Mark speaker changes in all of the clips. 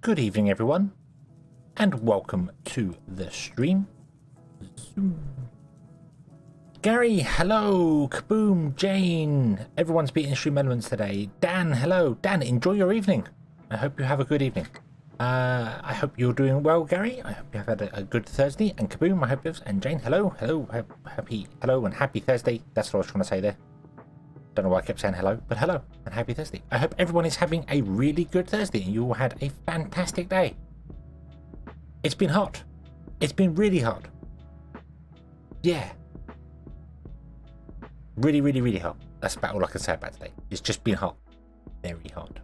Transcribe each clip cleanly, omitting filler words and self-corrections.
Speaker 1: Good evening, everyone, and welcome to the stream. Gary, hello. Kaboom, Jane. Everyone's beating stream elements today. Dan, hello. Dan, enjoy your evening. I hope you have a good evening. I hope you're doing well, Gary. I hope you have had a good Thursday. And Kaboom, I hope you have. And Jane, hello. Hello. Hello and happy Thursday. That's what I was trying to say there. Don't know why I kept saying hello, but hello and happy Thursday. I hope everyone is having a really good Thursday and you all had a fantastic day. It's been hot. It's been really hot. Yeah. Really, really, really hot. That's about all I can say about today. It's just been hot. Very hot.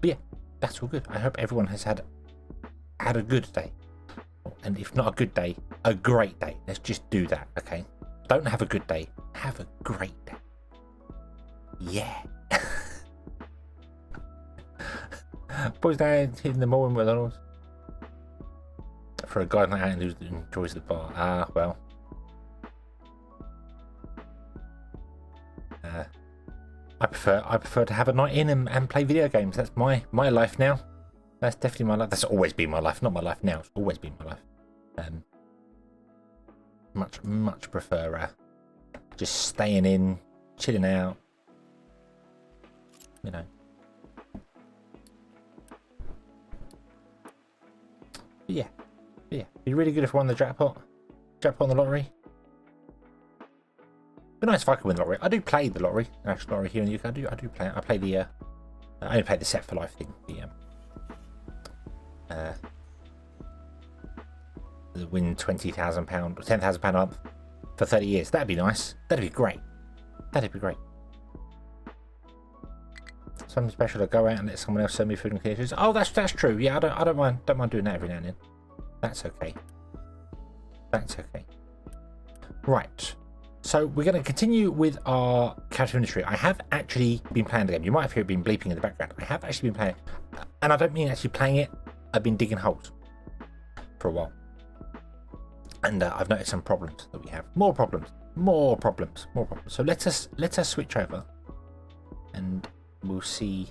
Speaker 1: But yeah, that's all good. I hope everyone has had a good day. And if not a good day, a great day. Let's just do that, okay? Don't have a good day. Have a great day. Yeah. Boys down in the morning with McDonald's. For a guy like that who enjoys the bar. Well. I prefer to have a night in and play video games. That's my life now. That's definitely my life. That's always been my life. Not my life now. It's always been my life. Much prefer just staying in, chilling out. You know. But yeah. Be really good if I won the jackpot on the lottery. Be nice if I could win the lottery. I do play the lottery, the national lottery here in the UK. I do play it. I play the. I only play the set for life thing. The win £20,000 or £10,000 a month for 30 years. That'd be nice. That'd be great. Something special to go out and let someone else send me food and clear. Oh, that's true. Yeah, I don't mind doing that every now and then. That's okay. Right. So we're going to continue with our character industry. I have actually been playing the game. You might have heard it been bleeping in the background. I have actually been playing it. And I don't mean actually playing it. I've been digging holes for a while. And I've noticed some problems that we have. More problems. So let us switch over. And we'll see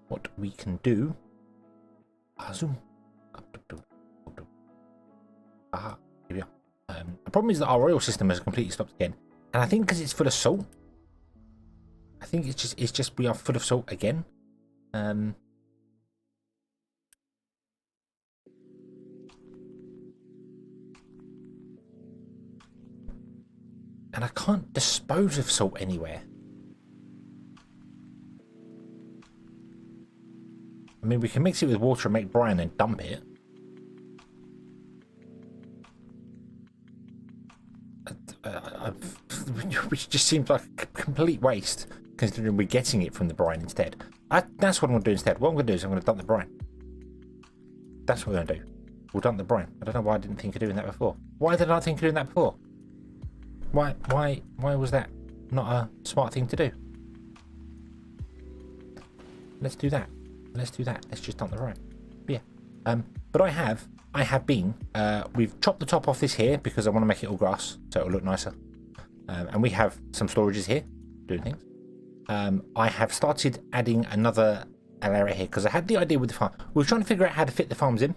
Speaker 1: what we can do. Zoom. Aha. Here we are. The problem is that our oil system has completely stopped again, and I think because it's full of salt. I think it's just we are full of salt again. And I can't dispose of salt anywhere. I mean, we can mix it with water and make brine and dump it. Which just seems like a complete waste, considering we're getting it from the brine instead. That's what I'm going to do instead. What I'm going to do is I'm going to dump the brine. That's what we're going to do. We'll dump the brine. I don't know why I didn't think of doing that before. Why did I not think of doing that before? Why was that not a smart thing to do? Let's do that. Let's just dump the brine. But yeah. But I have been. We've chopped the top off this here because I want to make it all grass so it'll look nicer. And we have some storages here doing things. I have started adding another area here because I had the idea with the farm. We were trying to figure out how to fit the farms in.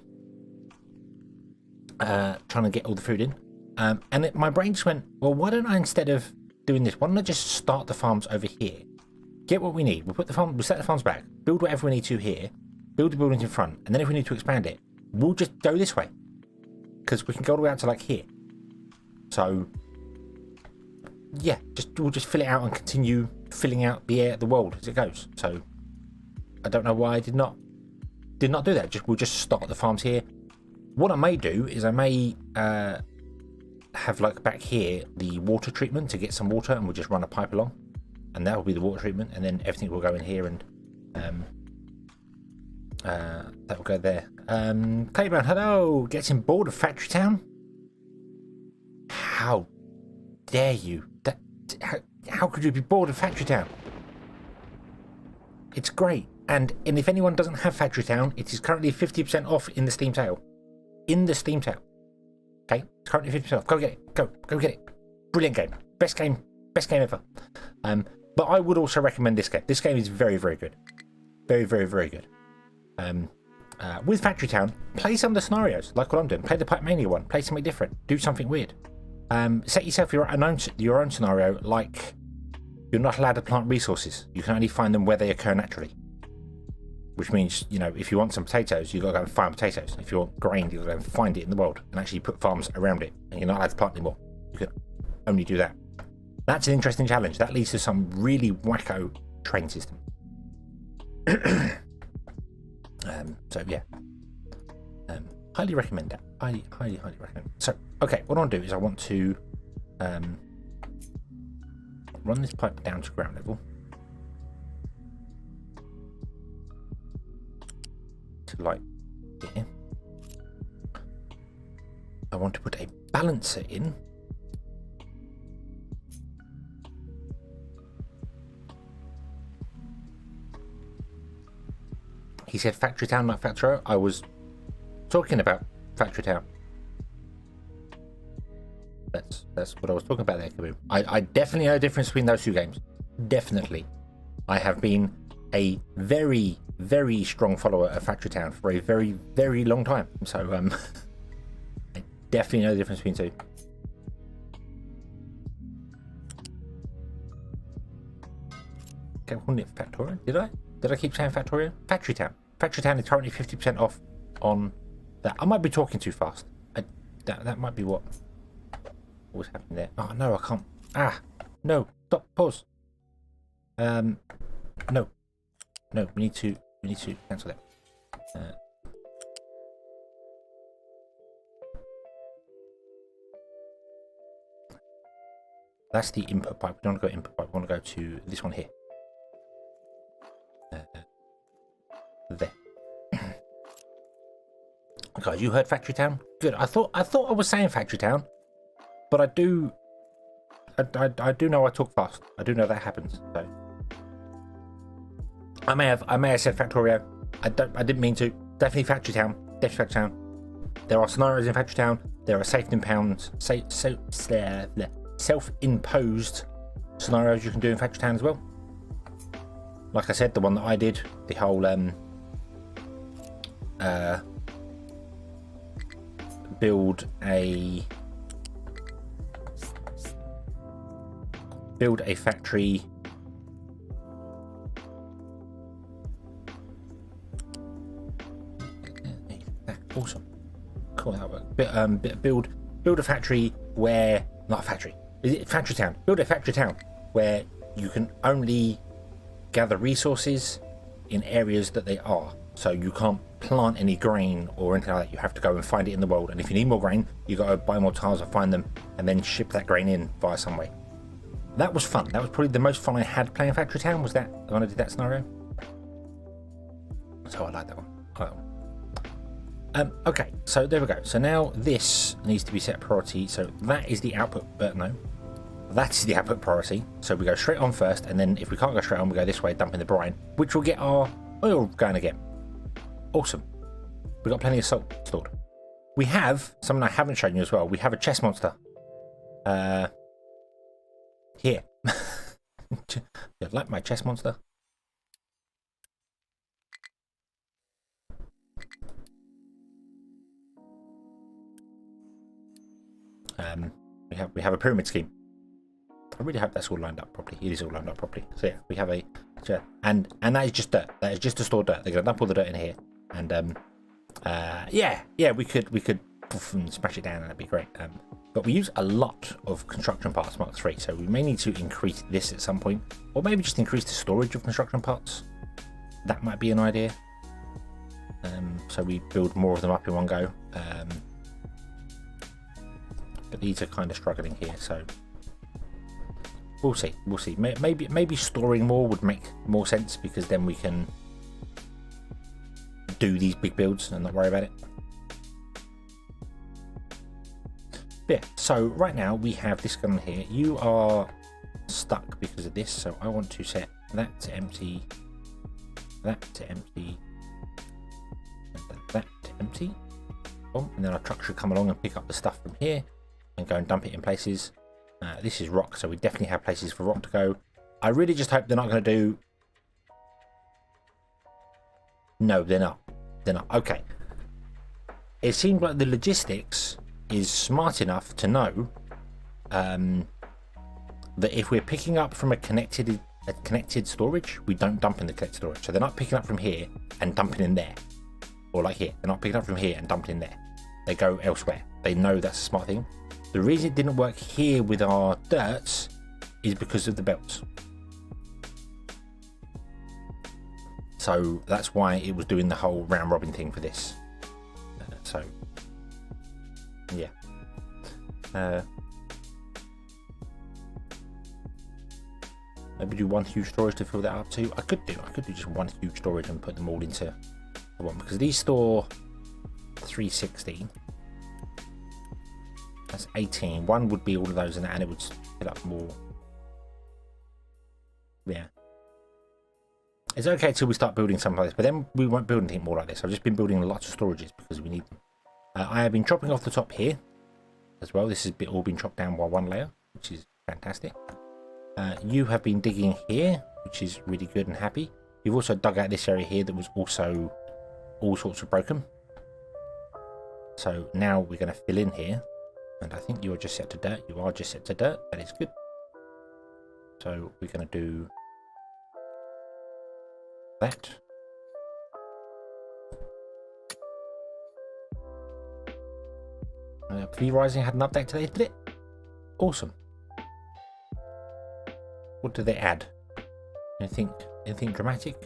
Speaker 1: Trying to get all the food in. And my brain just went, well, why don't I, instead of doing this, why don't I just start the farms over here? Get what we need. We'll set the farms back. Build whatever we need to here. Build the buildings in front. And then if we need to expand it, we'll just go this way. Because we can go all the way out to like here. So yeah, we'll just fill it out and continue filling out the world as it goes. So I don't know why I did not do that. We'll just start the farms here. What I may do is I may have like back here the water treatment to get some water, and we'll just run a pipe along, and that will be the water treatment, and then everything will go in here, and that will go there. Claybrown, hello. Getting bored of Factory Town? How dare you? How could you be bored of Factory Town? It's great. And if anyone doesn't have Factory Town, it is currently 50% off in the Steam sale. Okay? It's currently 50% off. Go get it. Go get it. Brilliant game. Best game ever. But I would also recommend this game. This game is very, very good. Very, very, very good. With Factory Town, play some of the scenarios, like what I'm doing. Play the Pipe Mania one. Play something different. Do something weird. Set yourself your own scenario, like you're not allowed to plant resources. You can only find them where they occur naturally. Which means, if you want some potatoes, you've got to go and find potatoes. If you want grain, you've got to go and find it in the world and actually put farms around it. And you're not allowed to plant anymore. You can only do that. That's an interesting challenge. That leads to some really wacko train system. So yeah. Highly recommend that. Highly recommend. So, okay, what I want to do is I want to run this pipe down to ground level. to light here. I want to put a balancer in. He said Factory Town, not Factory. I was talking about Factory Town. That's what I was talking about there, Kaboom. I definitely know the difference between those two games. Definitely. I have been a very, very strong follower of Factory Town for a very, very long time. So I definitely know the difference between two. Okay, wasn't it Factoria? Did I keep saying Factoria? Factory Town. Factory Town is currently 50% off on that. I might be talking too fast. That might be what was happening there. Oh no, I can't. Ah, no, stop, pause. No, we need to cancel that. That's the input pipe. We don't want to go input pipe. We want to go to this one here. There. Guys, you heard Factory Town? Good. I thought I was saying Factory Town, but I do know I talk fast. I do know that happens. So I may have said Factorio. I didn't mean to. Definitely Factory Town. Definitely Factory Town. There are scenarios in Factory Town. There are self-imposed scenarios you can do in Factory Town as well. Like I said, the one that I did, the whole build a factory. Awesome, cool. That worked. Build a factory where, not a factory. Is it Factory Town? Build a Factory Town where you can only gather resources in areas that they are. So you can't plant any grain or anything like that. You have to go and find it in the world. And if you need more grain, you got to buy more tiles or find them and then ship that grain in via some way. That was fun. That was probably the most fun I had playing Factory Town. Was that when I did that scenario? So I like that one. Okay, so there we go. So now this needs to be set priority. So that is the output, no. That's the output priority. So we go straight on first, and then if we can't go straight on, we go this way, dumping the brine, which will get our oil going again. Awesome. We've got plenty of salt stored. We have something I haven't shown you as well. We have a chest monster. Here. You like my chest monster? We have a pyramid scheme. I really hope that's all lined up properly. It is all lined up properly. So yeah, we have a and that is just dirt. That is just to store dirt. They're gonna dump all the dirt in here, and yeah, we could smash it down and that'd be great. But we use a lot of construction parts Mark III, so we may need to increase this at some point, or maybe just increase the storage of construction parts. That might be an idea. So we build more of them up in one go. But these are kind of struggling here, so we'll see. Maybe storing more would make more sense, because then we can do these big builds and not worry about it. But yeah, so right now we have this gun here. You are stuck because of this, so I want to set that to empty, that to empty, and that to empty. Oh, and then our truck should come along and pick up the stuff from here and go and dump it in places. This is rock, so we definitely have places for rock to go. I really just hope they're not going to do... No, they're not. They're not. Okay. It seems like the logistics is smart enough to know that if we're picking up from a connected storage, we don't dump in the connected storage. So they're not picking up from here and dumping in there. Or like here. They're not picking up from here and dumping in there. They go elsewhere. They know that's a smart thing. The reason it didn't work here with our dirts is because of the belts. So that's why it was doing the whole round robin thing for this. So yeah. Maybe do one huge storage to fill that up too. I could do just one huge storage and put them all into I want, because these store 360. That's 18. One would be all of those, and it would fill up more. Yeah. It's okay till we start building something like this, but then we won't build anything more like this. I've just been building lots of storages because we need them. I have been chopping off the top here as well. This has all been chopped down by one layer, which is fantastic. You have been digging here, which is really good and happy. You've also dug out this area here that was also all sorts of broken. So now we're going to fill in here. And I think you are just set to dirt. You are just set to dirt. That is good. So we're going to do that. V Rising had an update today, did it? Awesome. What did they add? Anything dramatic?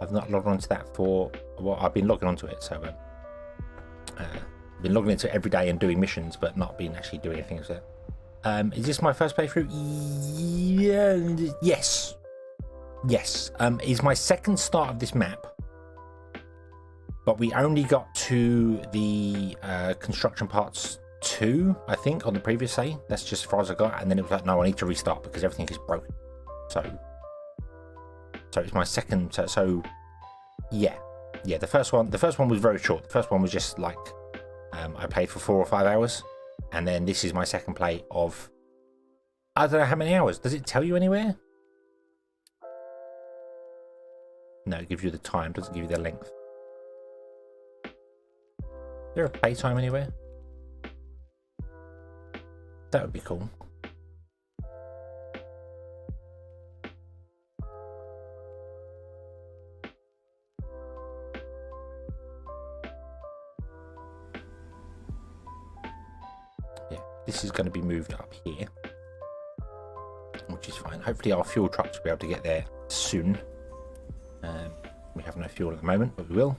Speaker 1: I've not logged onto that for, well, I've been logging onto it, so been logging into it every day and doing missions, but not been actually doing anything with it. Is this my first playthrough? Yeah, yes. It's my second start of this map, but we only got to the construction parts 2, I think, on the previous day. That's just as far as I got, and then it was like, no, I need to restart because everything is broken. So it's my second. So yeah. The first one was very short. The first one was just like I played for 4 or 5 hours, and then this is my second play of, I don't know how many hours. Does it tell you anywhere? No, it gives you the time. Doesn't give you the length. Is there a playtime anywhere? That would be cool. Yeah, this is going to be moved up here, which is fine. Hopefully our fuel trucks will be able to get there soon. We have no fuel at the moment, but we will.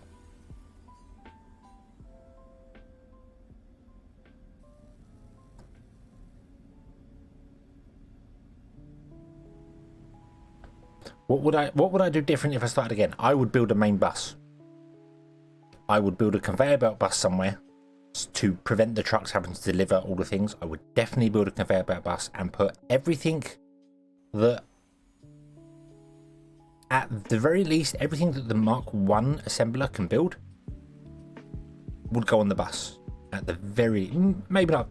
Speaker 1: What would I do different if I started again? I would build a main bus. I would build a conveyor belt bus somewhere to prevent the trucks having to deliver all the things. I would definitely build a conveyor belt bus and put everything that, at the very least, everything that the Mark 1 assembler can build would go on the bus. At the very, maybe not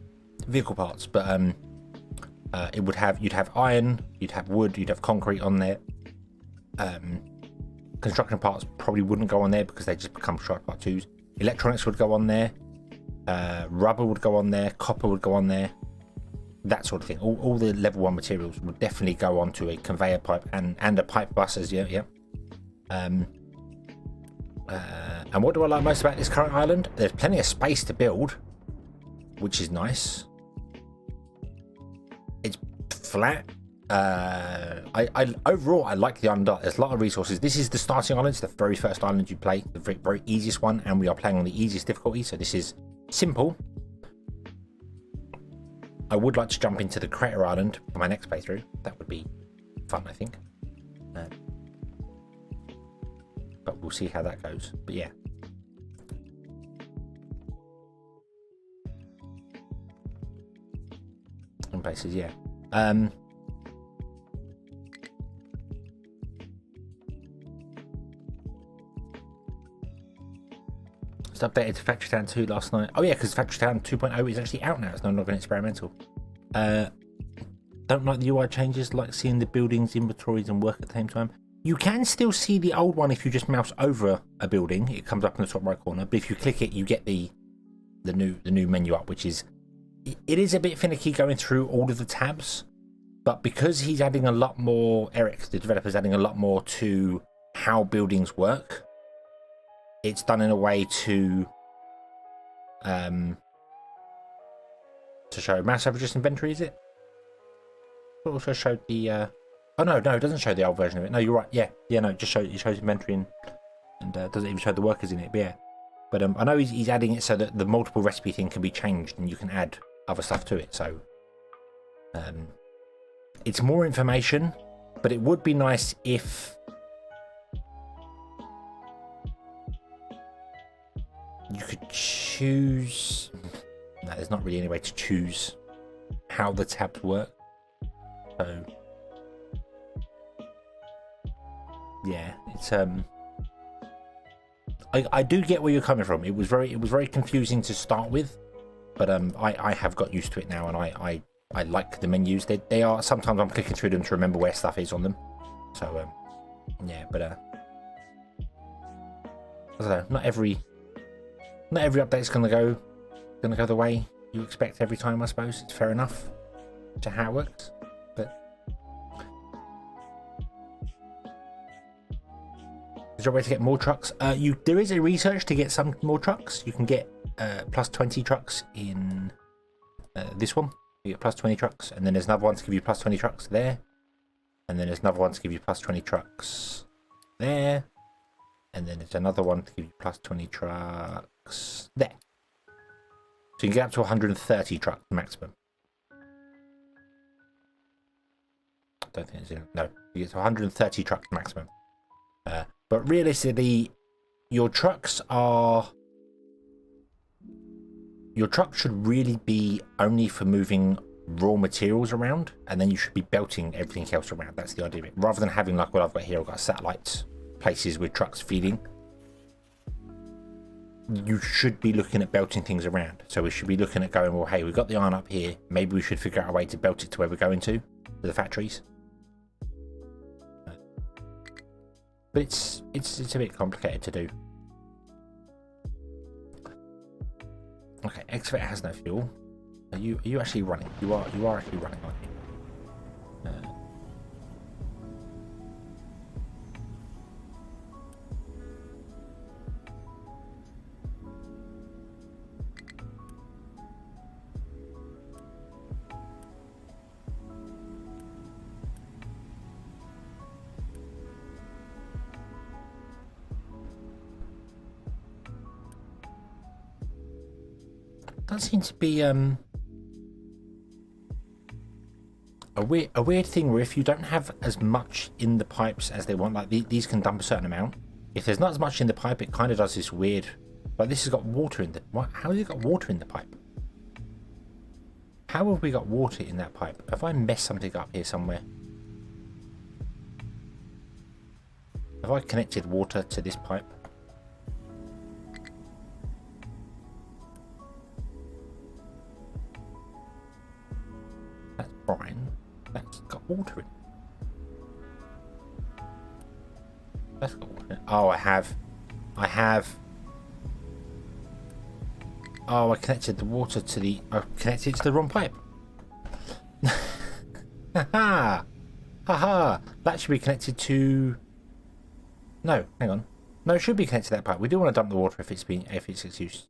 Speaker 1: vehicle parts, but it would have, you'd have iron, you'd have wood, you'd have concrete on there. Construction parts probably wouldn't go on there because they just become construction part 2s. Electronics would go on there. Rubber would go on there. Copper would go on there. That sort of thing. All the level 1 materials would definitely go onto a conveyor pipe and a pipe bus as yeah. And what do I like most about this current island? There's plenty of space to build, which is nice. It's flat. Overall, I like the island. There's a lot of resources. This is the starting island. It's the very first island you play, the very, very easiest one, and we are playing on the easiest difficulty, so this is simple. I would like to jump into the crater island for my next playthrough. That would be fun, I think. But we'll see how that goes. But yeah. In places, yeah. It's updated to Factory Town 2 last night. Oh yeah, because Factory Town 2.0 is actually out now. It's no longer an experimental. Don't like the UI changes, like seeing the buildings, inventories and work at the same time. You can still see the old one if you just mouse over a building. It comes up in the top right corner. But if you click it, you get the new menu up, which is, it is a bit finicky going through all of the tabs. But because he's adding a lot more, Eric, the developer's adding a lot more to how buildings work, it's done in a way to show mass averages inventory, is it? It also showed the oh no, it doesn't show the old version of it. No, you're right. Yeah, no, it shows inventory and doesn't even show the workers in it. But yeah, but I know he's adding it so that the multiple recipe thing can be changed and you can add other stuff to it. So it's more information, but it would be nice if choose... No, there's not really any way to choose how the tabs work. So... yeah, it's... I do get where you're coming from. It was very confusing to start with, but I have got used to it now, and I like the menus. They are, sometimes I'm clicking through them to remember where stuff is on them. So yeah, but I don't know. Not every update is gonna go the way you expect every time. I suppose it's fair enough to how it works, but. Is there a way to get more trucks? There is a research to get some more trucks. You can get plus 20 trucks in this one. You get plus 20 trucks, and then there's another one to give you plus 20 trucks there, and then there's another one to give you plus 20 trucks there, and then there's another one to give you plus 20 trucks there. So you can get up to 130 trucks maximum. I don't think it's in. No, you get to 130 trucks maximum. But realistically, your trucks should really be only for moving raw materials around, and then you should be belting everything else around. That's the idea of it. Rather than having like what I've got here, I've got satellites, places with trucks feeding. You should be looking at belting things around. So we should be looking at going, well, hey, we've got the iron up here. Maybe we should figure out a way to belt it to where we're going to the factories. But it's a bit complicated to do. Okay, excavator has no fuel. Are you actually running? You are actually running, aren't you? That seems to be a weird thing where if you don't have as much in the pipes as they want, like these can dump a certain amount. If there's not as much in the pipe, it kind of does this weird. Like this has got water in the. What? How has it got water in the pipe? How have we got water in that pipe? Have I messed something up here somewhere? Have I connected water to this pipe? That's fine. That's got water in it. That's got water in it. Oh, I have. Oh, I connected the water to the... I connected it to the wrong pipe. Haha! Haha! That should be connected to... No, hang on. No, it should be connected to that pipe. We do want to dump the water if it's used.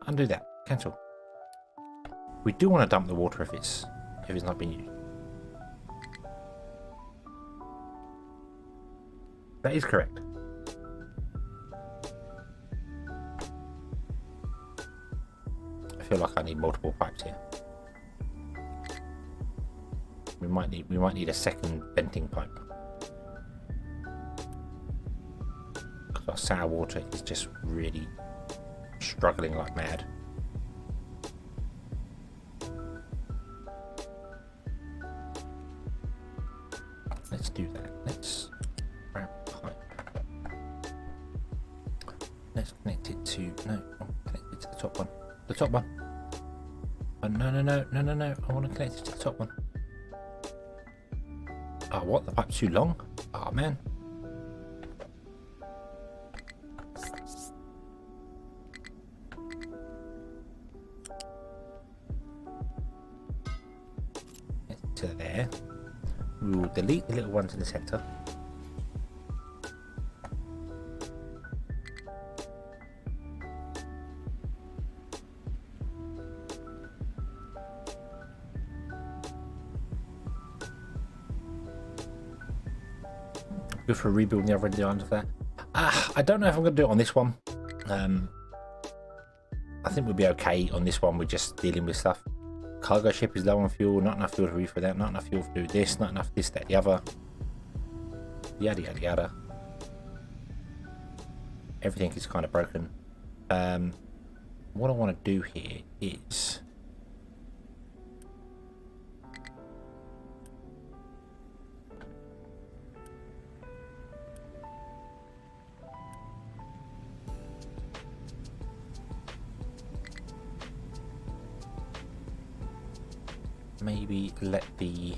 Speaker 1: Undo that. Cancel. We do want to dump the water if it's not being used. That is correct. I feel like I need multiple pipes here. We might need a second venting pipe. Because our sour water is just really struggling like mad. Let's do that. Let's grab a pipe. Let's connect it to... No, connect it to the top one. The top one. Oh, no. I want to connect it to the top one. Oh, what? The pipe's too long? Oh, man. To there. We will delete the little ones in the center. Good for rebuilding the other end of the island of that. I don't know if I'm going to do it on this one. I think we'll be okay on this one. We're just dealing with stuff. Cargo ship is low on fuel. Not enough fuel to refill that. Not enough fuel to do this. Not enough this, that, the other. Yada yada yada. Everything is kind of broken. what I want to do here is maybe let the,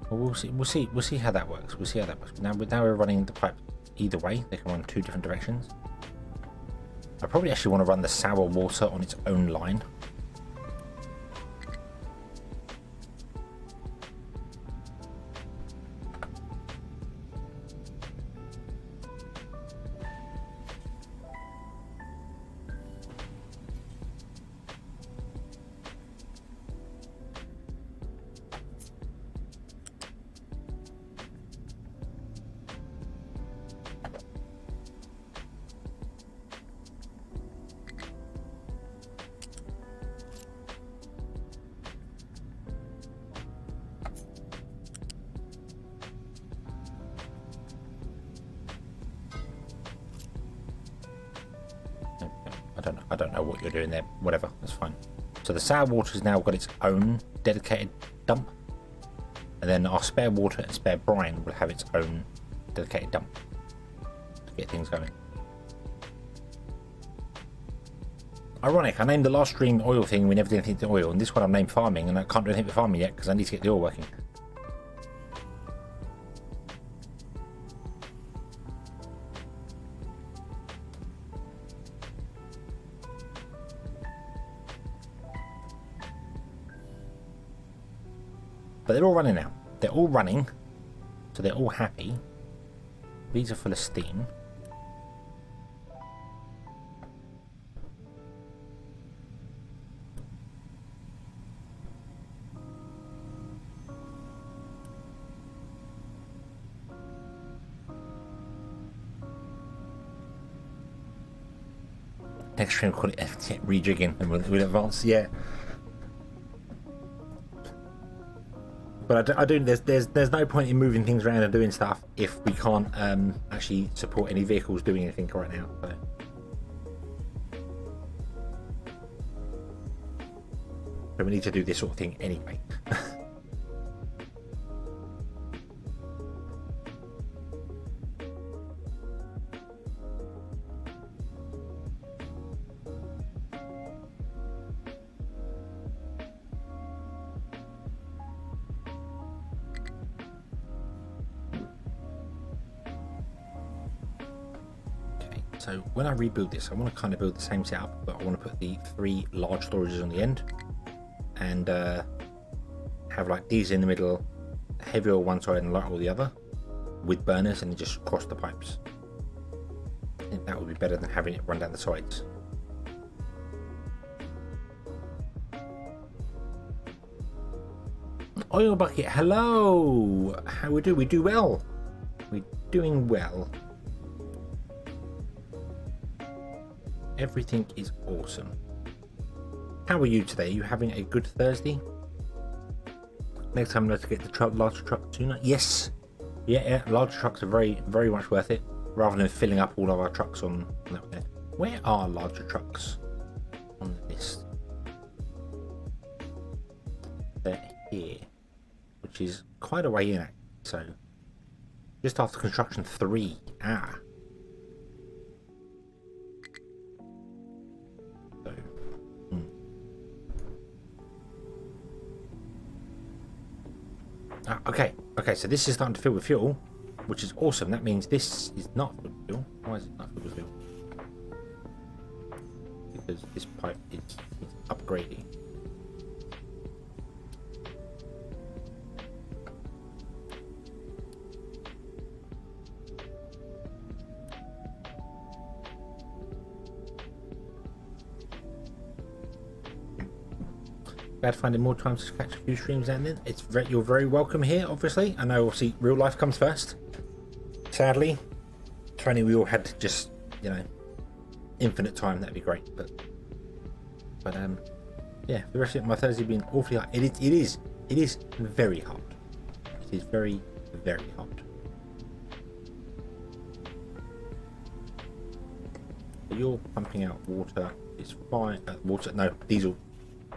Speaker 1: well, we'll see how that works. We'll see how that works. Now we're running the pipe either way. They can run two different directions. I probably actually want to run the sour water on its own line. I don't know what you're doing there. Whatever, that's fine. So the sour water's now got its own dedicated dump, and then our spare water and spare brine will have its own dedicated dump to get things going. Ironic, I named the last stream oil thing and we never did anything to oil, and this one I've named farming, and I can't do anything with farming yet because I need to get the oil working. But they're all running now. They're all running, so they're all happy. These are full of steam. Next stream, call it rejigging, and we'll advance. Yeah. But I do. There's no point in moving things around and doing stuff if we can't actually support any vehicles doing anything right now. So. So we need to do this sort of thing anyway. So when I rebuild this, I want to kind of build the same setup, but I want to put the 3 large storages on the end and have like these in the middle, heavy oil one side and light oil the other, with burners, and just cross the pipes. I think that would be better than having it run down the sides. Oil bucket, hello! How we do? We do well. We're doing well. Everything is awesome. How are you today? Are you having a good Thursday? Next time, let's get the large truck sooner. Yes. Yeah, large trucks are very, very much worth it, rather than filling up all of our trucks on that there. Where are larger trucks on the list? They're here, which is quite a way in. So, just after construction 3. Okay, so this is starting to fill with fuel, which is awesome. That means this is not filled with fuel. Why is it not filled with fuel? Because this pipe is upgrading. Glad finding more time to catch a few streams and then you're very welcome here. Obviously, I know obviously real life comes first. Sadly, if only we all had just infinite time, that'd be great. But yeah, the rest of my Thursday being awfully hot. It is very hot. It is very, very hot. You're pumping out water It's fine. Water, no, diesel.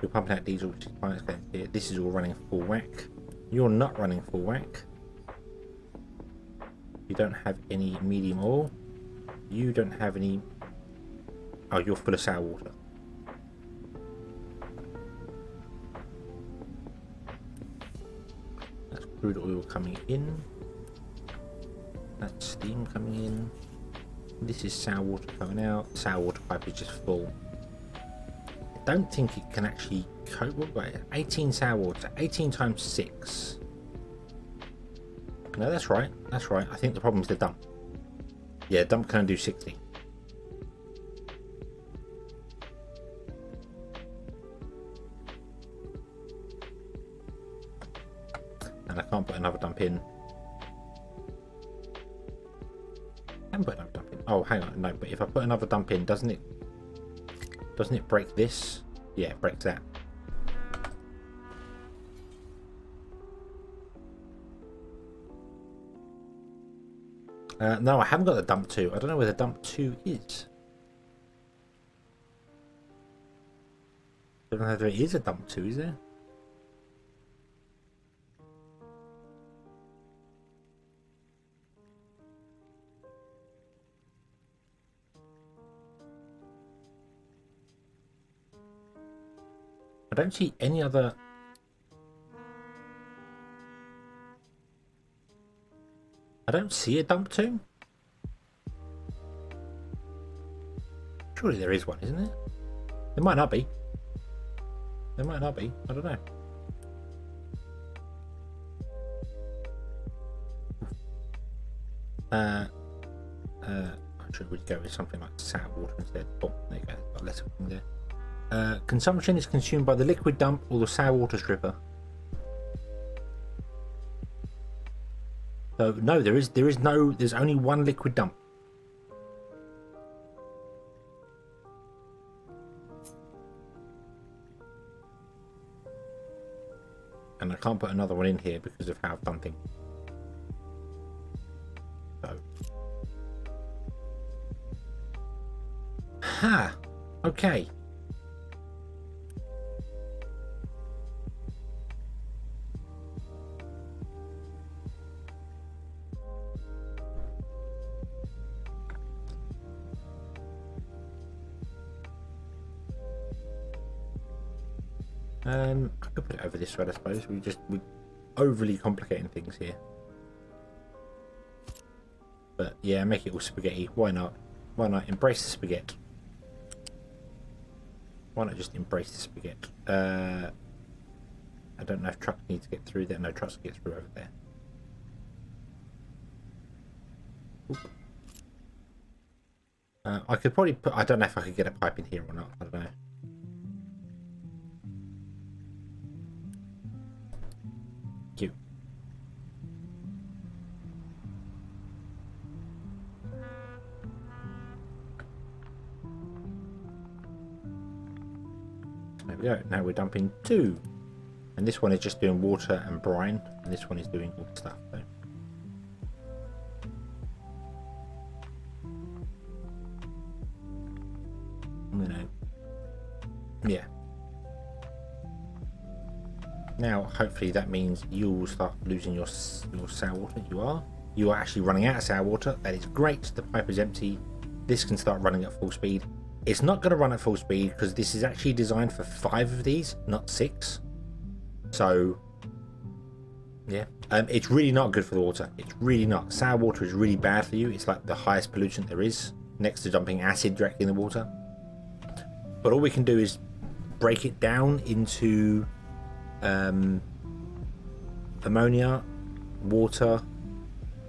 Speaker 1: You're pumping out diesel, which is fine. It's going here. This is all running full whack. You're not running full whack. You don't have any medium oil. You don't have any... Oh, you're full of sour water. That's crude oil coming in. That's steam coming in. This is sour water coming out. Sour water pipe is just full. I don't think it can actually cope with it. 18 sour water. 18 times 6. No, that's right. That's right. I think the problem is the dump. Yeah, dump can do 60. And I can't put another dump in. I can put another dump in. Oh, hang on. No, but if I put another dump in, doesn't it break this? Yeah, it breaks that. No, I haven't got the dump 2. I don't know where the dump 2 is. I don't know if there is a dump 2, is there? I don't see any other... I don't see a dump 2. Surely there is one, isn't there? There might not be. There might not be. I don't know. I should really go with something like sour water instead. Oh, there you go. Got less of them there. Consumption is consumed by the liquid dump or the sour water stripper. So no, there's only one liquid dump. And I can't put another one in here because of how I've done things. So. Ha! Okay. I could put it over this side, I suppose. We're overly complicating things here. But yeah, make it all spaghetti. Why not? Why not embrace the spaghetti? Why not just embrace the spaghetti? I don't know if trucks need to get through there. No, trucks get through over there. I could probably put... I don't know if I could get a pipe in here or not. I don't know. Cute. There we go. Now we're dumping 2. And this one is just doing water and brine. And this one is doing all the stuff. So. You know. Yeah. Now, hopefully that means you'll start losing your sour water. You are actually running out of sour water. That is great. The pipe is empty. This can start running at full speed. It's not going to run at full speed because this is actually designed for 5 of these, not 6. So, yeah. It's really not good for the water. It's really not. Sour water is really bad for you. It's like the highest pollutant there is, next to dumping acid directly in the water. But all we can do is break it down into ammonia, water,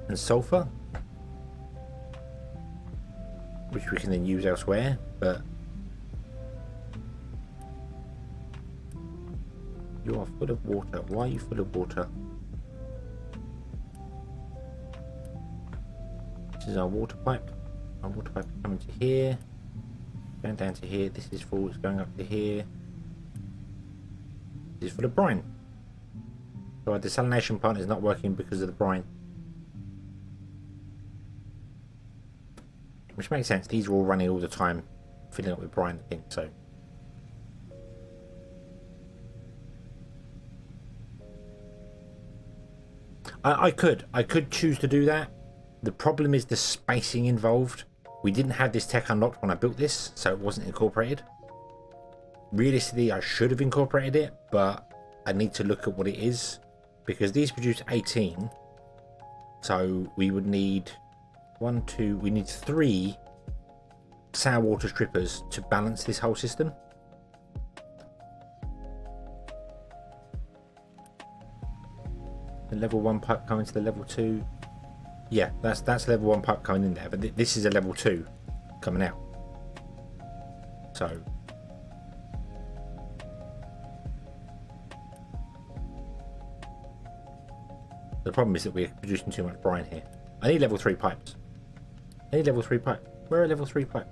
Speaker 1: and sulfur, which we can then use elsewhere. But you are full of water. Why are you full of water? This is our water pipe. Our water pipe is coming to here, going down to here. This is full. It's going up to here. This is full of brine. So our desalination plant is not working because of the brine. Which makes sense. These are all running all the time filling up with brine, I think. So I could choose to do that. The problem is the spacing involved. We didn't have this tech unlocked when I built this, so it wasn't incorporated. Realistically, I should have incorporated it, but I need to look at what it is, because these produce 18. So we would need we need 3 sour water strippers to balance this whole system. The level 1 pipe coming to the level 2. Yeah, that's level 1 pipe coming in there, but this is a level 2 coming out. So the problem is that we're producing too much brine here. I need level 3 pipes. I need level 3 pipe. Where are level 3 pipe?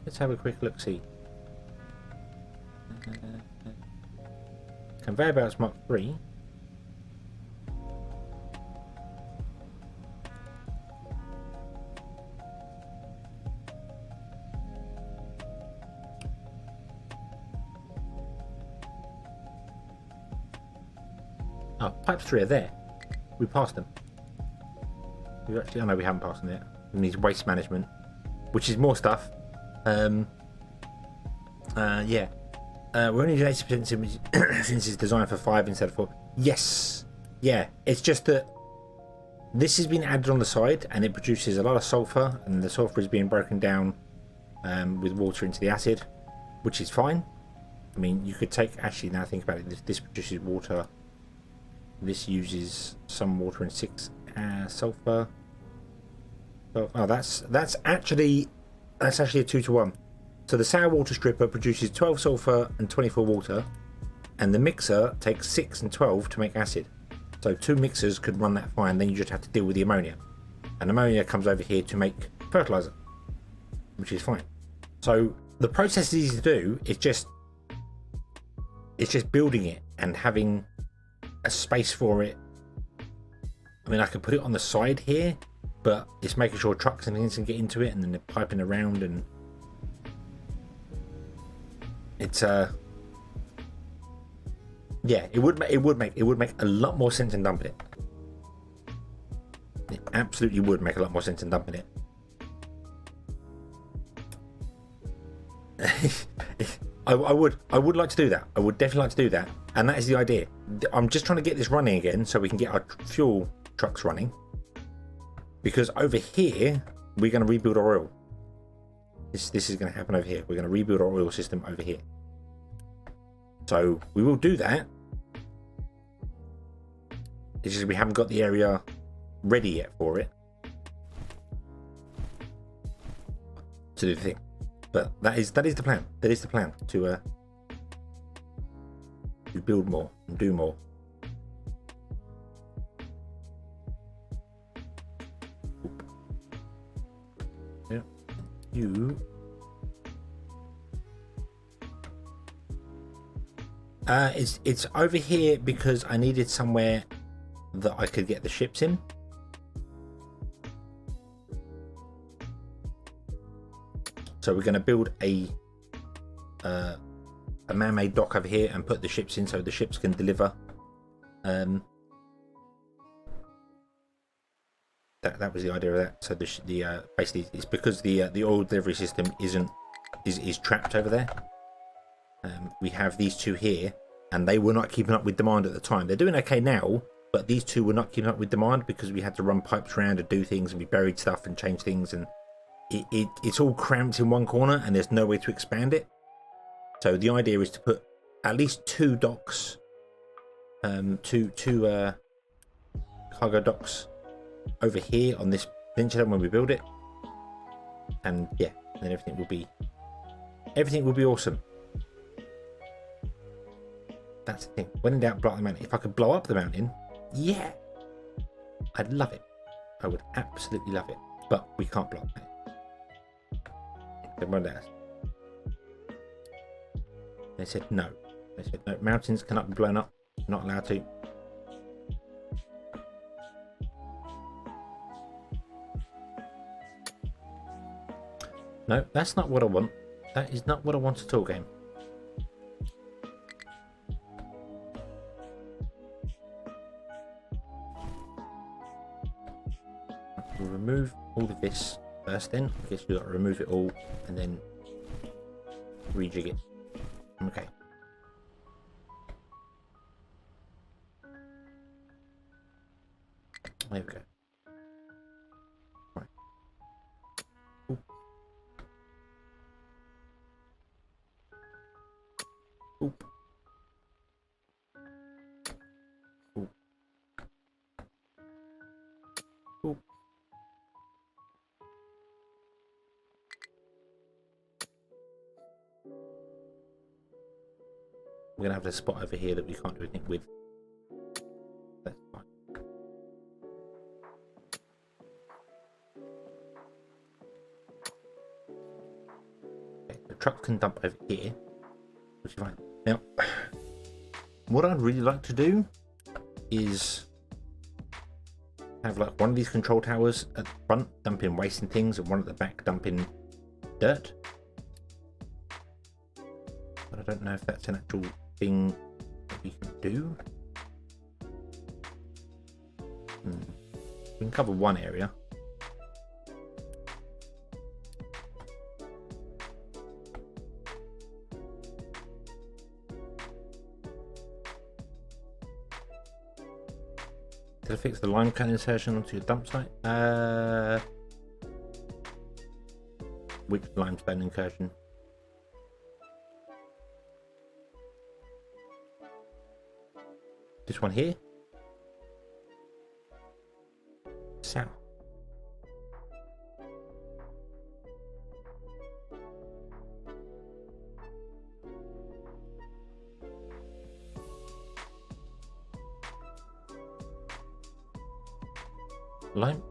Speaker 1: Let's have a quick look see. Conveyor belts Mark 3. Oh, pipes 3 are there. We passed them. We actually, oh no, we haven't passed them yet. We need waste management, which is more stuff. Yeah. We're only doing 80% since it's designed for 5 instead of 4. Yes. Yeah. It's just that this has been added on the side, and it produces a lot of sulfur, and the sulfur is being broken down with water into the acid, which is fine. I mean, you could take, actually, now I think about it, this produces water. This uses some water and 6 sulfur. So, oh, that's actually a 2-to-1. So the sour water stripper produces 12 sulfur and 24 water, and the mixer takes 6 and 12 to make acid. So 2 mixers could run that fine. Then you just have to deal with the ammonia, and ammonia comes over here to make fertilizer, which is fine. So the process is easy to do. It's just building it and having a space for it. I mean, I could put it on the side here, but it's making sure trucks and things can get into it, and then they're piping around, and it's yeah, it would make a lot more sense than dumping it. It absolutely would make a lot more sense than dumping it. I would like to do that. I would definitely like to do that, and that is the idea. I'm just trying to get this running again so we can get our fuel trucks running, because over here we're going to rebuild our oil. This is going to happen over here. We're going to rebuild our oil system over here. So we will do that. It's just we haven't got the area ready yet for it to do the thing. But that is the plan. That is the plan to build more and do more. Yeah, you. It's over here because I needed somewhere that I could get the ships in. So we're going to build a man-made dock over here and put the ships in so the ships can deliver. That was the idea of that. So the basically it's because the oil delivery system is trapped over there. We have these 2 here, and they were not keeping up with demand at the time. They're doing okay now, but these 2 were not keeping up with demand because we had to run pipes around and do things, and we buried stuff and change things, and it's all cramped in one corner, and there's no way to expand it. So the idea is to put at least 2 docks, two cargo docks over here on this peninsula when we build it, and yeah, then everything will be awesome. That's the thing. When in doubt, blow up the mountain. If I could blow up the mountain, yeah, I'd love it. I would absolutely love it. But we can't blow up the mountain. They said no. They said no. Mountains cannot be blown up. Not allowed to. No, that's not what I want. That is not what I want at all, game. We'll remove all of this first then. I guess we've got to remove it all and then rejig it. Okay. There we go. Right. Ooh. Ooh. Ooh. Ooh. We're going to have a spot over here that we can't do anything with. That's fine. Okay, the truck can dump over here, which is fine. Now, what I'd really like to do is have like one of these control towers at the front dumping waste and things, and one at the back dumping dirt. But I don't know if that's an actual thing that we can do. We can cover one area. Did I fix the lime can insertion onto your dump site? Which limestone incursion? This one here? South. Lime?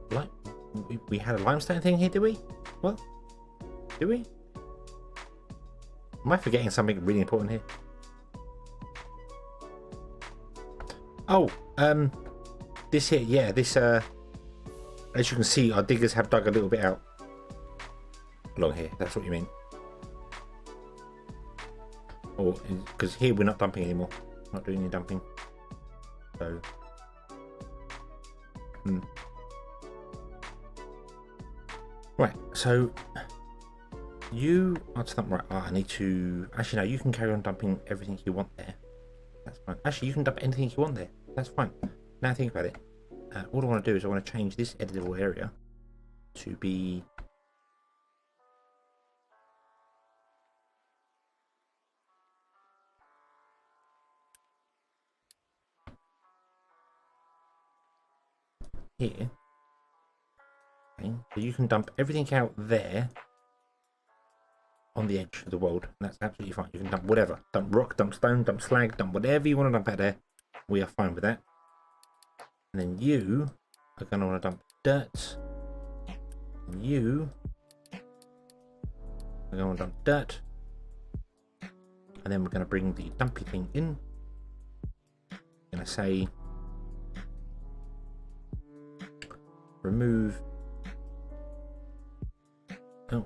Speaker 1: We had a limestone thing here, did we? What? Do we? Am I forgetting something really important here? Oh, this here, yeah, this, as you can see, our diggers have dug a little bit out along here. That's what you mean. Or, because here we're not dumping anymore. Not doing any dumping. So, right, so you are to dump, right, I need to, actually no, you can carry on dumping everything you want there. That's fine. Actually, you can dump anything you want there. That's fine. Now think about it. All I want to do is I want to change this editable area to be here. Okay. So you can dump everything out there on the edge of the world, and that's absolutely fine. You can dump whatever. Dump rock, dump stone, dump slag, dump whatever you want to dump out there. We are fine with that. And then you are going to want to dump dirt. And you are going to want to dump dirt. And then we're going to bring the dumpy thing in. I'm going to say remove. Oh.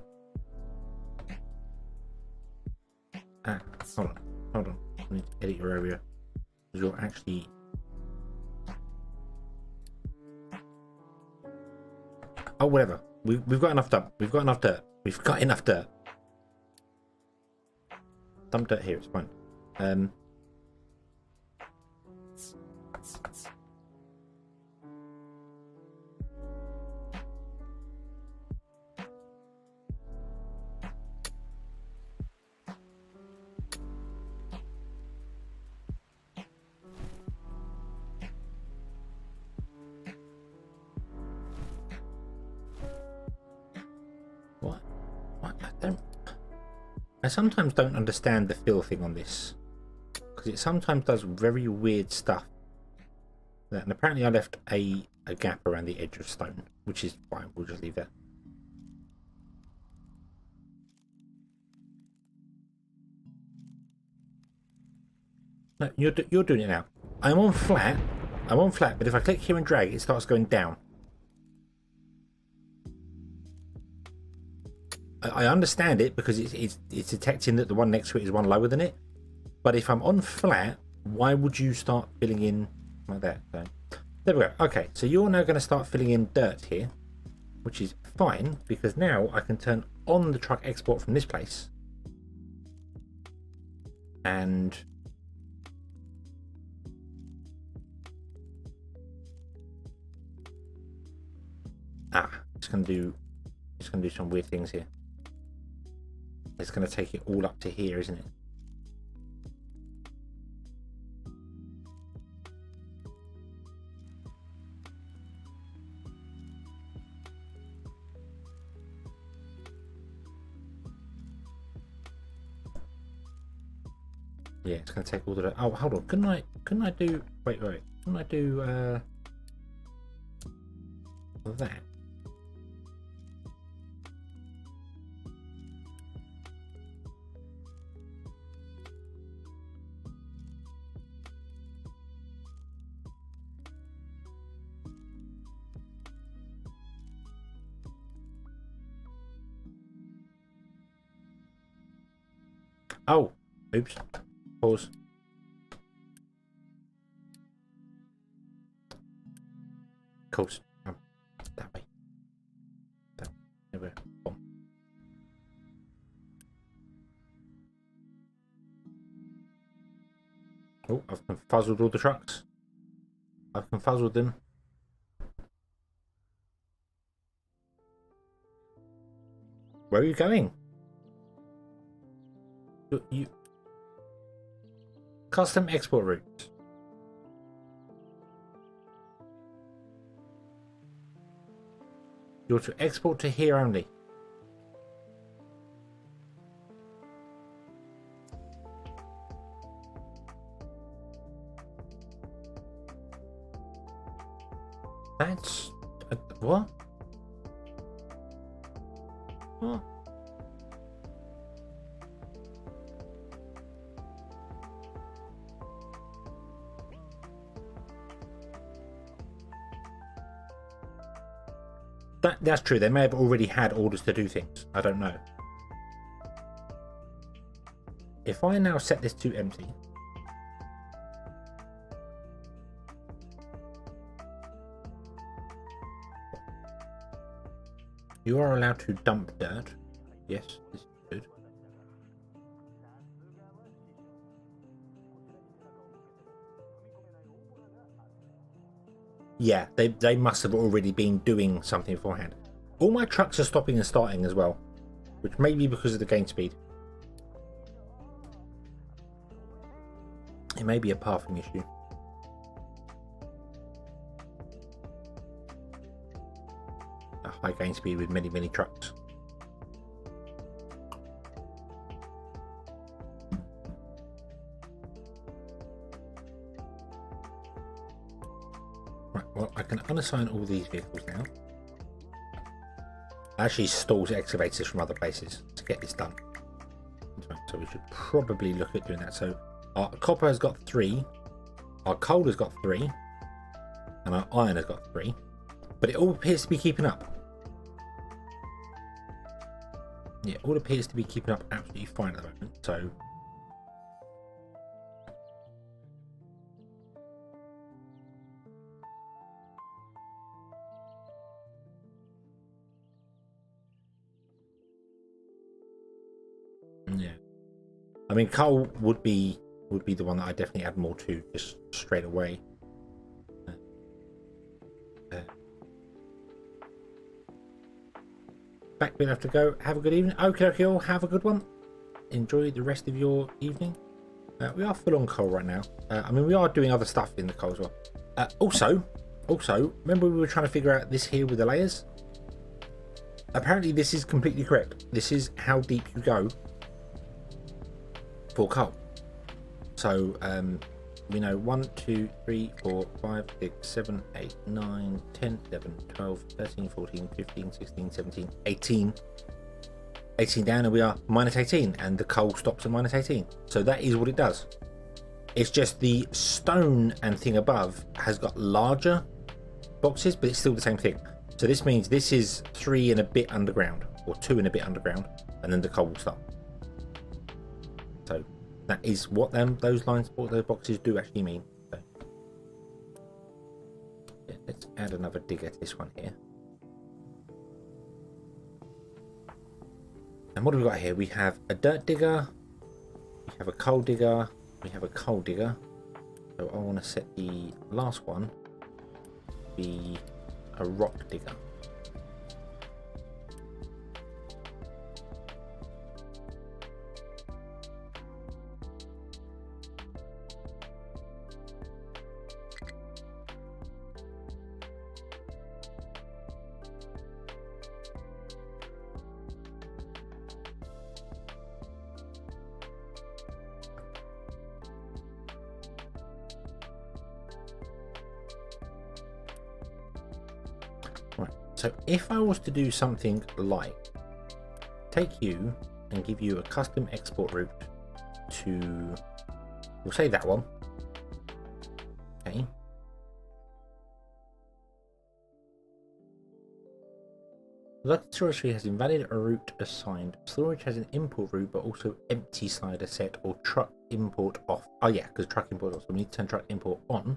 Speaker 1: Hold on. I need to edit your area. Because you're actually. Oh, whatever. We've got enough dump. We've got enough dirt. We've got enough dirt. Dump dirt here, it's fine. I sometimes don't understand the fill thing on this, because it sometimes does very weird stuff. And apparently I left a gap around the edge of stone, which is fine, we'll just leave that. No, you're doing it now. I'm on flat, but if I click here and drag, it starts going down. I understand it because it's detecting that the one next to it is one lower than it. But if I'm on flat, why would you start filling in like that? So there we go. Okay, so you're now going to start filling in dirt here, which is fine because now I can turn on the truck export from this place. And it's going to do some weird things here. It's going to take it all up to here, isn't it? Yeah, it's going to take all the... Oh, hold on. Couldn't I do... Wait. Couldn't I do that? Oh, oops. Pause. Course. That way. There we go. Oh, I've confuzzled all the trucks. I've confuzzled them. Where are you going? You custom export route. You're to export to here only. That's what? What? That's true. They may have already had orders to do things. I don't know. If I now set this to empty, you are allowed to dump dirt. Yes, this is good. Yeah, they must have already been doing something beforehand. All my trucks are stopping and starting as well, which may be because of the gain speed. It may be a pathing issue. A high gain speed with many trucks. Right, well, I can unassign all these vehicles now. Actually stalls excavators from other places to get this done. So we should probably look at doing that. So our copper has got 3, our coal has got 3, and our iron has got 3. But it all appears to be keeping up. Yeah, all appears to be keeping up absolutely fine at the moment. So yeah, I mean, coal would be the one that I definitely add more to just straight away. Back, we'll have to go. Have a good evening. Okay, all. Have a good one. Enjoy the rest of your evening. We are full on coal right now. I mean, we are doing other stuff in the coal as well. Also, remember we were trying to figure out this here with the layers? Apparently, this is completely correct. This is how deep you go for coal. So, we know 1, 2, 3, 4, 5, 6, 7, 8, 9, 10, 11, 12, 13, 14, 15, 16, 17, 18. 18 down and we are -18 and the coal stops at -18. So that is what it does. It's just the stone and thing above has got larger boxes, but it's still the same thing. So this means this is 3 and a bit underground. or 2 and a bit underground, and then the coal will start. So that is what those lines, what those boxes do actually mean. So yeah, let's add another digger to this one here. And what have we got here? We have a dirt digger, we have a coal digger, we have a coal digger. So I want to set the last one to be a rock digger. So if I was to do something like take you and give you a custom export route to, we'll say that one, okay. Lucky storage tree has invalid a route assigned. Storage has an import route but also empty slider set or truck import off. Oh yeah, because truck import off, so we need to turn truck import on.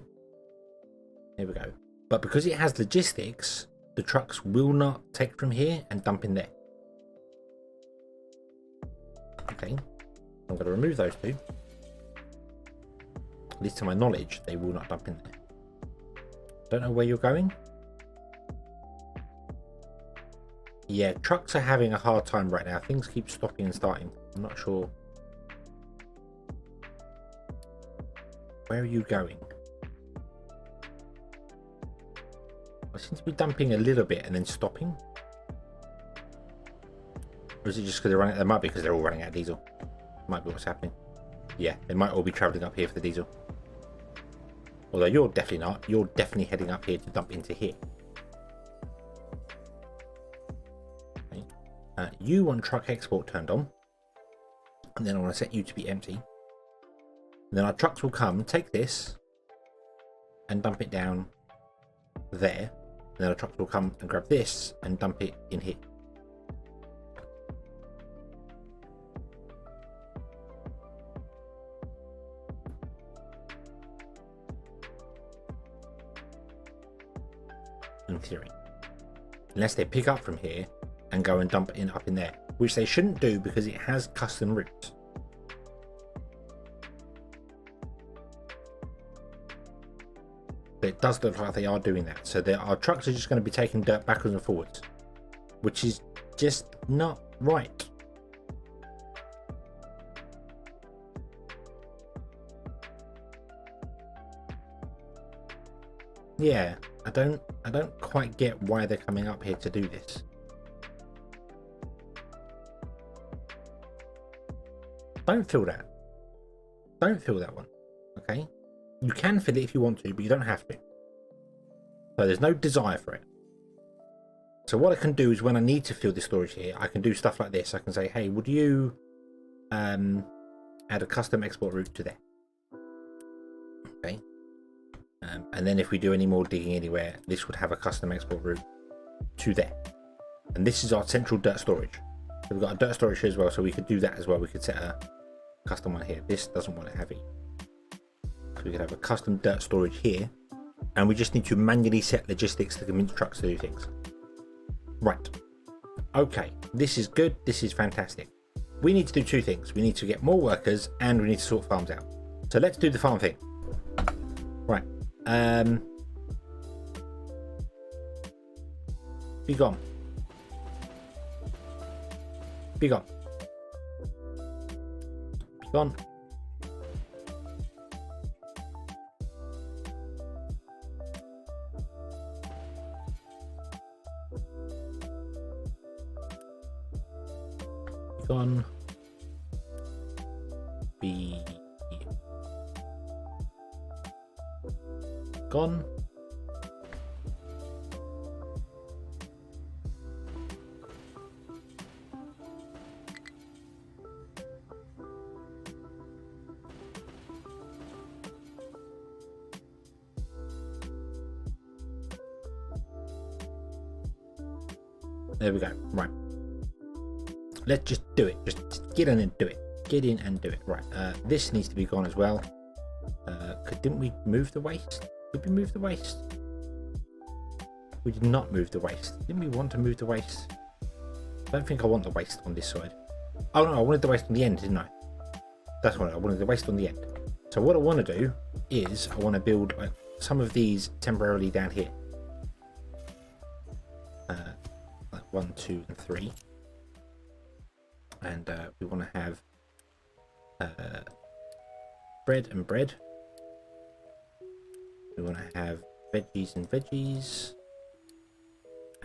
Speaker 1: There we go. But because it has logistics, the trucks will not take from here and dump in there. Okay, I'm going to remove those two. At least to my knowledge, they will not dump in there. Don't know where you're going. Yeah, trucks are having a hard time right now. Things keep stopping and starting. I'm not sure. Where are you going? I seem to be dumping a little bit and then stopping. Or is it just because they're running? It might be because they're all running out of diesel. Might be what's happening. Yeah, they might all be travelling up here for the diesel. Although you're definitely not. You're definitely heading up here to dump into here. Okay. You want truck export turned on. And then I want to set you to be empty. And then our trucks will come, take this, and dump it down there. And then our trucks will come and grab this and dump it in here. In theory. Unless they pick up from here and go and dump it up in there. Which they shouldn't do because it has custom routes. It does look like they are doing that. So our trucks are just going to be taking dirt backwards and forwards, which is just not right. Yeah, I don't quite get why they're coming up here to do this. Don't fill that. Don't fill that one. Okay? You can fill it if you want to, but you don't have to. So there's no desire for it. So what I can do is when I need to fill the storage here, I can do stuff like this. I can say, hey, would you add a custom export route to there? Okay. And then if we do any more digging anywhere, this would have a custom export route to there. And this is our central dirt storage. So we've got a dirt storage here as well, so we could do that as well. We could set a custom one here. This doesn't want it heavy. So we could have a custom dirt storage here. And we just need to manually set logistics to convince trucks to do things. Right. Okay, this is good. This is fantastic. We need to do two things. We need to get more workers and we need to sort farms out. So let's do the farm thing. Right. Be gone. Be gone. Be gone. Be gone. Be gone. There we go. Right. let's just do it. Just get in and do it. Get in and do it. Right. This needs to be gone as well. Didn't we move the waste? Did we move the waste? We did not move the waste. Didn't we want to move the waste? I don't think I want the waste on this side. Oh no, I wanted the waste on the end, didn't I? That's what I wanted, the waste on the end. So what I want to do is I want to build like some of these temporarily down here. Like 1, 2, and 3. And we want to have bread and bread. We want to have veggies and veggies.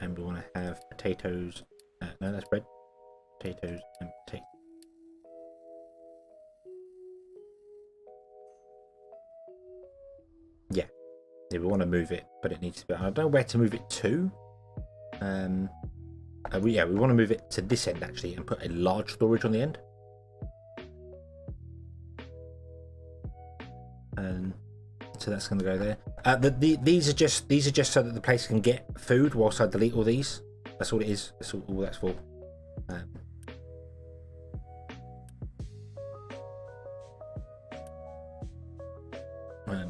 Speaker 1: And we want to have potatoes. No, that's bread. Potatoes and potatoes. Yeah, we want to move it, but it needs to be. I don't know where to move it to. We want to move it to this end actually, and put a large storage on the end. So that's going to go there. These are just so that the place can get food whilst I delete all these. That's all it is. That's all that's for.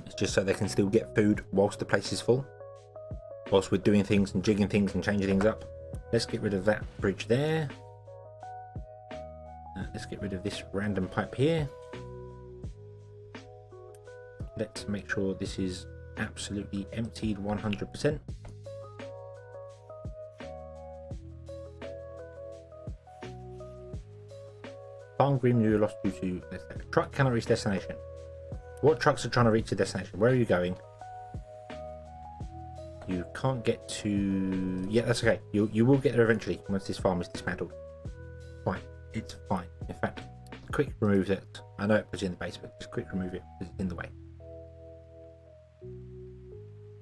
Speaker 1: It's just so they can still get food whilst the place is full. Whilst we're doing things and jigging things and changing things up. Let's get rid of that bridge there. Let's get rid of this random pipe here. Let's make sure this is absolutely emptied 100%. Farm green you lost due to truck cannot reach destination. What trucks are trying to reach the destination? Where are you going? You can't get to... Yeah, that's okay. You will get there eventually once this farm is dismantled. Fine. It's fine. In fact, quick remove it. I know it was in the base, but just quick remove it because it's in the way.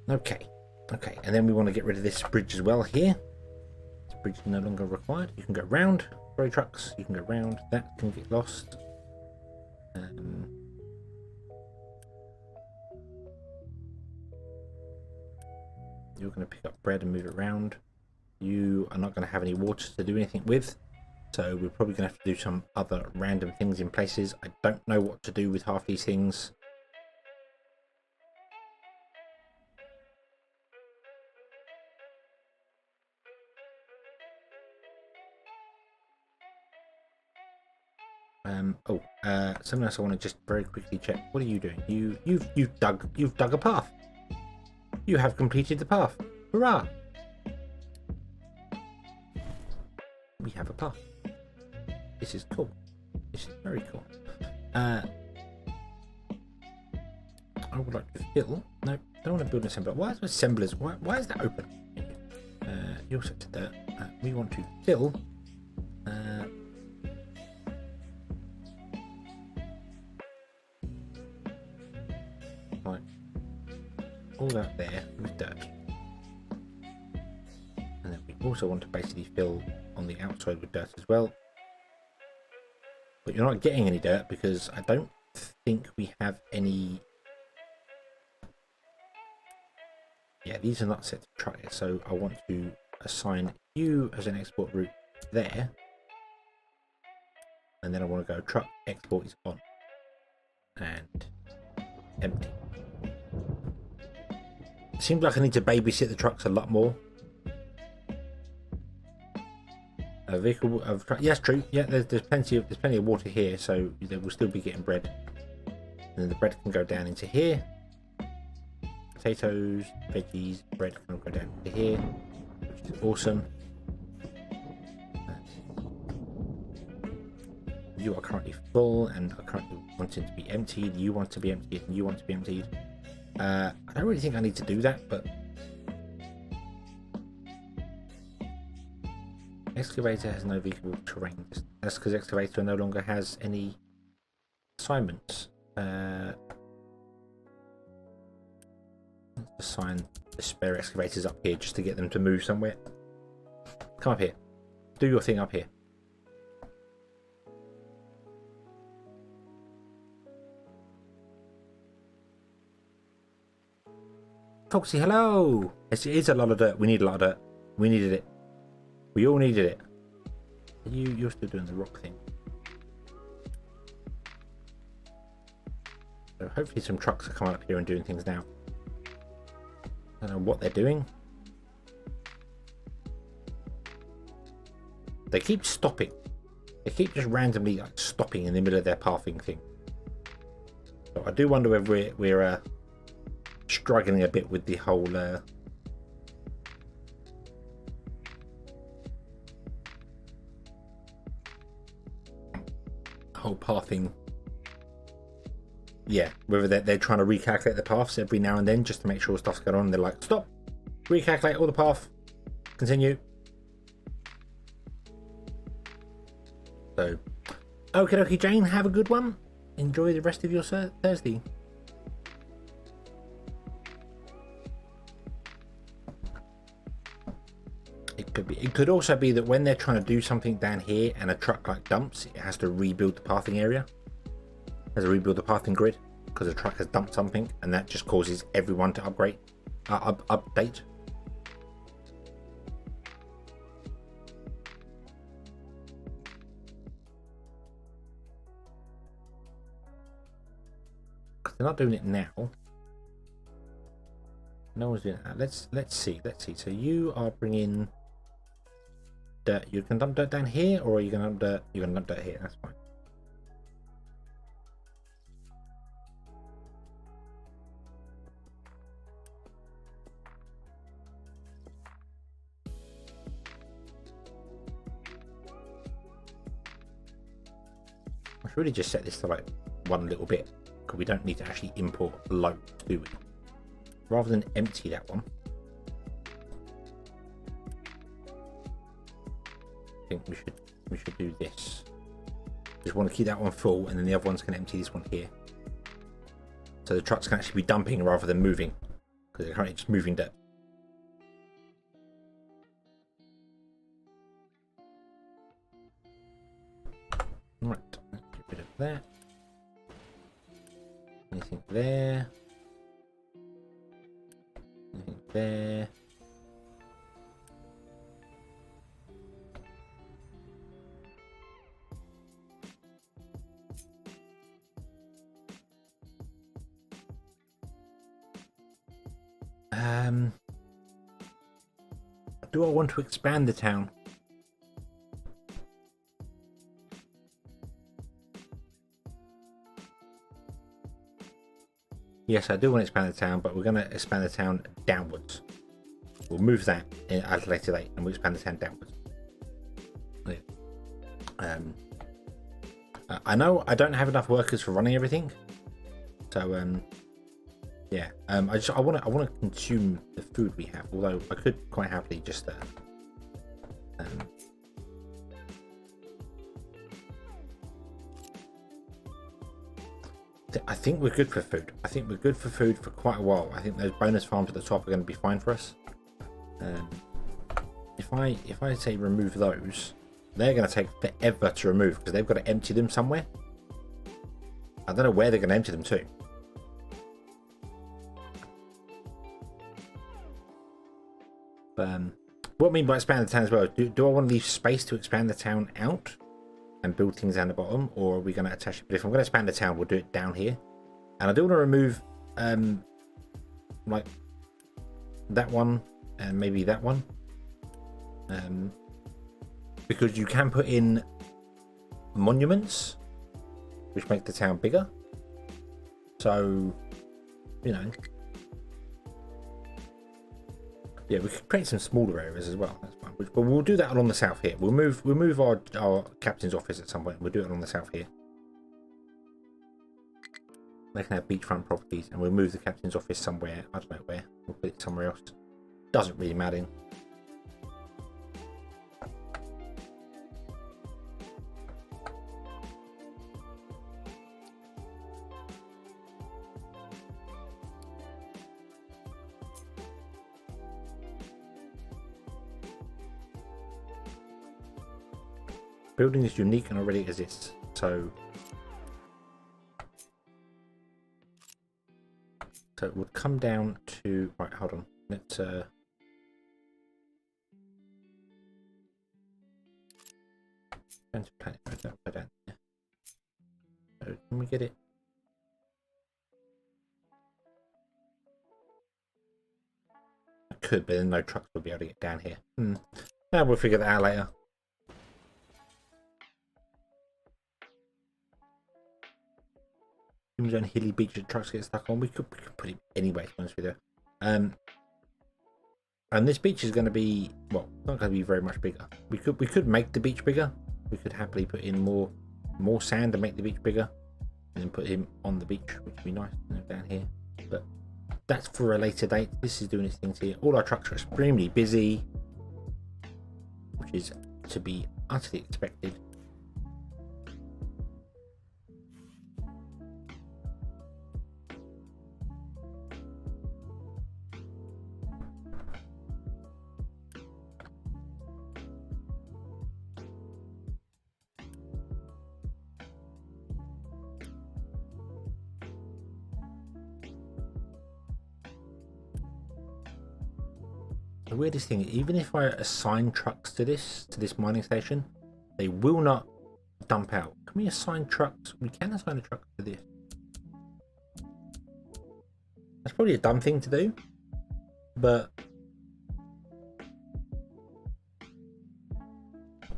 Speaker 1: Okay. Okay, and then we want to get rid of this bridge as well here. This bridge is no longer required. You can go round. Sorry, trucks. You can go round. That can get lost. You're going to pick up bread and move it around. You are not going to have any water to do anything with. So we're probably going to have to do some other random things in places. I don't know what to do with half these things. Something else I want to just very quickly check. What are you doing? You've dug a path. You have completed the path. Hurrah! We have a path. This is cool. This is very cool. I would like to fill. No, don't want to build an assembler. Why is assemblers? Why is that open? You're set to that. We want to fill. Like all that there with dirt. And then we also want to basically fill on the outside with dirt as well. But you're not getting any dirt because I don't think we have any. Yeah, these are not set to try it, so I want to assign you as an export route there. And then I want to go truck export is on. And empty. Seems like I need to babysit the trucks a lot more. A vehicle of truck. Yes, true. Yeah, there's plenty of water here, so they will still be getting bread. And then the bread can go down into here. Potatoes, veggies, bread can go down into here, which is awesome. You are currently full and are currently wanting to be emptied. You want to be emptied and you want to be emptied. I don't really think I need to do that, but excavator has no vehicle terrain. That's because excavator no longer has any assignments. Let's assign the spare excavators up here just to get them to move somewhere. Come up here. Do your thing up here. Foxy, hello! It is a lot of dirt. We need a lot of dirt. We needed it. We all needed it. You're still doing the rock thing. So hopefully some trucks are coming up here and doing things now. I don't know what they're doing. They keep stopping. They keep just randomly like stopping in the middle of their pathing thing. So I do wonder whether we're struggling a bit with the whole pathing. Yeah, whether they're trying to recalculate the paths every now and then just to make sure stuff's going on. They're like, stop, recalculate all the path, continue. So, okie dokie, Jane, have a good one. Enjoy the rest of your Thursday. It could also be that when they're trying to do something down here and a truck like dumps, it has to rebuild the pathing area. It has to rebuild the pathing grid because the truck has dumped something, and that just causes everyone to update. They're not doing it now. No one's doing that. Let's see. So you are bringing dirt. You can dump dirt down here, or are you going to dump dirt? You're going to dump dirt here. That's fine. I should really just set this to like one little bit, because we don't need to actually import loads, do we? Rather than empty that one, I think we should do this. Just want to keep that one full, and then the other ones can empty this one here, so the trucks can actually be dumping rather than moving, because they're currently just moving dirt. Right, let's get rid of that. Anything there? Anything there? Do I want to expand the town? Yes, I do want to expand the town, but we're going to expand the town downwards. We'll move that at a later date, and we'll expand the town downwards. I know I don't have enough workers for running everything, so yeah. I want to consume the food we have. Although I could quite happily just I think we're good for food. I think we're good for food for quite a while. I think those bonus farms at the top are going to be fine for us. If I say remove those, they're going to take forever to remove because they've got to empty them somewhere. I don't know where they're going to empty them to. What I mean by expand the town as well, do I want to leave space to expand the town out and build things down the bottom, or are we going to attach it? But if I'm going to expand the town, we'll do it down here. And I do want to remove like that one and maybe that one, because you can put in monuments which make the town bigger, so you know, yeah, we could create some smaller areas as well. That's fine. But we'll do that along the south here. We'll move our captain's office at some point. We'll do it along the south here. They can have beachfront properties, and we'll move the captain's office somewhere. I don't know where. We'll put it somewhere else. Doesn't really matter. Building is unique and already exists, so it would come down to, right, hold on, let's Put down there. So can we get it? I could, but then no trucks will be able to get down here. Yeah, we'll figure that out later. On hilly beach that trucks get stuck on. We could put it anyway, to be honest with you. And this beach is going to be, well, not going to be very much bigger. We could make the beach bigger. We could happily put in more sand and make the beach bigger, and then put him on the beach, which would be nice, down here. But that's for a later date. This is doing its things here. All our trucks are extremely busy, which is to be utterly expected. The weirdest thing, even if I assign trucks to this mining station, they will not dump out. Can we assign trucks? We can assign a truck to this. That's probably a dumb thing to do, but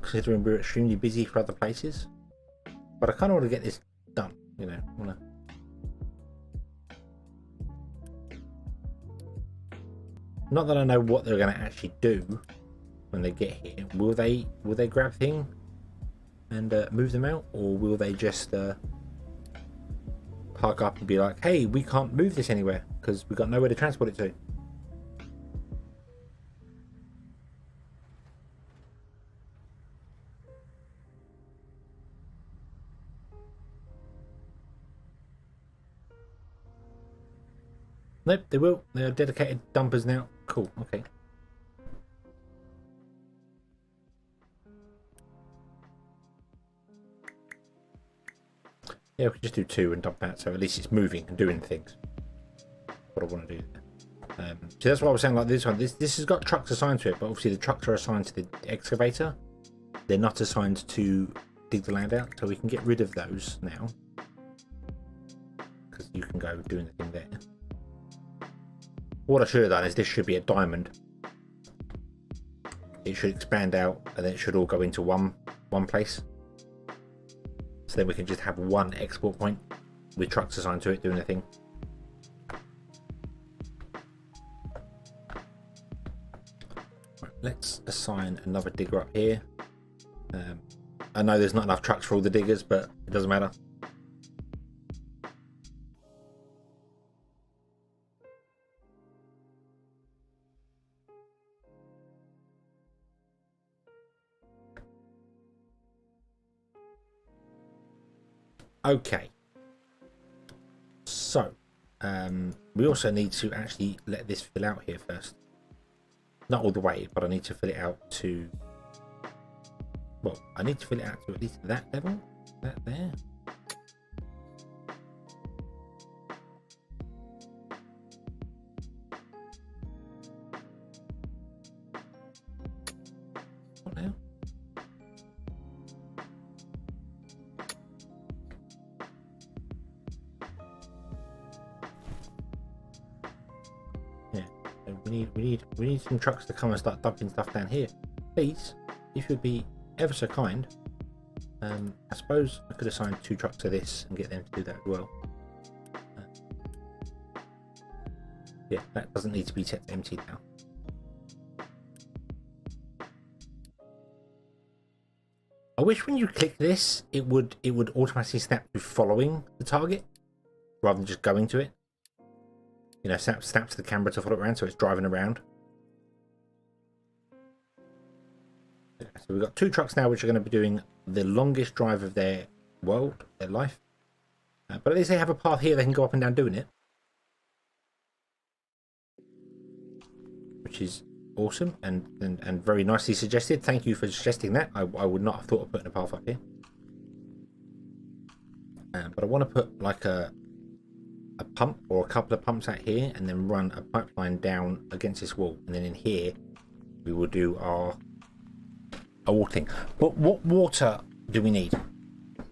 Speaker 1: considering we're extremely busy for other places. But I kind of want to get this done, you know. Not that I know what they're going to actually do when they get here. Will they grab things and move them out, or will they just park up and be like, "Hey, we can't move this anywhere because we've got nowhere to transport it to"? Nope, they will. They are dedicated dumpers now. Cool. Okay. Yeah, we can just do 2 and dump out, so at least it's moving and doing things. What I want to do. So that's what I was saying. Like this one, this has got trucks assigned to it, but obviously the trucks are assigned to the excavator. They're not assigned to dig the land out, so we can get rid of those now because you can go doing the thing there. What I should have done is this should be a diamond. It should expand out and then it should all go into one place. So then we can just have one export point with trucks assigned to it doing the thing. Right, let's assign another digger up here. I know there's not enough trucks for all the diggers, but it doesn't matter. Okay, so we also need to actually let this fill out here first. Not all the way, but I need to fill it out to, well, I need to fill it out to at least that level, that there. What now? We need some trucks to come and start dumping stuff down here. Please, if you'd be ever so kind. I suppose I could assign 2 trucks to this and get them to do that as well. Yeah, that doesn't need to be set empty now. I wish when you click this, it would automatically snap to following the target rather than just going to it. You know, snaps to the camera to follow it around, so it's driving around. Yeah, so we've got 2 trucks now, which are going to be doing the longest drive of their world, their life. But at least they have a path here; they can go up and down doing it, which is awesome and very nicely suggested. Thank you for suggesting that. I would not have thought of putting a path up here. But I want to put like a pump or a couple of pumps out here and then run a pipeline down against this wall, and then in here we will do our water thing. But what water do we need?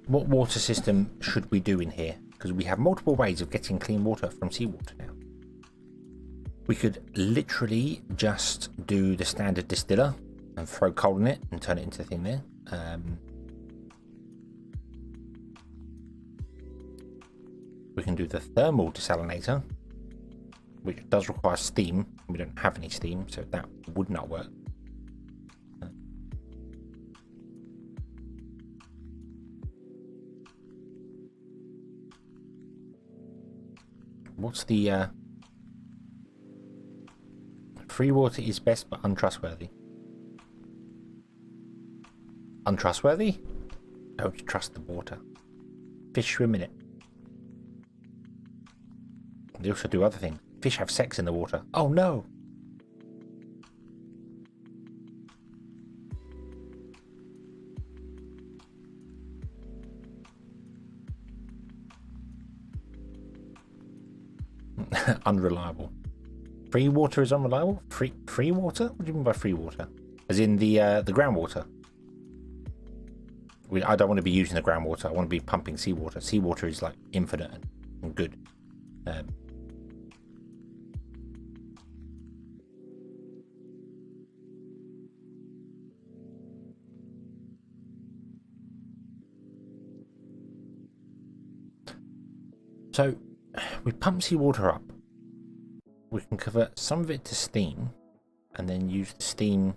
Speaker 1: What water system should we do in here? Because we have multiple ways of getting clean water from seawater now. We could literally just do the standard distiller and throw coal in it and turn it into a thing there. We can do the thermal desalinator, which does require steam. We don't have any steam, so that would not work. What's the free water is best but untrustworthy. Untrustworthy? Don't trust the water. Fish swim in it. They also do other things. Fish have sex in the water. Oh no! Unreliable. Free water is unreliable? Free water? What do you mean by free water? As in the groundwater? I don't want to be using the groundwater. I want to be pumping seawater. Seawater is like infinite and good. So we pump seawater up. We can convert some of it to steam and then use the steam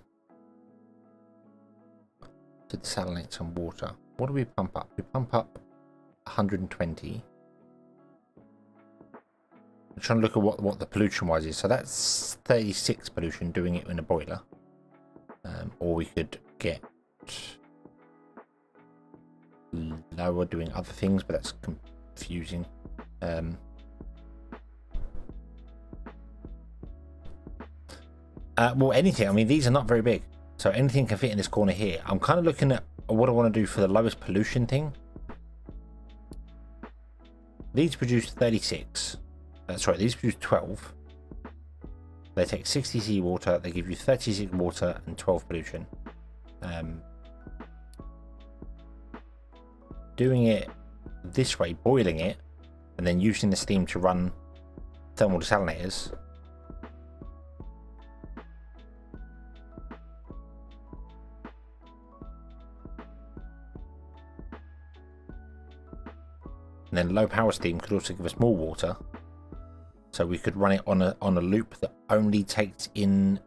Speaker 1: to desalinate some water. What do we pump up? We pump up 120. I'm trying to look at what the pollution wise is. So that's 36 pollution doing it in a boiler. Or we could get lower doing other things, but that's confusing. Well, anything. I mean, these are not very big, so anything can fit in this corner here. I'm kind of looking at what I want to do for the lowest pollution thing. These produce 36. That's right, these produce 12. They take 60 seawater, they give you 36 water and 12 pollution. Doing it this way, boiling it, and then using the steam to run thermal desalinators. And then low power steam could also give us more water. So we could run it on a loop that only takes in.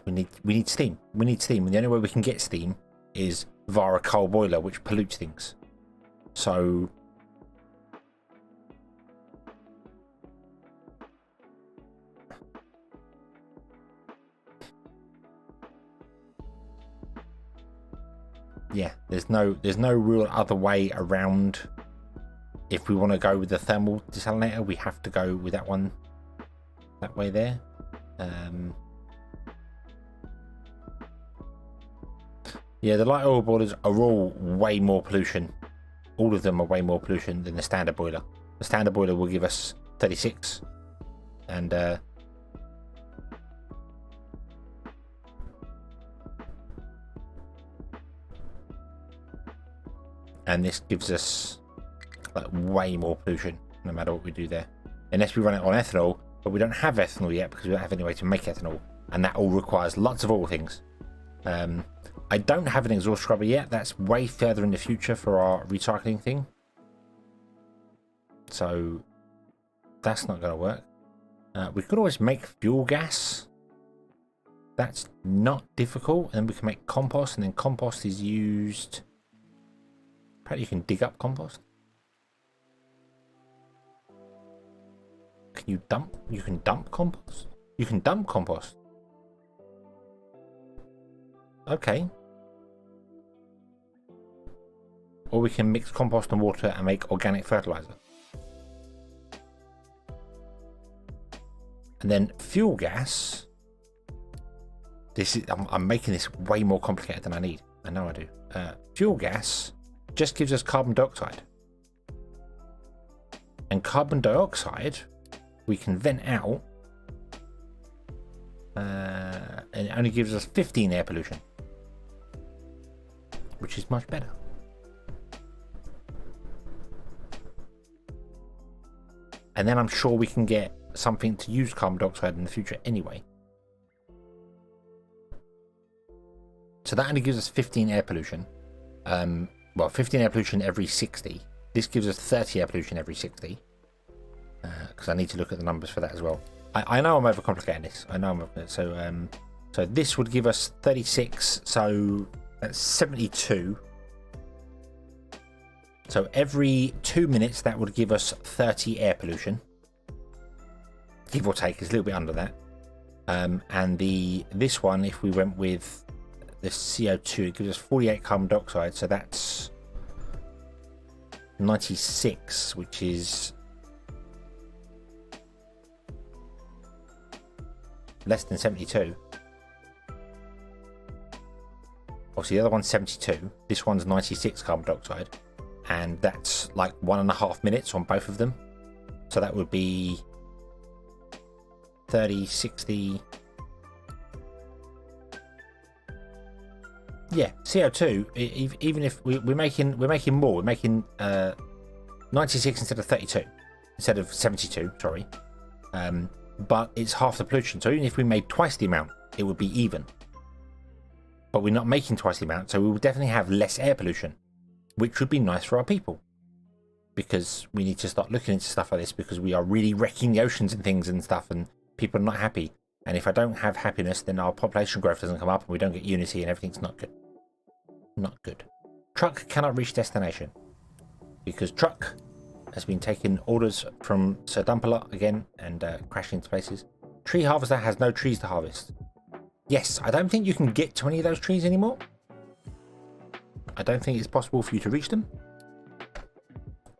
Speaker 1: We need steam. We need steam, and the only way we can get steam is via a coal boiler, which pollutes things. So yeah, there's no real other way around. If we want to go with the thermal desalinator, we have to go with that one, that way there. Yeah, the light oil boilers are all way more pollution. All of them are way more pollution than the standard boiler. The standard boiler will give us 36, and this gives us like way more pollution no matter what we do there, unless we run it on ethanol, but we don't have ethanol yet because we don't have any way to make ethanol, and that all requires lots of oil things. I don't have an exhaust scrubber yet. That's way further in the future for our recycling thing, so that's not going to work. We could always make fuel gas. That's not difficult, and we can make compost, and then compost is used. Apparently you can dig up compost. Can you dump? You can dump compost? You can dump compost. Okay. Or we can mix compost and water and make organic fertilizer. And then fuel gas. This is I'm making this way more complicated than I need. I know I do. Fuel gas just gives us carbon dioxide. And carbon dioxide we can vent out and it only gives us 15 air pollution, which is much better. And then I'm sure we can get something to use carbon dioxide in the future anyway. So that only gives us 15 air pollution. Well, 15 air pollution every 60. This gives us 30 air pollution every 60. Because I need to look at the numbers for that as well. I know I'm overcomplicating this. I know so this would give us 36. So that's 72. So every 2 minutes, that would give us 30 air pollution. Give or take, it's a little bit under that. And this one, if we went with the CO2, it gives us 48 carbon dioxide. So that's 96, which is less than 72. Obviously, the other one's 72. This one's 96 carbon dioxide. And that's like 1.5 minutes on both of them. So that would be 30, 60. Yeah, CO2. Even if we're making more, we're making 96 instead of 32, instead of 72. Sorry, but it's half the pollution. So even if we made twice the amount, it would be even. But we're not making twice the amount, so we will definitely have less air pollution, which would be nice for our people. Because we need to start looking into stuff like this, because we are really wrecking the oceans and things and stuff, and people are not happy. And if I don't have happiness, then our population growth doesn't come up, and we don't get unity, and everything's not good. Not good. Truck cannot reach destination because truck has been taking orders from Sir Dump-a-Lot again and crashing into places. Tree harvester has no trees to harvest. Yes, I don't think you can get to any of those trees anymore. I don't think it's possible for you to reach them.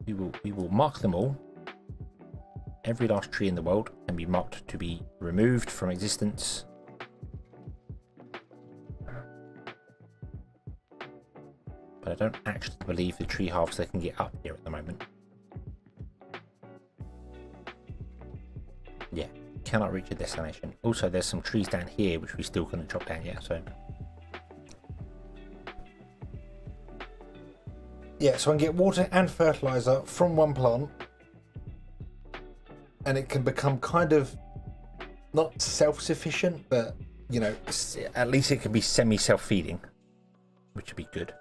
Speaker 1: We will mark them all. Every last tree in the world can be marked to be removed from existence. But I don't actually believe the tree harvester can get up here at the moment. Yeah, cannot reach a destination. Also, there's some trees down here which we still couldn't chop down yet, so... Yeah, so I can get water and fertilizer from one plant, and it can become kind of not self-sufficient, but you know, at least it can be semi-self-feeding, which would be good.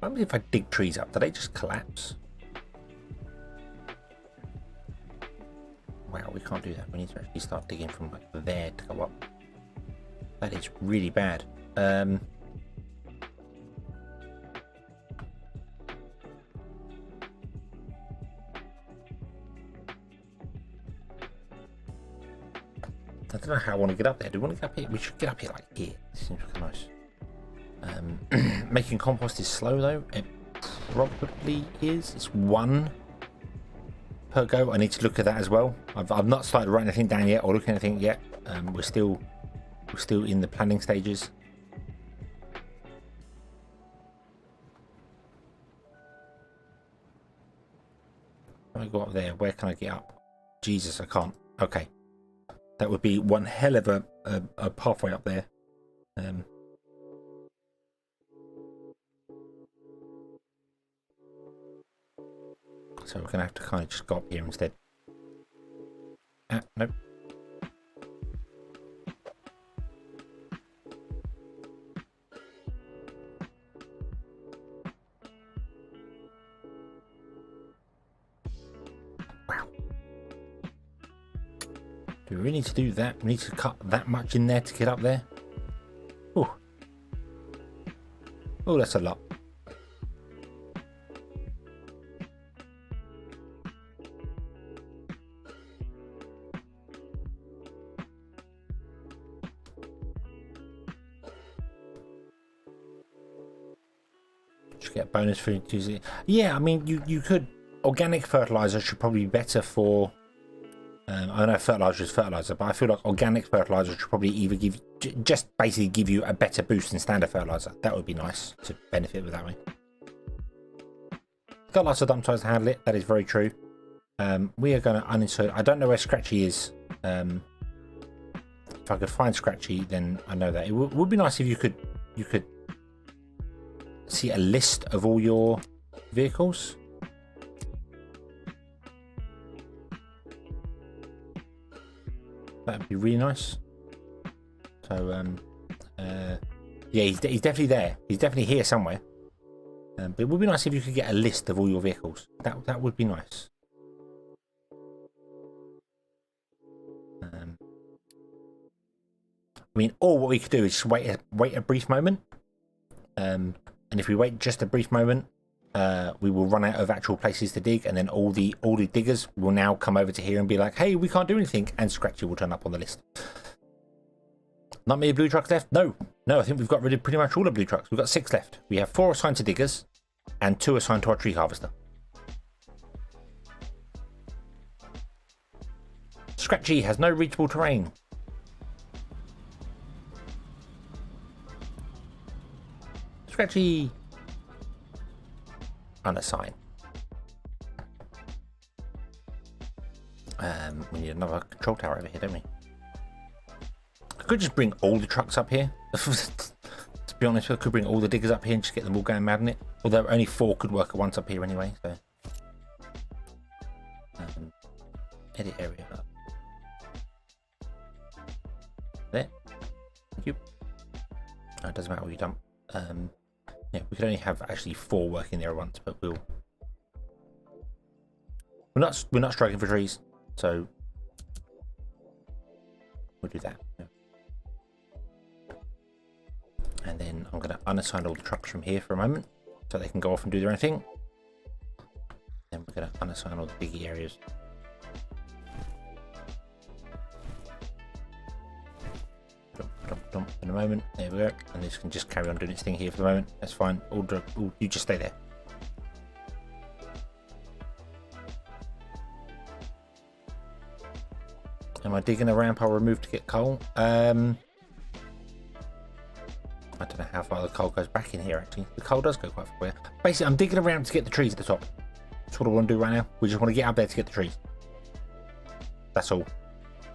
Speaker 1: I wonder if I dig trees up, do they just collapse? Wow, we can't do that. We need to actually start digging from like there to go up. That is really bad. I don't know how I want to get up there. Do we want to get up here? We should get up here like here. Seems like nice. Making compost is slow though. It probably is. It's 1 per go. I need to look at that as well. I've not started writing anything down yet or looking at anything yet. We're still in the planning stages. When I go up there, where can I get up? Jesus, I can't. Okay. That would be one hell of a pathway up there. So we're going to have to kind of just go up here instead. Nope. Wow. Do we really need to do that? We need to cut that much in there to get up there? Oh. Oh, that's a lot. Get bonus food Tuesday. Yeah, I mean you could. Organic fertilizer should probably be better for I know fertilizer is fertilizer, but I feel like organic fertilizer should probably either just basically give you a better boost than standard fertilizer. That would be nice to benefit with that way. Got lots of dump sites to handle it. That is very true. We are going to uninsert. I don't know where Scratchy is. If I could find Scratchy, then I know that it would be nice if you could see a list of all your vehicles. That'd be really nice. So yeah, he's definitely there. He's definitely here somewhere. But it would be nice if you could get a list of all your vehicles. That would be nice. I mean, or what we could do is wait a brief moment. And if we wait just a brief moment, we will run out of actual places to dig, and then all the diggers will now come over to here and be like, hey, we can't do anything, and Scratchy will turn up on the list. Not many blue trucks left? No, I think we've got rid of pretty much all the blue trucks. We've got 6 left. We have 4 assigned to diggers and 2 assigned to our tree harvester. Scratchy has no reachable terrain. Scratchy. Unassign. We need another control tower over here, don't we? I could just bring all the trucks up here. To be honest, I could bring all the diggers up here and just get them all going mad in it. Although only 4 could work at once up here anyway. So edit area up. There. Thank you. Oh, it doesn't matter what you dump. Yeah, we could only have actually 4 working there at once, but we're not striking for trees, so we'll do that. Yeah. And then I'm going to unassign all the trucks from here for a moment, so they can go off and do their own thing. Then we're going to unassign all the biggie areas. Dump in a moment. There we go. And this can just carry on doing its thing here for the moment. That's fine. You just stay there. Am I digging a ramp I'll remove to get coal? I don't know how far the coal goes back in here actually. The coal does go quite far. Basically, I'm digging a ramp to get the trees at the top. That's what I want to do right now. We just want to get up there to get the trees. That's all.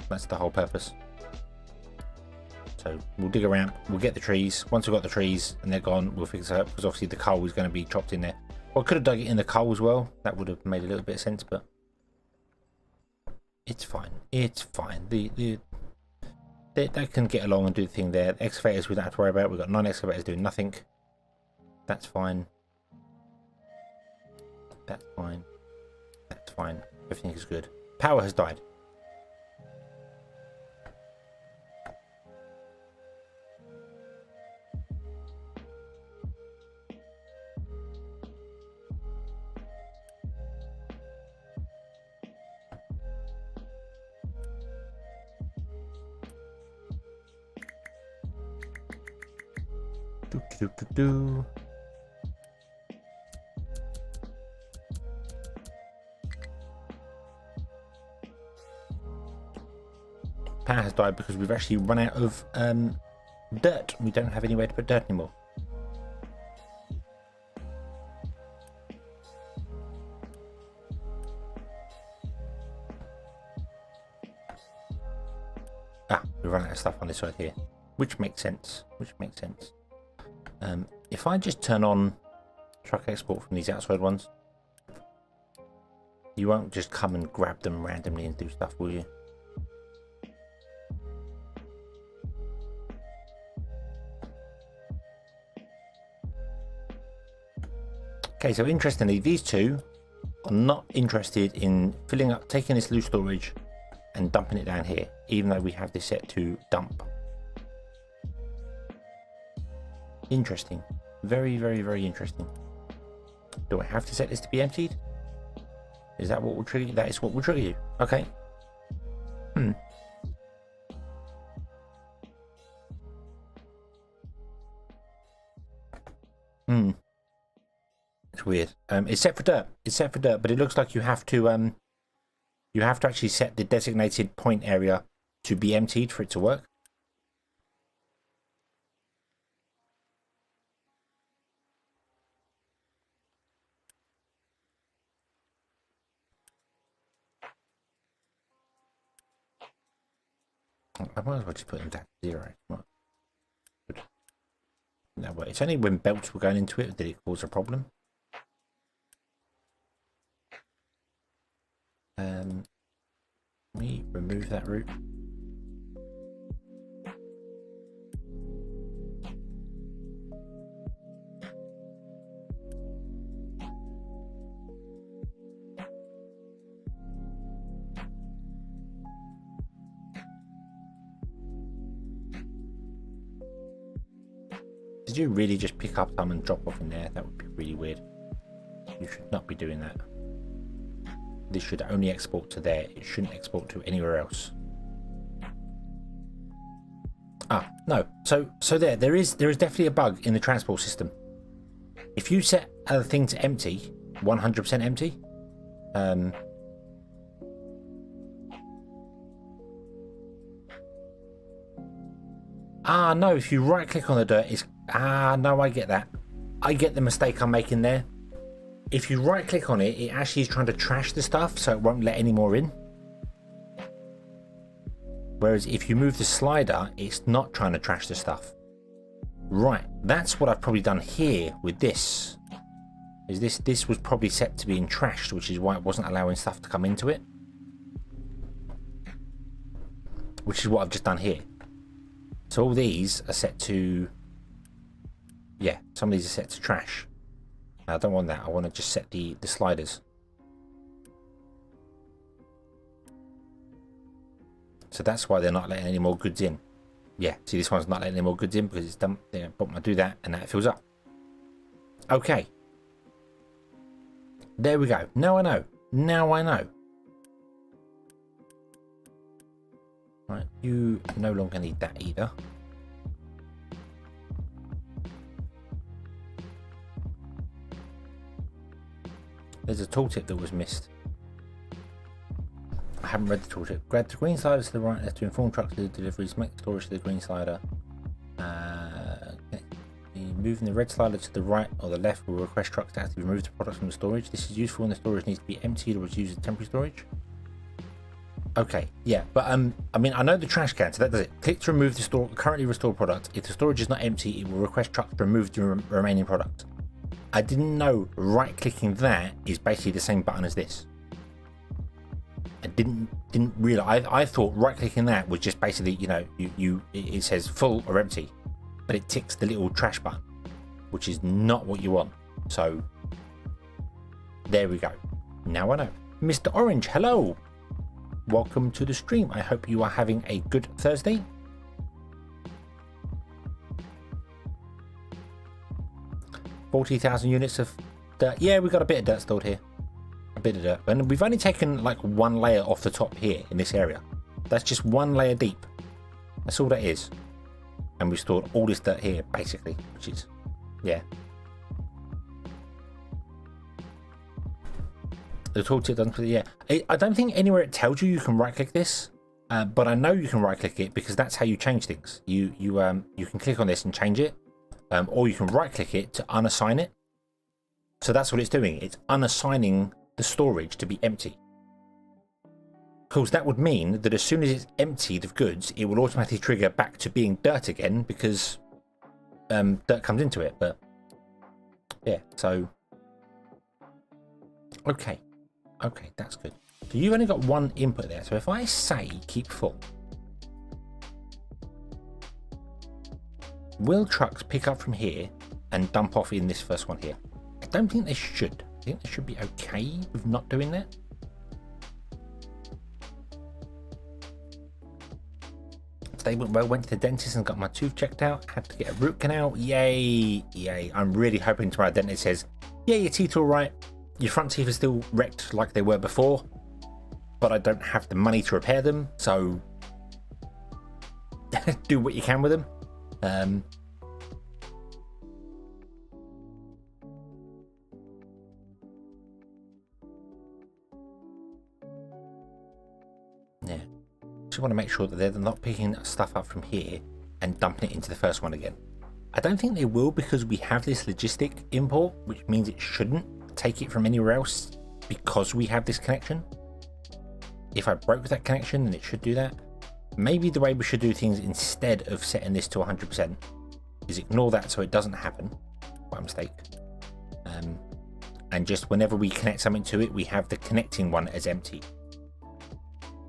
Speaker 1: That's the whole purpose. So we'll dig a ramp, we'll get the trees. Once we've got the trees and they're gone, we'll fix it up, because obviously the coal is going to be chopped in there. Well, I could have dug it in the coal as well. That would have made a little bit of sense, but it's fine. It's fine. They can get along and do the thing there. The excavators we don't have to worry about. We've got 9 excavators doing nothing. That's fine. That's fine. That's fine. Everything is good. Power has died. Power has died because we've actually run out of dirt. We don't have anywhere to put dirt anymore. We run out of stuff on this side here, which makes sense. If I just turn on truck export from these outside ones, you won't just come and grab them randomly and do stuff, will you? Okay, so interestingly, these two are not interested in filling up, taking this loose storage and dumping it down here, even though we have this set to dump. Interesting. Very, very, very interesting. Do I have to set this to be emptied? Is that what will trigger you? That is what will trigger you. Okay. It's weird. It's set for dirt. It's set for dirt, but it looks like you have to You have to actually set the designated point area to be emptied for it to work. I might as well just put them down to 0. Good. No, it's only when belts were going into it that it caused a problem. Let me remove that route. Did you really just pick up some and drop off in there? That would be really weird. You should not be doing that. This should only export to there. It shouldn't export to anywhere else. Ah, no. So there is definitely a bug in the transport system. If you set a thing to empty, 100% empty, no, if you right click on the dirt, it's no, I get that. I get the mistake I'm making there. If you right click on it, it actually is trying to trash the stuff, so it won't let any more in. Whereas if you move the slider, it's not trying to trash the stuff. Right, that's what I've probably done here with this. Is this was probably set to being trashed, which is why it wasn't allowing stuff to come into it. Which is what I've just done here. So all these are set to, yeah, some of these are set to trash. I don't want that. I want to just set the sliders. So that's why they're not letting any more goods in. Yeah, see, this one's not letting any more goods in because it's done. Yeah, but I do that and that fills up. Okay. There we go. Now I know. Now I know. Right, you no longer need that either. There's a tooltip that was missed. I haven't read the tooltip. Grab the green slider to the right left to inform trucks of the deliveries. Make storage to the green slider. Moving the red slider to the right or the left will request trucks to actively remove the products from the storage. This is useful when the storage needs to be emptied or is used as temporary storage. Okay, yeah, but I mean, I know the trash can, so that does it. Click to remove the currently restored product. If the storage is not empty, it will request trucks to remove the remaining product. I didn't know right-clicking that is basically the same button as this. I didn't realize. I thought right-clicking that was just basically, you know, it says full or empty, but it ticks the little trash button, which is not what you want. So there we go. Now I know. Mr. Orange, hello. Welcome to the stream. I hope you are having a good Thursday. $40,000 units of dirt. Yeah, we've got a bit of dirt stored here. A bit of dirt. And we've only taken like one layer off the top here in this area. That's just one layer deep. That's all that is. And we've stored all this dirt here, basically, which is, yeah. The tooltip doesn't put it, yeah. I don't think anywhere it tells you can right click this, but I know you can right click it because that's how you change things. You can click on this and change it, or you can right click it to unassign it. So that's what it's doing. It's unassigning the storage to be empty. Because that would mean that as soon as it's emptied of goods, it will automatically trigger back to being dirt again because dirt comes into it. But yeah, so okay. Okay, that's good. So you've only got one input there. So if I say keep full, will trucks pick up from here and dump off in this first one here? I don't think they should. I think they should be okay with not doing that. Today went to the dentist and got my tooth checked out. Had to get a root canal. Yay, yay. I'm really hoping tomorrow the dentist says, yeah, your teeth are all right. Your front teeth are still wrecked like they were before, but I don't have the money to repair them, so do what you can with them. Yeah. Just want to make sure that they're not picking stuff up from here and dumping it into the first one again. I don't think they will, because we have this logistic import, which means it shouldn't take it from anywhere else because we have this connection. If I broke that connection, then it should do that. Maybe the way we should do things instead of setting this to 100% is ignore that so it doesn't happen by mistake. And just whenever we connect something to it, we have the connecting one as empty.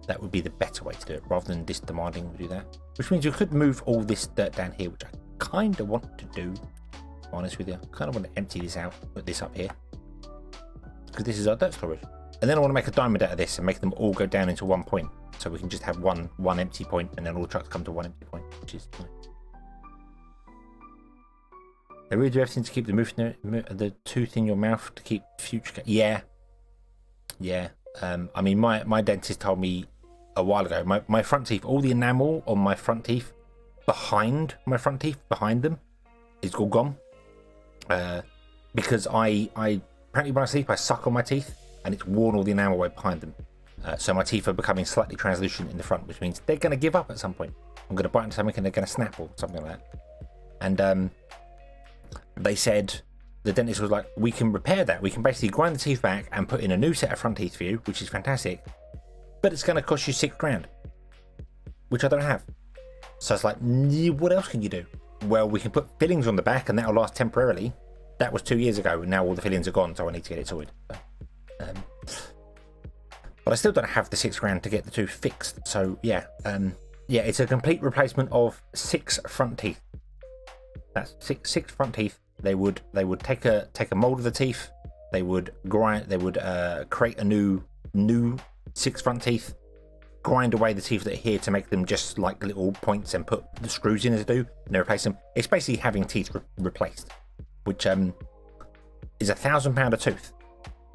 Speaker 1: That would be the better way to do it, rather than this demanding we do that. Which means we could move all this dirt down here, which I kind of want to do, to be honest with you. I kind of want to empty this out, put this up here, because this is our dirt storage. And then I want to make a diamond out of this and make them all go down into 1 point, so we can just have one empty point, and then all the trucks come to 1 empty point, which is nice. They really do everything to keep the tooth in your mouth to keep future. Yeah. I mean, my dentist told me a while ago, my front teeth, all the enamel on my front teeth, behind them, is all gone. Because I apparently when I sleep, I suck on my teeth, and it's worn all the enamel away behind them. So my teeth are becoming slightly translucent in the front, which means they're going to give up at some point. I'm going to bite into something and they're going to snap or something like that. And they said, the dentist was like, we can repair that. We can basically grind the teeth back and put in a new set of front teeth for you, which is fantastic. But it's going to cost you £6,000, which I don't have. So it's like, what else can you do? Well, we can put fillings on the back and that'll last temporarily. That was 2 years ago, and now all the fillings are gone, so I need to get it sorted. So, but I still don't have the £6,000 to get the tooth fixed. So yeah, it's a complete replacement of 6 front teeth. That's six front teeth. They would take a mold of the teeth. They would create a new 6 front teeth, grind away the teeth that are here to make them just like little points, and put the screws in as they do, and they replace them. It's basically having teeth replaced, which is £1,000 a tooth,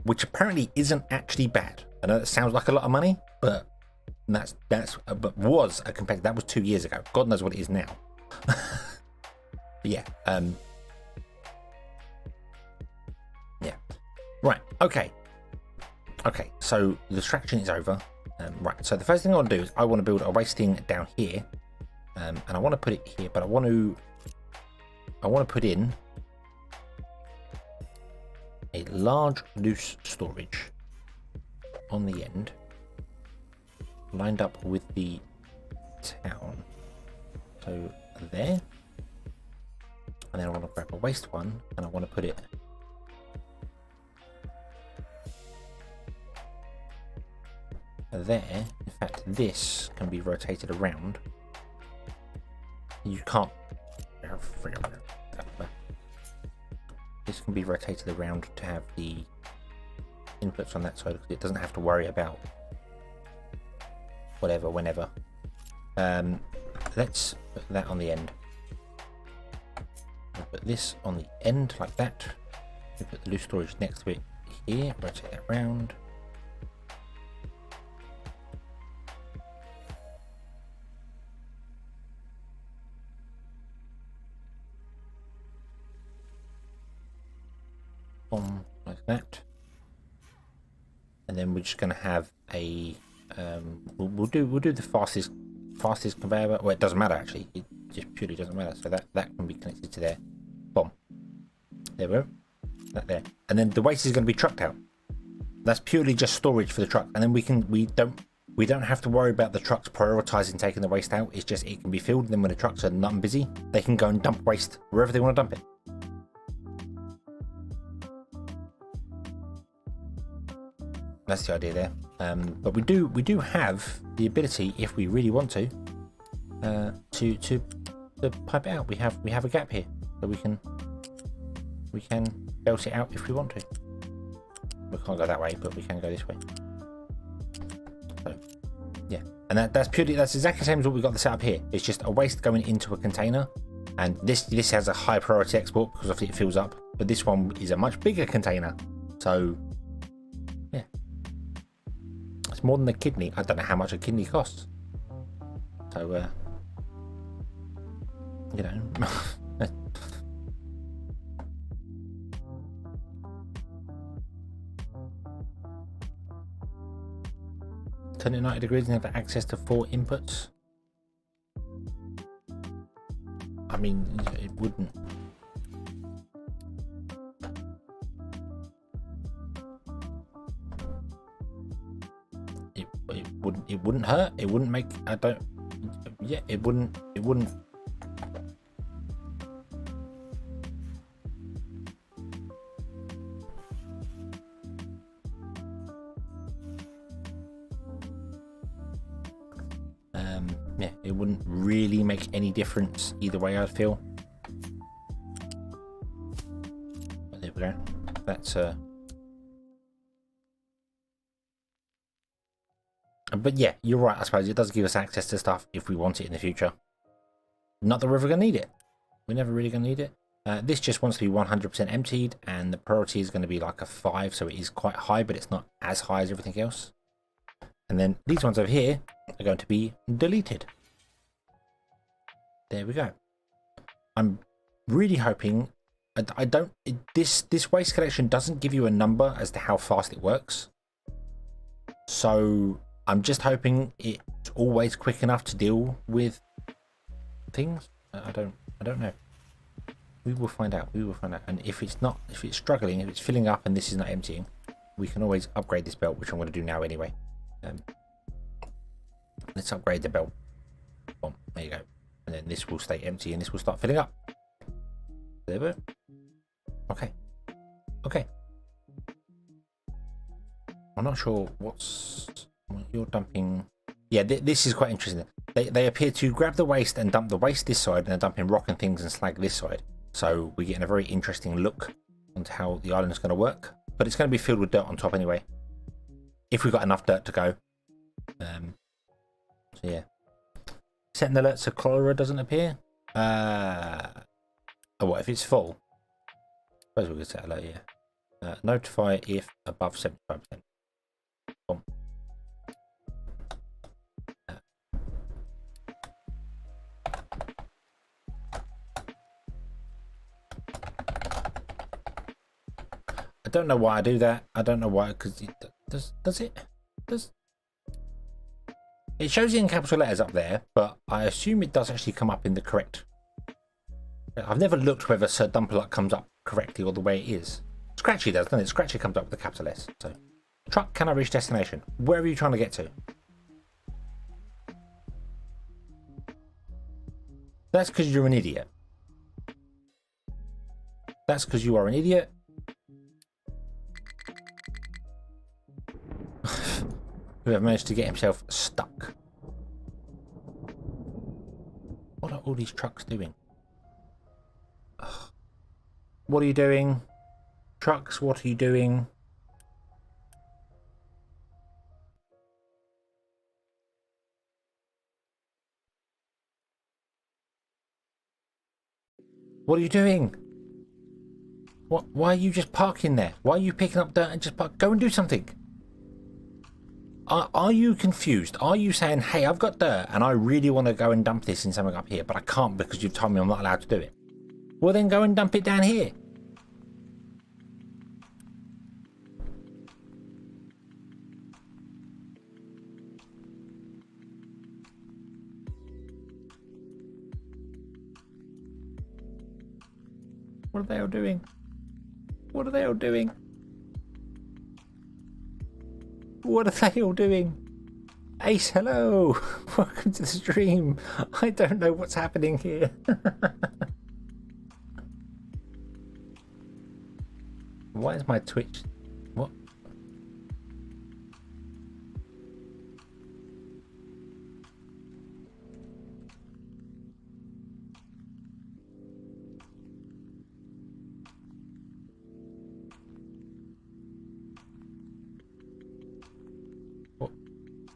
Speaker 1: which apparently isn't actually bad. I know that sounds like a lot of money, but but was a competitor. That was 2 years ago. God knows what it is now. But yeah. Yeah. Right. Okay. So the distraction is over. Right. So the first thing I want to do is I want to build a wasting down here, and I want to put it here, but I want to put in a large loose storage on the end, lined up with the town. So there. And then I want to grab a waste one, and I want to put it there. In fact, this can be rotated around. You can't. This can be rotated around to have the inputs on that side, because it doesn't have to worry about whatever, whenever. Let's put that on the end. I'll put this on the end like that. We put the loose storage next to it here, rotate that round. Like that. And then we're just going to have a we'll do the fastest conveyor. Well, it doesn't matter actually. It just purely doesn't matter. So that can be connected to there. Boom. There we go. That there. And then the waste is going to be trucked out. That's purely just storage for the truck. And then we don't have to worry about the trucks prioritizing taking the waste out. It's just it can be filled, and then when the trucks are not busy, they can go and dump waste wherever they want to dump it. That's the idea there. But we do have the ability, if we really want to pipe it out. We have a gap here, so we can belt it out if we want to. We can't go that way, but we can go this way. So yeah, and that's exactly the same as what we got the setup here. It's just a waste going into a container, and this has a high priority export because obviously it fills up. But this one is a much bigger container, so yeah. It's more than a kidney. I don't know how much a kidney costs. So, you know. turn it 90 degrees and have access to 4 inputs? I mean, it wouldn't. It wouldn't hurt. It wouldn't make. I don't. Yeah, it wouldn't. It wouldn't. Yeah, it wouldn't really make any difference either way, I'd feel. But there we go. That's But yeah, you're right, I suppose. It does give us access to stuff if we want it in the future. Not that we're ever going to need it. We're never really going to need it. This just wants to be 100% emptied, and the priority is going to be like a 5, so it is quite high, but it's not as high as everything else. And then these ones over here are going to be deleted. There we go. I'm really hoping... I don't... This waste collection doesn't give you a number as to how fast it works. So I'm just hoping it's always quick enough to deal with things. I don't know. We will find out. We will find out. And if it's not, if it's struggling, if it's filling up and this is not emptying, we can always upgrade this belt, which I'm going to do now anyway. Let's upgrade the belt. Boom, there you go. And then this will stay empty and this will start filling up. There we go. Okay. Okay. I'm not sure what you're dumping. Yeah, this is quite interesting. They appear to grab the waste and dump the waste this side, and they're dumping rock and things and slag this side. So we're getting a very interesting look onto how the island is going to work. But it's going to be filled with dirt on top anyway, if we've got enough dirt to go. So yeah. Set an alert so cholera doesn't appear. Oh, what if it's full? I suppose we could set alert, yeah. Notify if above 75%. Boom. I don't know why I do that. I don't know why, because it does it? It shows it in capital letters up there, but I assume it does actually come up in the correct. I've never looked whether Sir Dumperluck comes up correctly or the way it is. Scratchy does, doesn't it? Scratchy comes up with the capital S. So, truck, can I reach destination? Where are you trying to get to? That's because you're an idiot. That's because you are an idiot. Who have managed to get himself stuck. What are all these trucks doing? Ugh. What are you doing? Trucks, what are you doing? What are you doing? What? Why are you just parking there? Why are you picking up dirt and just park? Go and do something. Are you confused? Are you saying, hey, I've got dirt and I really want to go and dump this in something up here, but I can't because you've told me I'm not allowed to do it? Well, then go and dump it down here. What are they all doing? What are they all doing? What are they all doing? Ace, hello! Welcome to the stream. I don't know what's happening here. Why is my Twitch... What?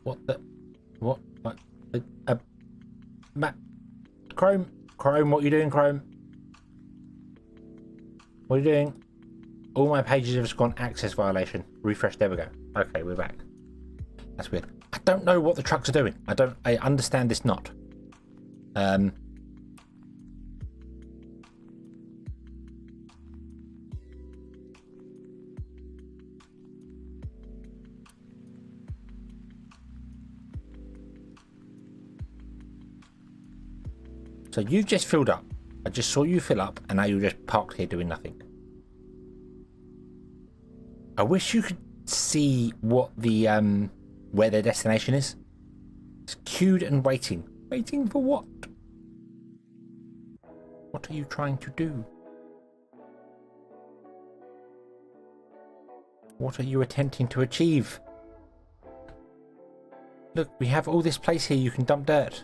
Speaker 1: What the... What? Matt... Chrome, what are you doing, Chrome? What are you doing? All my pages have just gone access violation. Refresh, there we go. Okay, we're back. That's weird. I don't know what the trucks are doing. I understand this not. So you've just filled up. I just saw you fill up, and now you're just parked here doing nothing. I wish you could see what the where their destination is. It's queued and waiting. Waiting for what? What are you trying to do? What are you attempting to achieve? Look, we have all this place here you can dump dirt.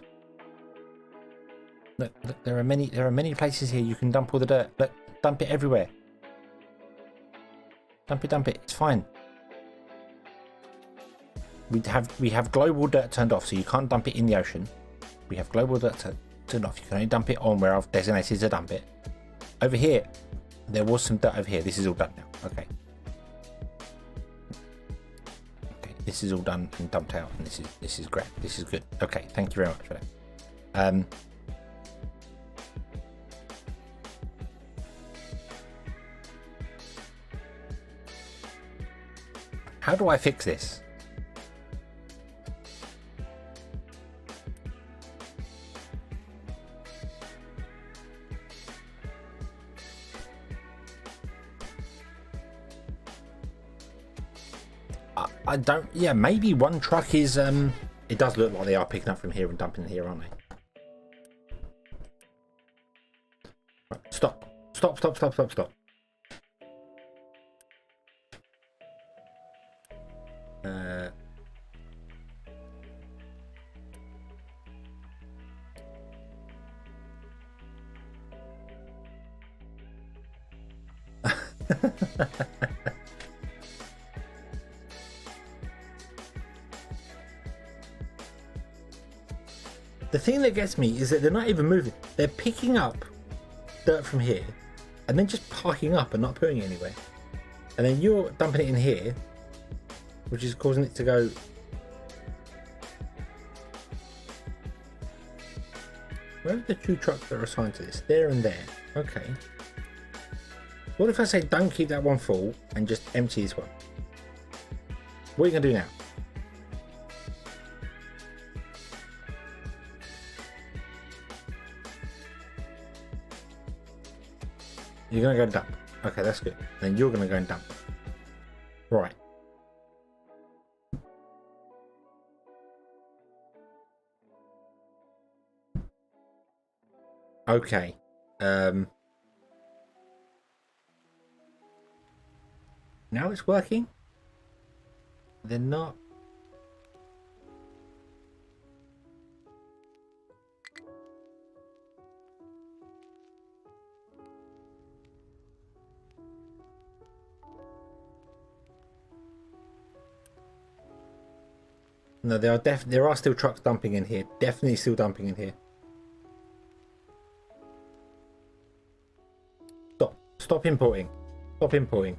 Speaker 1: Look, there are many places here you can dump all the dirt. Look, dump it everywhere. Dump it. It's fine. We have global dirt turned off, so you can't dump it in the ocean. We have global dirt turned off. You can only dump it on where I've designated to dump it. Over here, there was some dirt over here. This is all done now. Okay. Okay, this is all done and dumped out, and this is great. This is good. Okay, thank you very much for that. How do I fix this? I don't. Yeah, maybe one truck is. It does look like they are picking up from here and dumping it here, aren't they? Right, stop. The thing that gets me is that they're not even moving. They're picking up dirt from here and then just parking up and not putting it anywhere. And then you're dumping it in here, which is causing it to go. Where are the two trucks that are assigned to this? There and there. Okay. What if I say don't keep that one full and just empty this one? What are you going to do now? You're going to go dump. Okay, that's good. Then you're going to go and dump. Right. Okay. Now it's working? They're not. No, there are still trucks dumping in here. Definitely still dumping in here. Stop importing. Stop importing.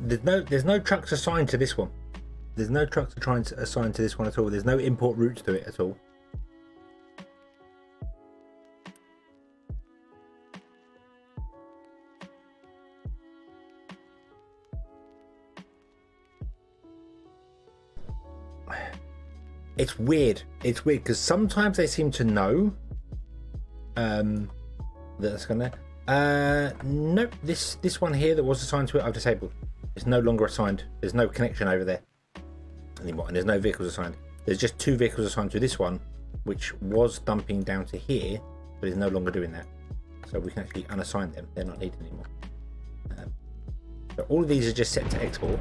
Speaker 1: There's no trucks assigned to this one. There's no trucks assigned to this one at all. There's no import routes to it at all. It's weird. It's weird because sometimes they seem to know that's gonna. Nope. This one here that was assigned to it, I've disabled. It's no longer assigned. There's no connection over there anymore, and there's no vehicles assigned. There's just two vehicles assigned to this one, which was dumping down to here, but is no longer doing that. So we can actually unassign them. They're not needed anymore. So all of these are just set to export.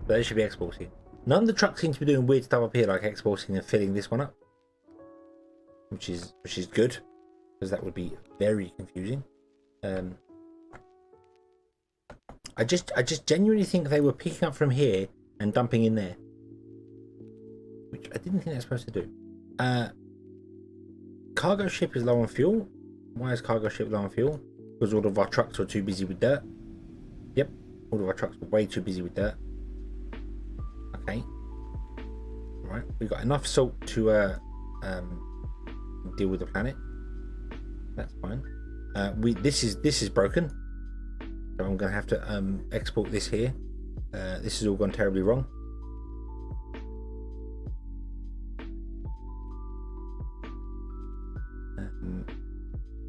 Speaker 1: So they should be exporting. None of the trucks seem to be doing weird stuff up here, like exporting and filling this one up, which is good, because that would be very confusing. I just genuinely think they were picking up from here and dumping in there, which I didn't think they were supposed to do. Cargo ship is low on fuel. Why is cargo ship low on fuel? Because all of our trucks were too busy with dirt. Yep, all of our trucks were way too busy with dirt. Okay. right. We've got enough salt to deal with the planet. That's fine. This is broken, so I'm going to have to export this here. This has all gone terribly wrong.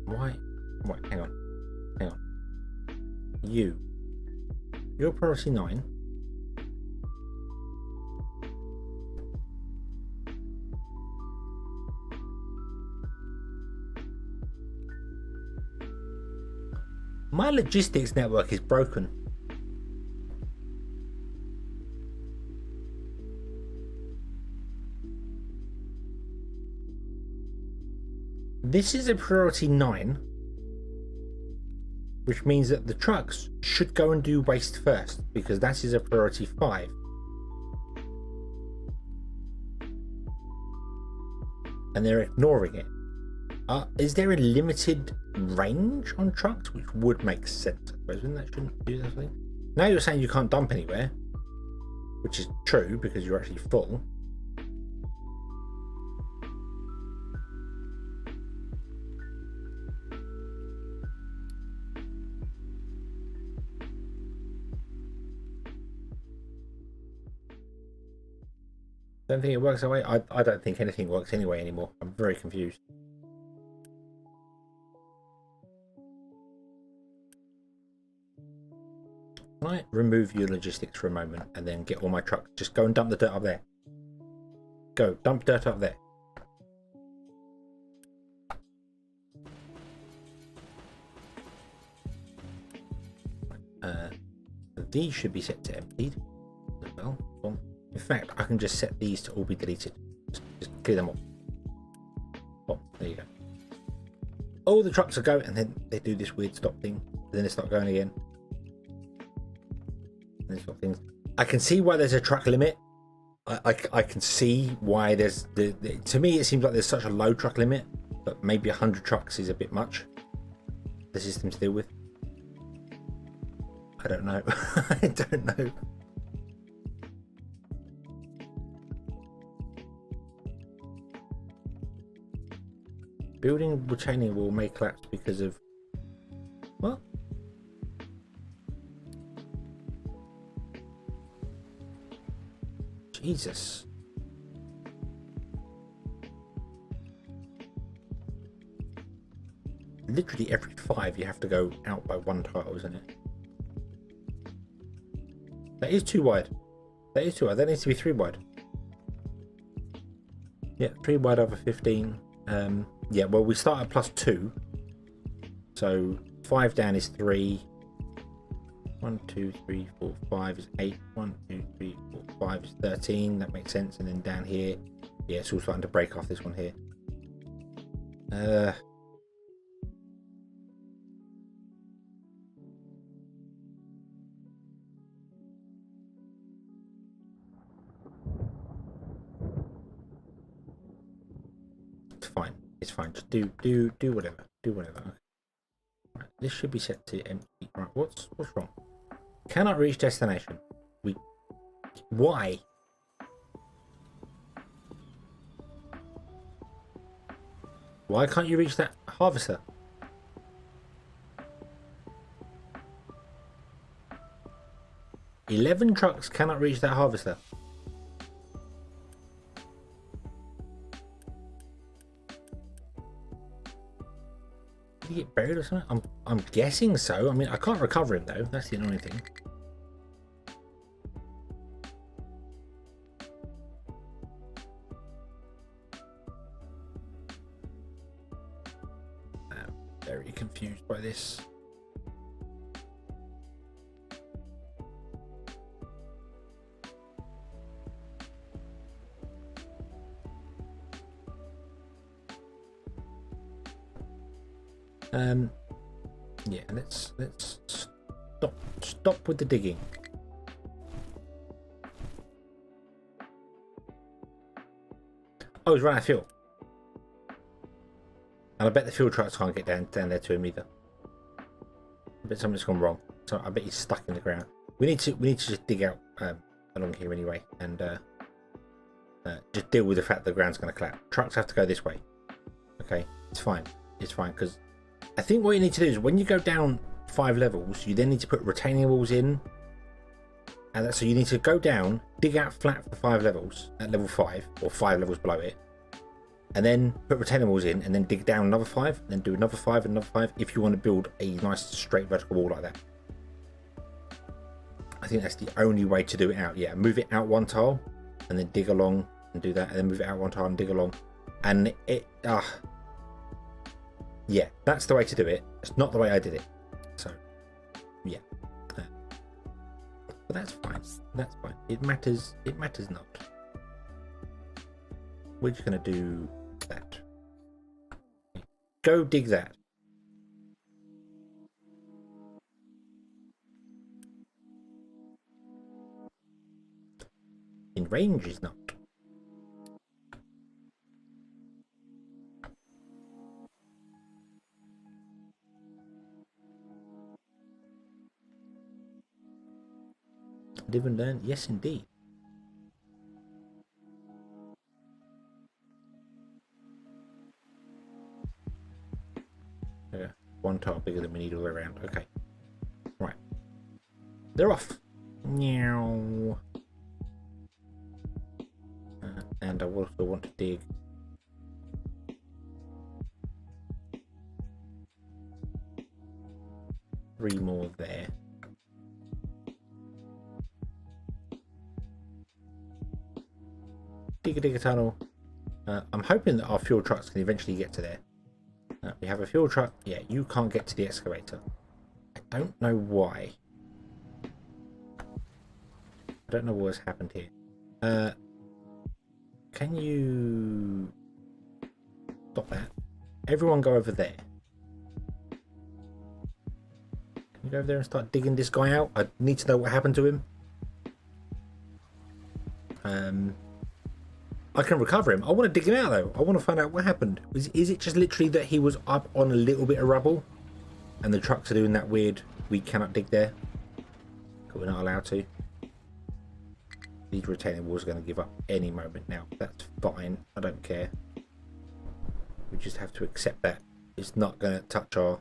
Speaker 1: Why? Right, hang on. You're priority 9. My logistics network is broken. This is a priority 9, which means that the trucks should go and do waste first, because that is a priority 5. And they're ignoring it. Is there a limited range on trucks, which would make sense? I suppose that shouldn't do that thing. Now you're saying you can't dump anywhere, which is true because you're actually full. Don't think it works that way. I don't think anything works anyway anymore. I'm very confused. Can I remove your logistics for a moment and then get all my trucks? Just go and dump the dirt up there. Go, dump dirt up there. These should be set to emptied as well. In fact, I can just set these to all be deleted. Just clear them all. Oh, there you go. All the trucks are going, and then they do this weird stop thing. And then they start going again. And stop things. I can see why there's a truck limit. I can see why there's to me it seems like there's such a low truck limit, but maybe 100 trucks is a bit much. The system to deal with. I don't know. I don't know. Building retaining wall may collapse because of what? Jesus. Literally every 5 you have to go out by 1 tile, isn't it? That is too wide. That is too wide. That needs to be 3 wide. Yeah, 3 wide over 15. Yeah, well, we start at +2. So 5 down is 3. 1, 2, 3, 4, 5 is 8. 1, 2, 3, 4, 5 is 13. That makes sense. And then down here, yeah, it's all starting to break off this one here. It's fine. It's fine. Just do whatever. Do whatever. Okay. Right, this should be set to empty. Right, what's wrong? Cannot reach destination. Why? Why can't you reach that harvester? "11 trucks cannot reach that harvester." Did he get buried or something? I'm guessing so. I mean, I can't recover him though. That's the annoying thing. I'm very confused by this. Yeah, let's stop with the digging. Oh, he's run out of fuel. And I bet the fuel trucks can't get down there to him either. I bet something's gone wrong. So I bet he's stuck in the ground. We need to just dig out along here anyway, and Just deal with the fact that the ground's going to collapse. Trucks have to go this way. Okay, it's fine. It's fine, because I think what you need to do is when you go down 5 levels, you then need to put retaining walls in. And so you need to go down, dig out flat for 5 levels at level 5, or 5 levels below it. And then put retaining walls in, and then dig down another 5, and then do another 5 and another 5 if you want to build a nice straight vertical wall like that. I think that's the only way to do it out. Yeah, move it out 1 tile, and then dig along and do that, and then move it out 1 tile and dig along. And yeah, that's the way to do it. It's not the way I did it. So, yeah. But that's fine. That's fine. It matters. It matters not. We're just going to do that. Go dig that. In range is not. Live and learn? Yes, indeed. Yeah, 1 tile bigger than we need all the way around. Okay. Right. They're off. Meow. And I also want to dig three more there. Dig a tunnel. I'm hoping that our fuel trucks can eventually get to there. We have a fuel truck. Yeah, you can't get to the excavator. I don't know why. I don't know what's happened here. Can you stop that? Everyone go over there. Can you go over there and start digging this guy out? I need to know what happened to him. I can recover him. I want to dig him out though. I want to find out what happened. Is it just literally that he was up on a little bit of rubble and the trucks are doing that weird we cannot dig there? But we're not allowed to. These retaining walls are going to give up any moment now. That's fine. I don't care. We just have to accept that it's not going to touch our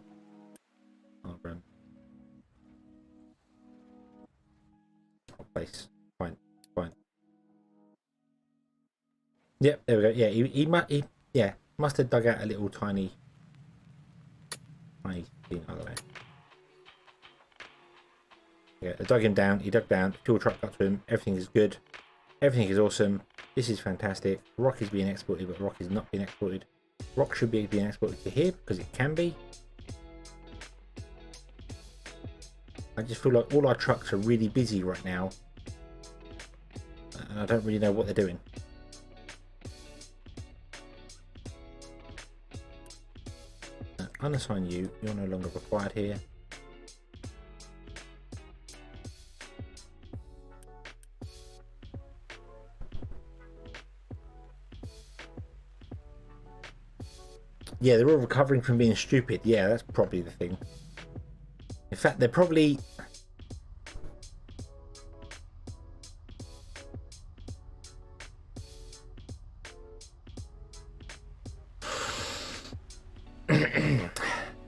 Speaker 1: place. Fine. Fine. Yep, there we go. Yeah, he must have dug out a little tiny thing. I don't know. Yeah, I dug him down. He dug down. Fuel truck got to him. Everything is good. Everything is awesome. This is fantastic. Rock is being exported, but rock is not being exported. Rock should be being exported to here because it can be. I just feel like all our trucks are really busy right now, and I don't really know what they're doing. Unassign you. You're no longer required here. Yeah, they're all recovering from being stupid. Yeah, that's probably the thing. In fact, they're probably...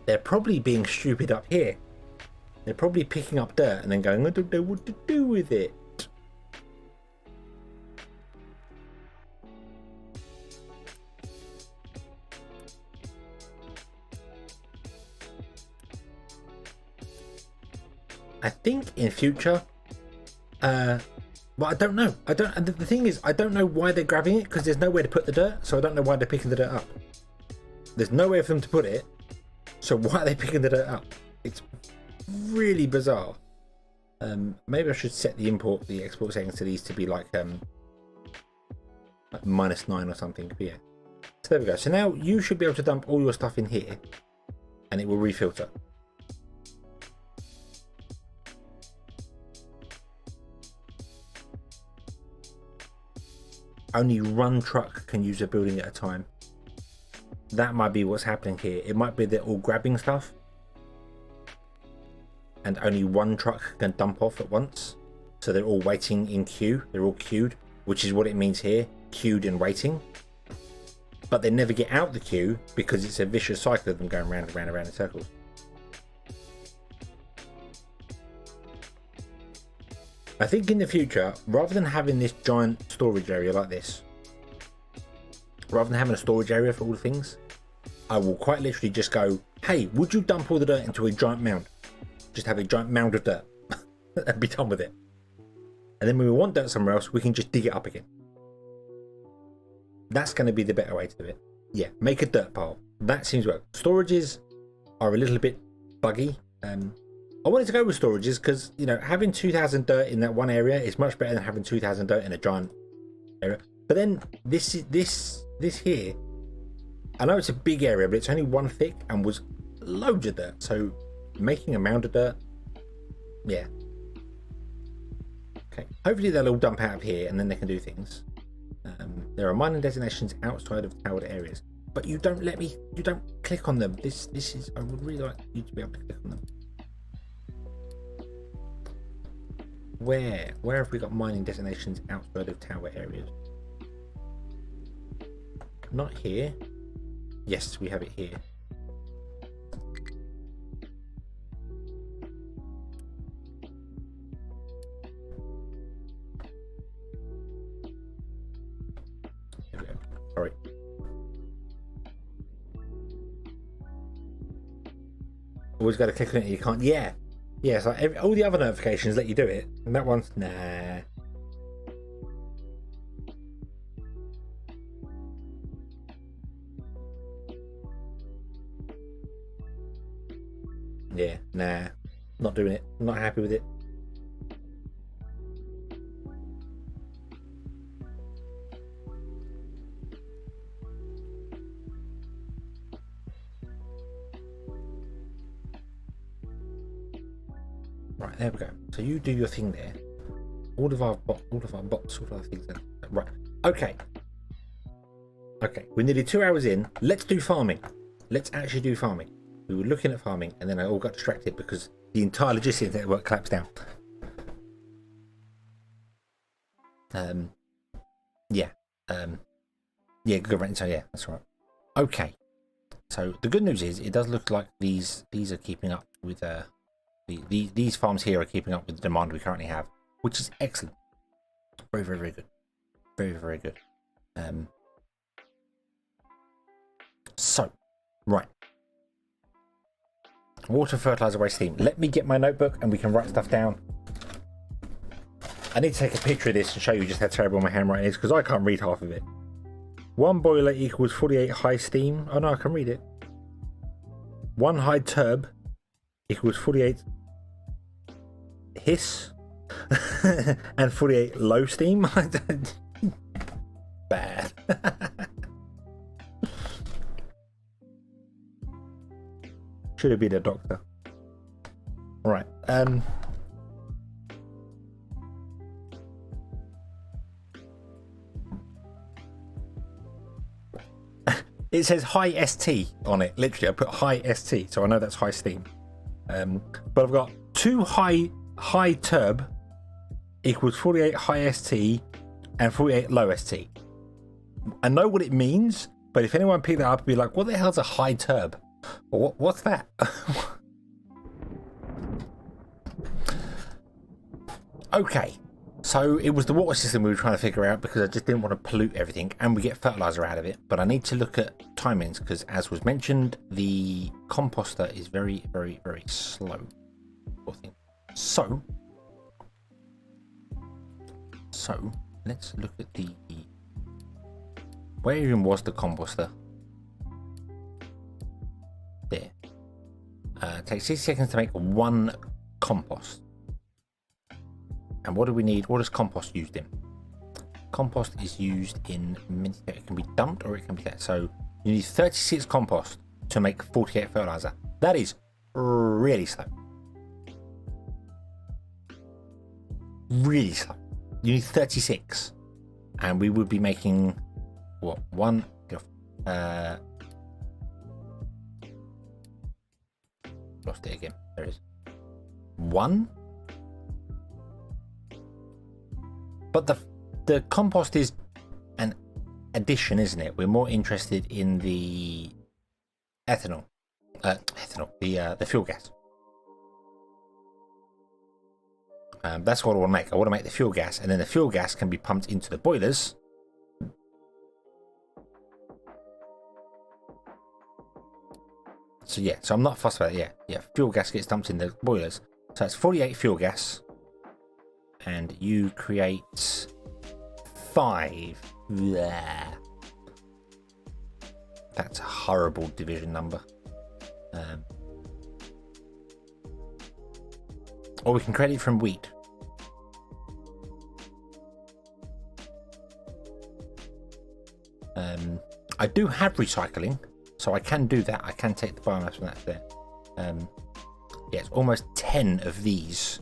Speaker 1: they're probably being stupid up here. They're probably picking up dirt and then going, I don't know what to do with it. I think in future, well, I don't know. And the thing is, I don't know why they're grabbing it because there's nowhere to put the dirt. So I don't know why they're picking the dirt up. There's nowhere for them to put it. So why are they picking the dirt up? It's really bizarre. Maybe I should set the export settings to these to be like -9 or something. But yeah. So there we go. So now you should be able to dump all your stuff in here, and it will refilter. Only one truck can use a building at a time. That might be what's happening here. It might be they're all grabbing stuff and only one truck can dump off at once. So they're all waiting in queue. They're all queued, which is what it means here. queued and waiting, but they never get out the queue because it's a vicious cycle of them going round and round and round in circles. I think in the future, rather than having this giant storage area like this, rather than having a storage area for all the things, I will quite literally just go, hey, would you dump all the dirt into a giant mound? Just have a giant mound of dirt and be done with it. And then when we want dirt somewhere else, we can just dig it up again. That's going to be the better way to do it. Yeah, make a dirt pile. That seems well. Storages are a little bit buggy. I wanted to go with storages because, you know, having 2,000 dirt in that one area is much better than having 2,000 dirt in a giant area. But then this here, I know it's a big area, but it's only one thick and was loads of dirt. So making a mound of dirt, yeah. Okay, hopefully they'll all dump out of here and then they can do things. There are mining designations outside of towered areas, but you don't click on them. This is, I would really like you to be able to click on them. Where have we got mining designations outside of tower areas? Not here. Yes, we have it here. There we go. Sorry. Always got to click on it. You can't. Yeah. Yeah, so all the other notifications let you do it, and that one's nah. Yeah, nah. Not doing it. Not happy with it. Right, there we go. So you do your thing there. All of our bots, all of our things there. Right. Okay. Okay. We're nearly 2 hours in. Let's do farming. Let's actually do farming. We were looking at farming, and then I all got distracted because the entire logistics network collapsed down. Yeah. Yeah. Good. Right. So yeah, that's right. Okay. So the good news is, it does look like these are keeping up with these farms here are keeping up with the demand we currently have, which is excellent. Very, very, very good. Very, very good. So, right. Water, fertilizer, waste, steam. Let me get my notebook and we can write stuff down. I need to take a picture of this and show you just how terrible my handwriting is because I can't read half of it. 1 boiler equals 48 high steam. Oh no, I can read it. 1 high turb equals 48 hiss and 48 low steam. Bad. Should have been a doctor. Right. It says high ST on it. Literally, I put high ST, so I know that's high steam. But I've got 2 high turb equals 48 high ST and 48 low ST. I know what it means, but if anyone picked that up and be like, what the hell's a high turb? Or what's that? Okay. So it was the water system we were trying to figure out because I just didn't want to pollute everything and we get fertilizer out of it. But I need to look at timings because, as was mentioned, the composter is very, very, very slow. So let's look at the... Where even was the composter? There. Takes 60 seconds to make 1 compost. And what do we need? What is compost used in? Compost is used in... It can be dumped or it can be there. So you need 36 compost to make 48 fertilizer. That is really slow. Really slow. You need 36. And we would be making... What? 1... Lost it again. There it is. 1? But the compost is an addition, isn't it? We're more interested in the ethanol, the fuel gas. That's what I want to make. I want to make the fuel gas, and then the fuel gas can be pumped into the boilers. So yeah, so I'm not fussed about it. Yeah, fuel gas gets dumped in the boilers. So it's 48 fuel gas, and you create 5. Blah. That's a horrible division number. Or we can create it from wheat. I do have recycling, so I can do that. I can take the biomass from that there. Yeah, it's almost 10 of these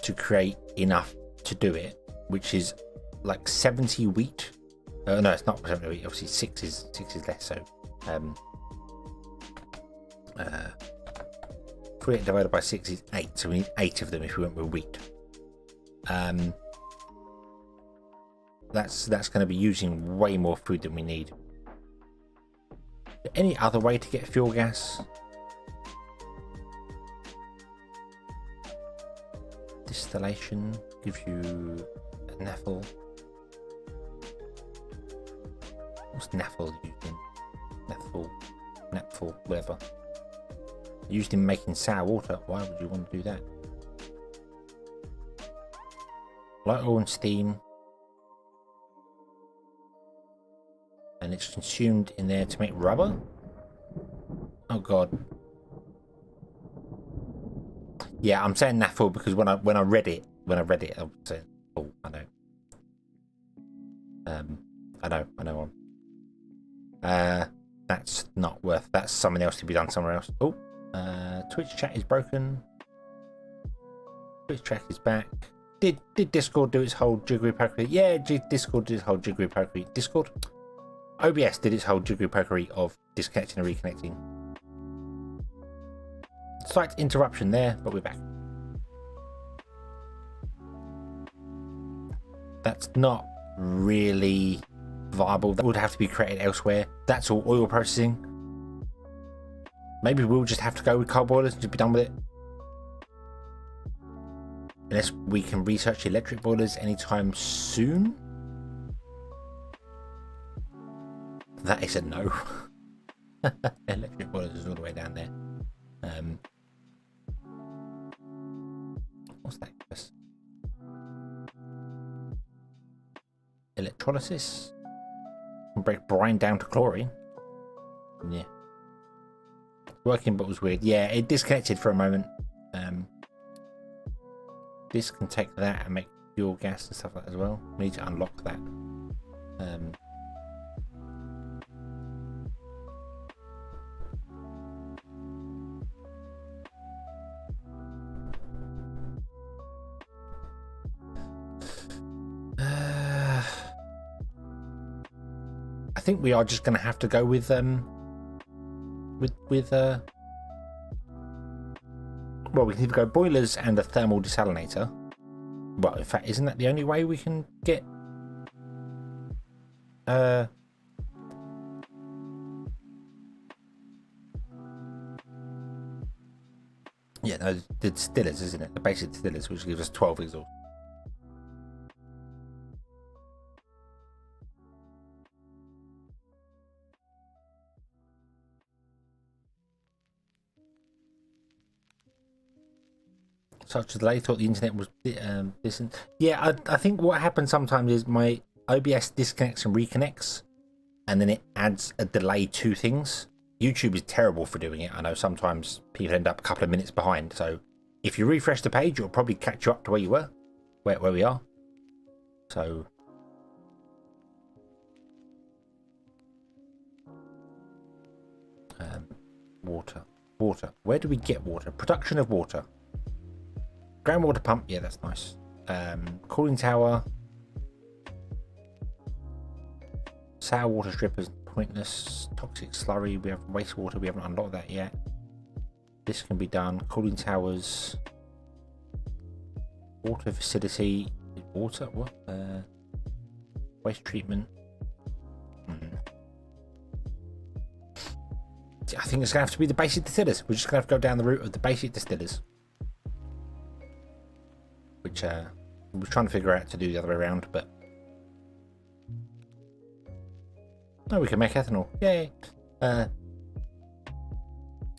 Speaker 1: to create enough to do it, which is like 70 wheat. No, it's not 70 wheat. Obviously, 6 is less. So, 48 divided by 6 is 8. So we need 8 of them if we went with wheat. That's going to be using way more food than we need. Any other way to get fuel gas? Distillation gives you a naphtha. What's naphtha used in? Naphtha, whatever. Used in making sour water. Why would you want to do that? Light oil and steam. And it's consumed in there to make rubber. Oh god. Yeah, I'm saying naphtha because when I read it, I was saying, oh, I know. I know. That's not worth. That's something else to be done somewhere else. Oh, Twitch chat is broken. Twitch chat is back. Did Discord do its whole jiggery pokery? Yeah, Discord did its whole jiggery pokery. Discord. OBS did its whole jiggery pokery of disconnecting and reconnecting. Slight interruption there, but we're back. That's not really viable. That would have to be created elsewhere. That's all oil processing. Maybe we'll just have to go with coal boilers and just be done with it. Unless we can research electric boilers anytime soon. That is a no. Electric boilers is all the way down there. What's that? Electrolysis. Break brine down to chlorine. Yeah. Working but was weird. Yeah, it disconnected for a moment. This can take that and make fuel gas and stuff like that as well. We need to unlock that. I think we are just going to have to go with well, we can either go boilers and a thermal desalinator. Well, in fact, isn't that the only way we can get yeah, no, the distillers, isn't it? The basic distillers, which gives us 12 exhaust. Such a delay. Thought the internet was distant. Yeah, I think what happens sometimes is my OBS disconnects and reconnects, and then it adds a delay to things. YouTube is terrible for doing it. I know sometimes people end up a couple of minutes behind. So if you refresh the page, it'll probably catch you up to where you were, where we are. So water. Where do we get water? Production of water. Groundwater pump, yeah, that's nice. Cooling tower. Sour water strippers, pointless. Toxic slurry, we have wastewater, we haven't unlocked that yet. This can be done. Cooling towers. Water facility. Water, what? Waste treatment. I think it's going to have to be the basic distillers. We're just going to have to go down the route of the basic distillers. Which we're trying to figure out to do the other way around, but... Oh, we can make ethanol. Yay! Yeah,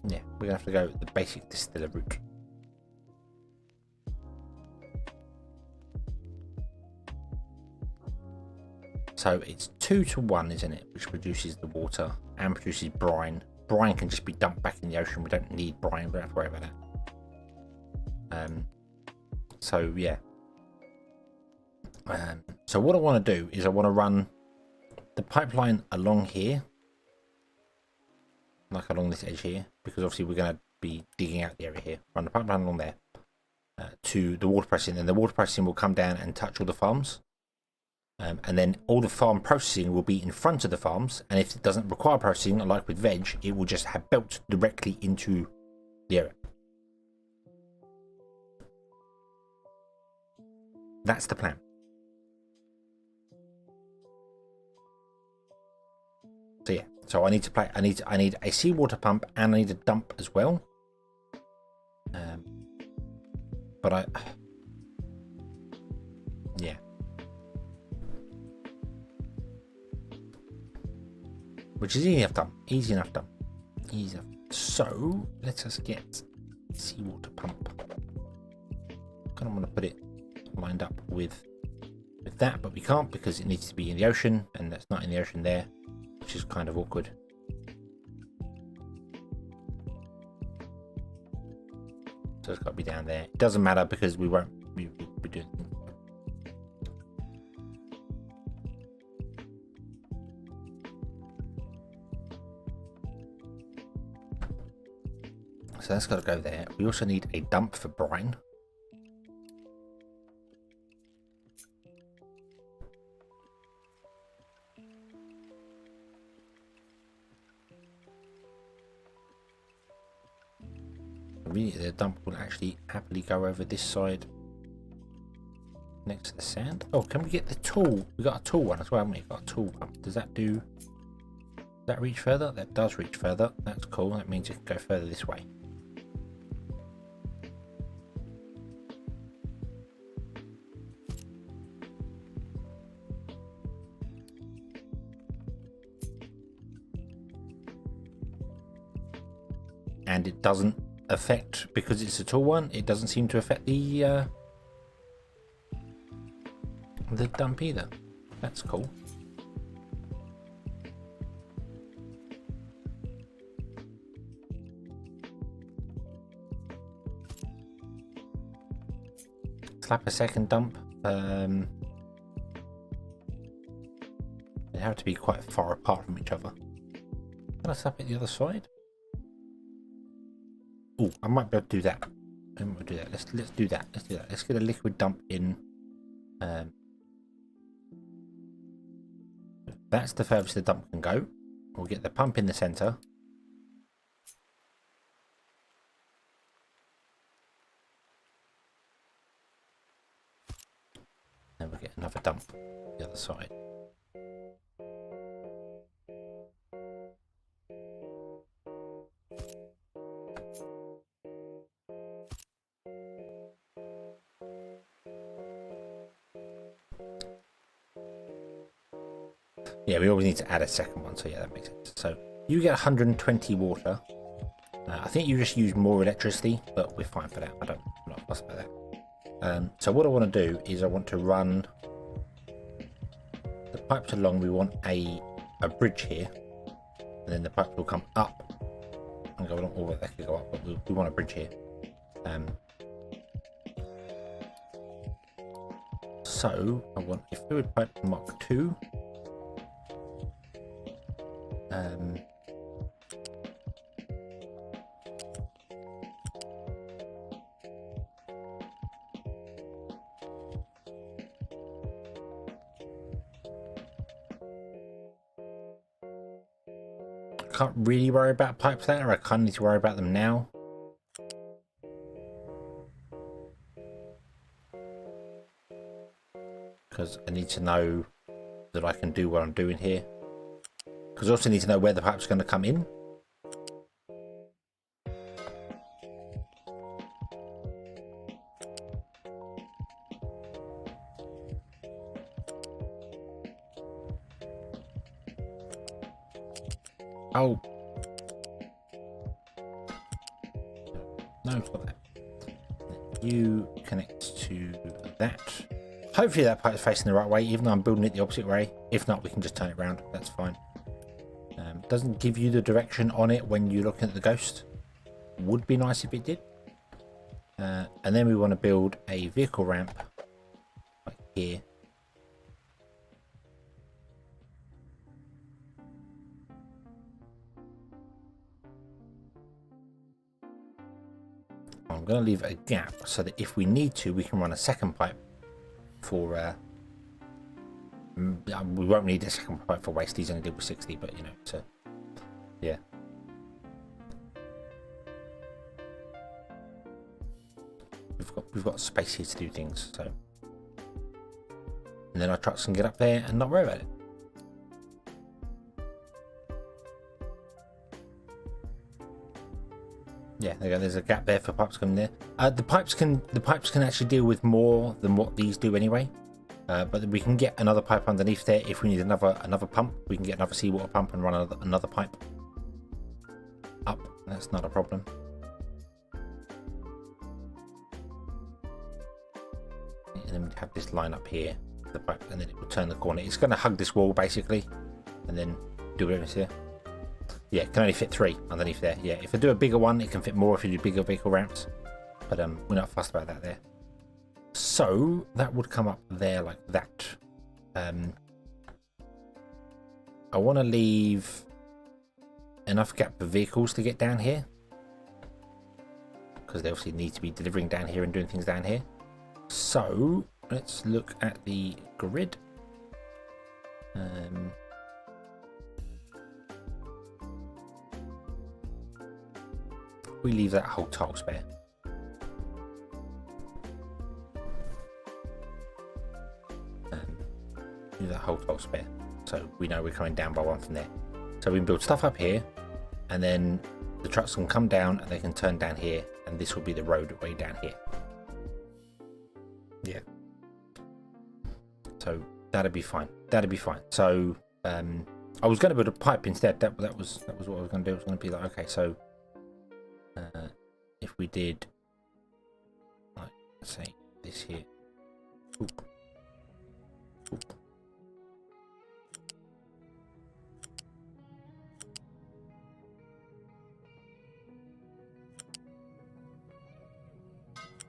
Speaker 1: we're going to have to go the basic distiller route. So it's 2-to-1, isn't it? Which produces the water and produces brine. Brine can just be dumped back in the ocean. We don't need brine. We don't have to worry about that. So yeah. So what I want to do is I want to run the pipeline along here, like along this edge here, because obviously we're going to be digging out the area here. Run the pipeline along there to the water processing, and the water processing will come down and touch all the farms. And then all the farm processing will be in front of the farms, and if it doesn't require processing, like with veg, it will just have built directly into the area. That's the plan. So yeah, so I need to play. I need a seawater pump, and I need a dump as well. But yeah. Which is easy enough done. Easy enough done. Easy enough. So let us get seawater pump. Kind of want to put it lined up with that, but we can't because it needs to be in the ocean, and that's not in the ocean there, which is kind of awkward. So it's got to be down there. It doesn't matter because we won't be doing. So that's got to go there. We also need a dump for brine. Really, the dump will actually happily go over this side next to the sand. Oh, can we get the tool? We got a tool one as well, haven't we? Got a tool pump. Does that do? Does that reach further? That does reach further. That's cool. That means it can go further this way. And it doesn't affect, because it's a tool one, it doesn't seem to affect the dump either. That's cool. Slap a second dump. They have to be quite far apart from each other. Can I slap it the other side? Oh, I might be able to do that. I might be able to do that. Let's do that. Let's do that. Let's get a liquid dump in. That's the furthest the dump can go. We'll get the pump in the center. Then we'll get another dump the other side. Yeah, we always need to add a second one, so yeah, that makes sense. So you get 120 water. I think you just use more electricity, but we're fine for that. I'm not fussed about that. So what I want to do is I want to run the pipes along. We want a bridge here, and then the pipes will come up and go along. Or they could go up, but we want a bridge here. So I want a fluid pipe Mark 2. Can't really worry about pipes later. I kind of need to worry about them now. Because I need to know that I can do what I'm doing here. Because I also need to know where the pipe's going to come in. Oh. No, it's not that. You connect to that. Hopefully that pipe's facing the right way, even though I'm building it the opposite way. If not, we can just turn it around. That's fine. Doesn't give you the direction on it when you're looking at the ghost. Would be nice if it did. And then we want to build a vehicle ramp like here. I'm going to leave a gap so that if we need to, we can run a second pipe for... we won't need a second pipe for waste. He's only did with 60, but you know, so yeah. We've got space here to do things, so. And then our trucks can get up there and not worry about it. Yeah, there you go. There's a gap there for pipes coming there. The pipes can actually deal with more than what these do anyway. But we can get another pipe underneath there if we need another pump. We can get another seawater pump and run another pipe up. That's not a problem. And then we have this line up here, the pipe, and then it will turn the corner. It's going to hug this wall basically, and then do whatever's here. Yeah, it can only fit 3 underneath there. Yeah, if I do a bigger one, it can fit more if you do bigger vehicle ramps. But we're not fussed about that there. So that would come up there like that. I want to leave enough gap for vehicles to get down here, because they obviously need to be delivering down here and doing things down here. So let's look at the grid. We leave that whole tile spare. Leave that whole tile spare, so we know we're coming down by 1 from there. So we can build stuff up here, and then the trucks can come down and they can turn down here, and this will be the roadway down here. Yeah. So that'd be fine. That'd be fine. So I was going to build a pipe instead. That was what I was going to do. I was going to be like, okay, so if we did, like, let's say this here. Oop. Oop.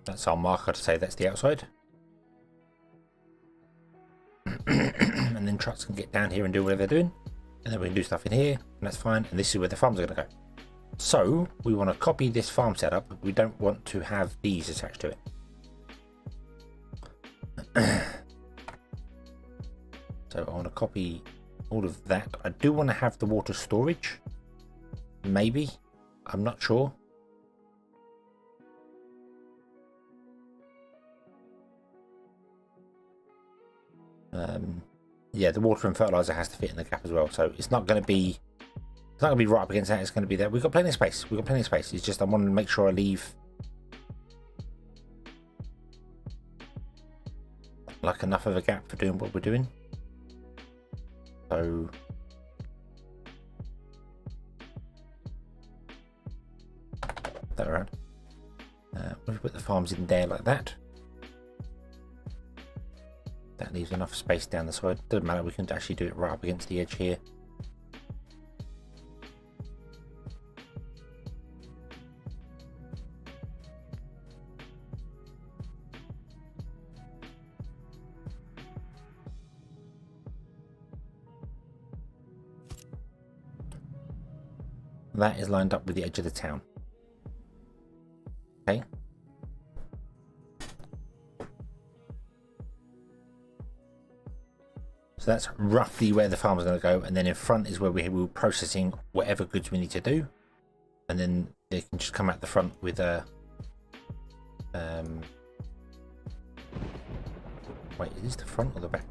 Speaker 1: That's our marker to say that's the outside. And then trucks can get down here and do whatever they're doing. And then we can do stuff in here, and that's fine. And this is where the farms are going to go. So we want to copy this farm setup, but we don't want to have these attached to it. So I want to copy all of that. I do want to have the water storage. Maybe. I'm not sure. Yeah, the water and fertilizer has to fit in the gap as well, so it's not going to be right up against that. It's going to be there. We've got plenty of space. It's just I want to make sure I leave like enough of a gap for doing what we're doing. So that around. We'll put the farms in there like that. That leaves enough space down the side. Doesn't matter, we can actually do it right up against the edge here. That is lined up with the edge of the town. Okay. So that's roughly where the farm is going to go, and then in front is where we're processing whatever goods we need to do, and then they can just come out the front with a wait, is this the front or the back?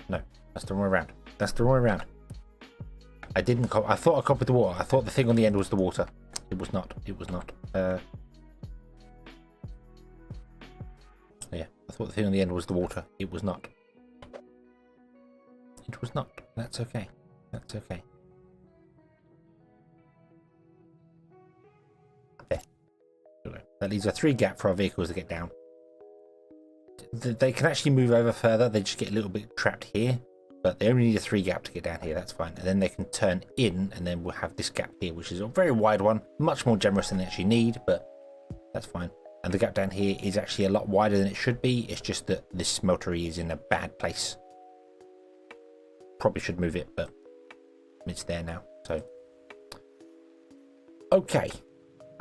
Speaker 1: No, that's the wrong way around. That's the wrong way around. I thought I copied the water. I thought the thing on the end was the water. It was not. It was not. Yeah, I thought the thing on the end was the water. It was not. It was not. That's okay. That's okay. There. That leaves a 3 gap for our vehicles to get down. They can actually move over further. They just get a little bit trapped here. But they only need a 3 gap to get down here. That's fine. And then they can turn in, and then we'll have this gap here, which is a very wide one. Much more generous than they actually need, but that's fine. And the gap down here is actually a lot wider than it should be. It's just that this smeltery is in a bad place. Probably should move it, but it's there now. So, okay.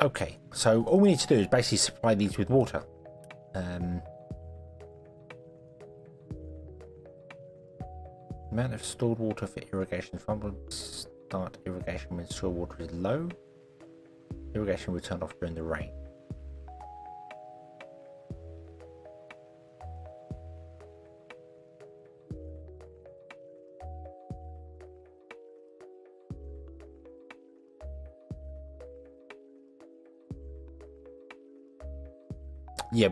Speaker 1: Okay, so all we need to do is basically supply these with water. Amount of stored water for irrigation. Farm will start irrigation when stored water is low. Irrigation will turn off during the rain. Yeah,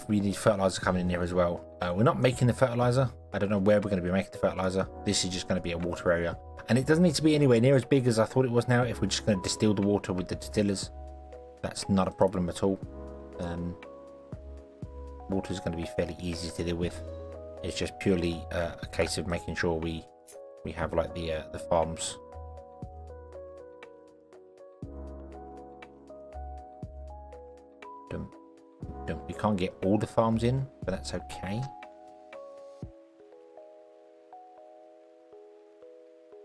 Speaker 1: we need fertilizer coming in here as well. We're not making the fertilizer. I don't know where we're going to be making the fertilizer. This is just going to be a water area, and it doesn't need to be anywhere near as big as I thought it was. Now, if we're just going to distill the water with the distillers, that's not a problem at all. Water is going to be fairly easy to deal with. It's just purely a case of making sure we have like the farms. We can't get all the farms in, but that's okay.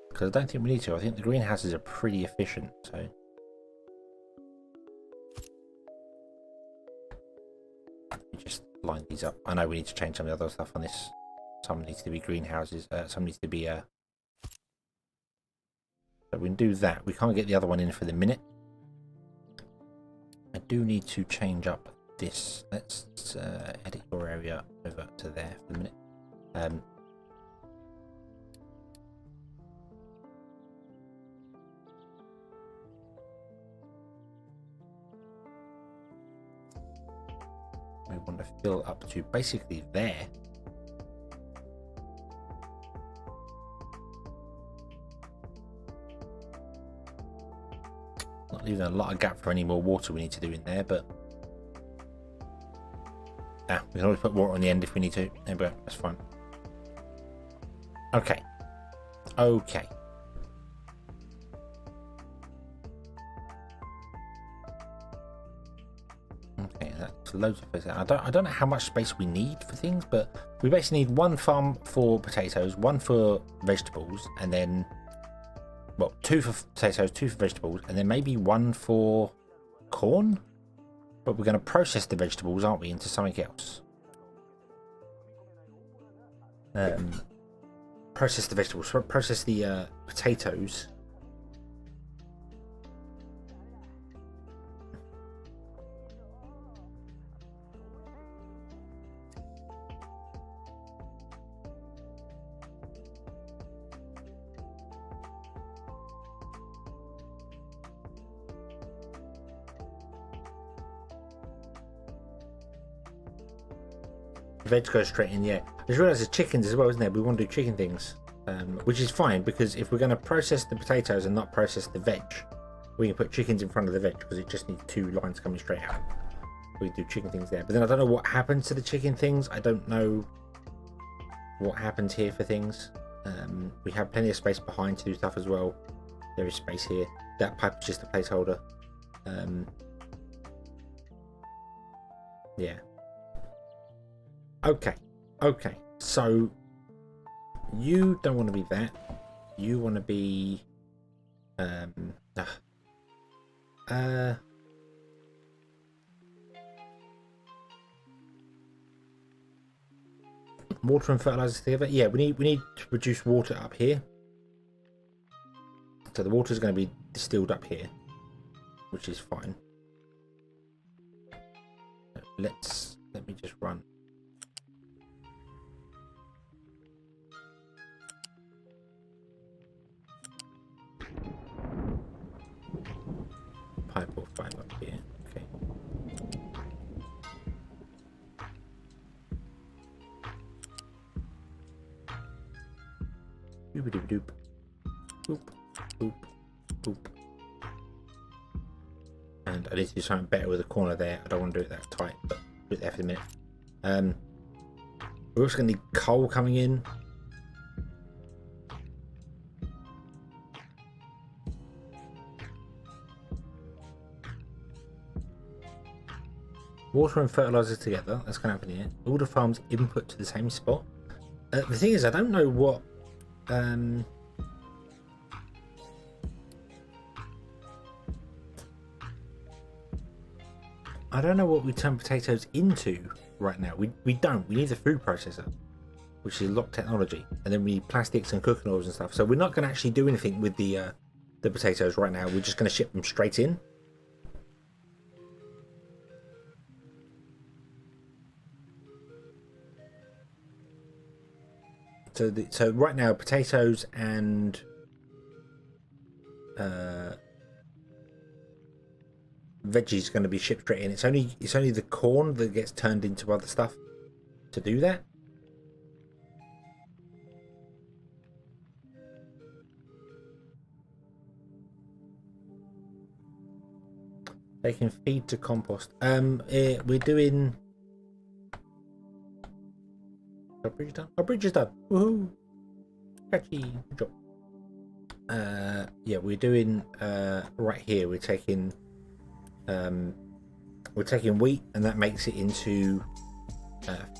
Speaker 1: Because I don't think we need to. I think the greenhouses are pretty efficient, so. We just line these up. I know we need to change some of the other stuff on this. Some needs to be greenhouses. Some needs to be so we can do that. We can't get the other one in for the minute. I do need to change up this. Let's edit your area over to there for the minute. We want to fill up to basically there. Not leaving a lot of gap for any more water we need to do in there, but we can always put water on the end if we need to. There we go, that's fine. Okay. Okay. Okay, that's loads of space. I don't know how much space we need for things, but we basically need one farm for potatoes, one for vegetables, and then, well, 2 for potatoes, 2 for vegetables, and then maybe 1 for corn. But we're going to process the vegetables, aren't we, into something else? Process the vegetables. Process the potatoes. Veg goes straight in, yeah. I just realised there's chickens as well, isn't there? We want to do chicken things, which is fine, because if we're going to process the potatoes and not process the veg, we can put chickens in front of the veg, because it just needs 2 lines coming straight out. We can do chicken things there. But then I don't know what happens to the chicken things. I don't know what happens here for things. We have plenty of space behind to do stuff as well. There is space here. That pipe is just a placeholder. Yeah. Okay, okay, so you don't want to be that. You want to be water and fertilizer together. Yeah, we need to produce water up here. So the water is going to be distilled up here, which is fine. Let me just run. Pipe or 5 up here. Okay. Doop-a-doop-a-doop. Boop, boop, boop. And I need to do something better with the corner there. I don't want to do it that tight, but do it there for a minute. We're also going to need coal coming in. Water and fertilizers together. That's going to happen here. All the farms input to the same spot. The thing is, I don't know what. I don't know what we turn potatoes into right now. We don't. We need the food processor, which is locked technology, and then we need plastics and cooking oils and stuff. So we're not going to actually do anything with the potatoes right now. We're just going to ship them straight in. So right now, potatoes and veggies are going to be shipped straight in. It's only the corn that gets turned into other stuff to do that. They can feed to compost. We're doing. Our bridge is done. Our bridge is done. Woohoo! Catchy. Good job. Yeah, we're doing right here. We're taking wheat, and that makes it into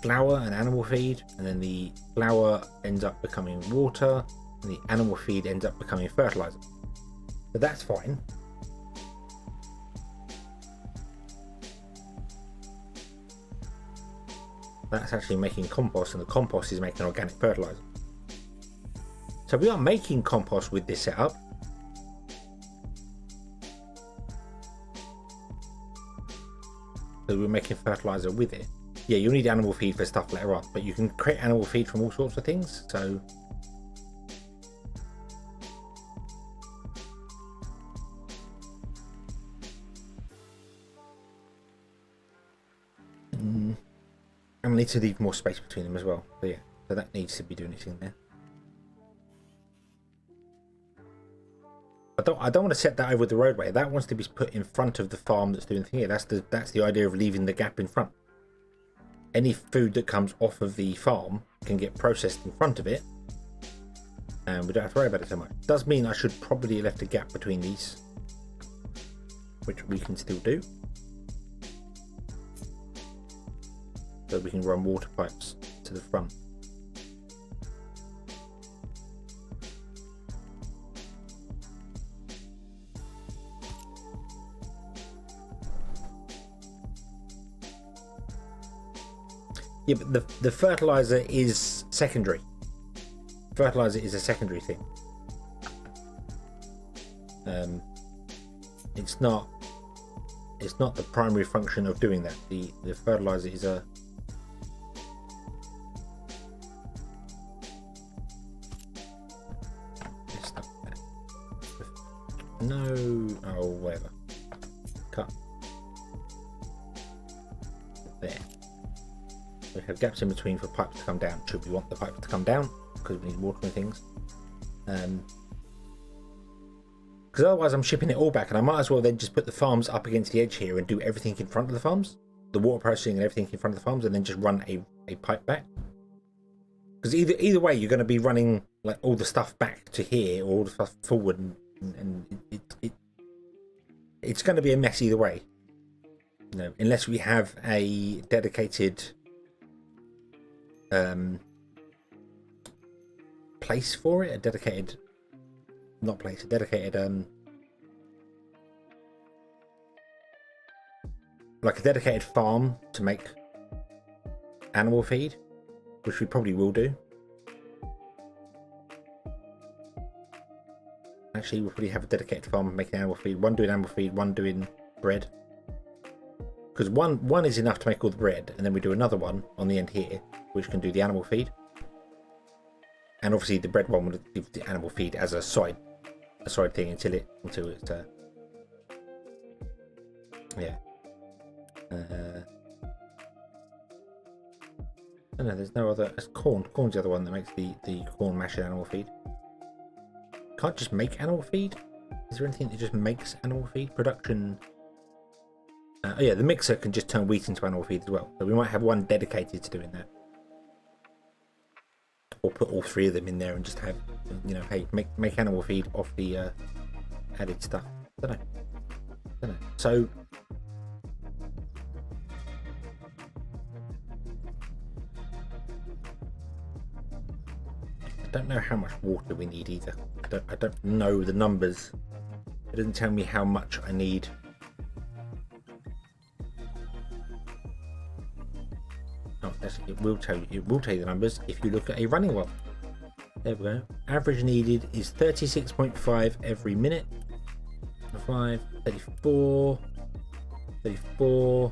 Speaker 1: flour and animal feed, and then the flour ends up becoming water, and the animal feed ends up becoming fertilizer. So that's fine. That's actually making compost, and the compost is making organic fertilizer. So we are making compost with this setup. So we're making fertilizer with it. Yeah, you'll need animal feed for stuff later on, but you can create animal feed from all sorts of things. So and I need to leave more space between them as well. So yeah, so that needs to be doing its thing there. I don't want to set that over the roadway. That wants to be put in front of the farm that's doing the thing here. That's the idea of leaving the gap in front. Any food that comes off of the farm can get processed in front of it, and we don't have to worry about it so much. Does mean I should probably have left a gap between these, which we can still do. So we can run water pipes to the front. Yeah, but the fertilizer is secondary. Fertilizer is a secondary thing. It's not the primary function of doing that. The fertilizer is a whatever. Cut. There. We have gaps in between for pipes to come down. Should we want the pipes to come down because we need water and things? Because otherwise I'm shipping it all back, and I might as well then just put the farms up against the edge here and do everything in front of the farms, the water processing and everything in front of the farms, and then just run a pipe back. Because either way, you're going to be running like all the stuff back to here or all the stuff forward, and it's going to be a mess either way. You know, unless we have a dedicated place for it, a dedicated like a dedicated farm to make animal feed, which we probably will do. Actually, we'll probably have a dedicated farm making animal feed, one doing animal feed, one doing bread, because one is enough to make all the bread, and then we do another one on the end here which can do the animal feed, and obviously the bread one will do the animal feed as a side thing until it's yeah. No, there's no other. It's corn. Corn's the other one that makes the corn mash and animal feed. can't just make animal feed? Is there anything that just makes animal feed? Production. Oh yeah, the mixer can just turn wheat into animal feed as well. So we might have one dedicated to doing that. Or put all three of them in there and just have, you know, hey, make animal feed off the added stuff. I don't know. So I don't know how much water we need either. I don't know the numbers. It doesn't tell me how much I need. Oh, it will tell you. It will tell you the numbers if you look at a running well. There we go. Average needed is 36.5 every minute. 5, 34, 34,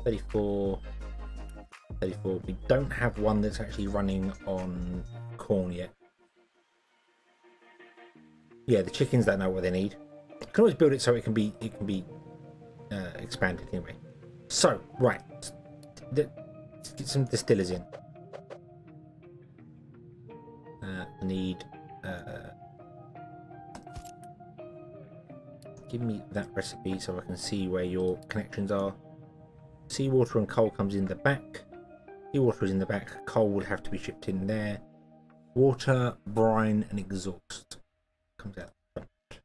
Speaker 1: 34, 34. We don't have one that's actually running on corn yet. Yeah, the chickens don't know what they need. You can always build it so it can be expanded anyway. So right, let's get some distillers in. I need. Give me that recipe so I can see where your connections are. Seawater and coal comes in the back. Seawater is in the back. Coal would have to be shipped in there. Water, brine, and exhaust comes out the front.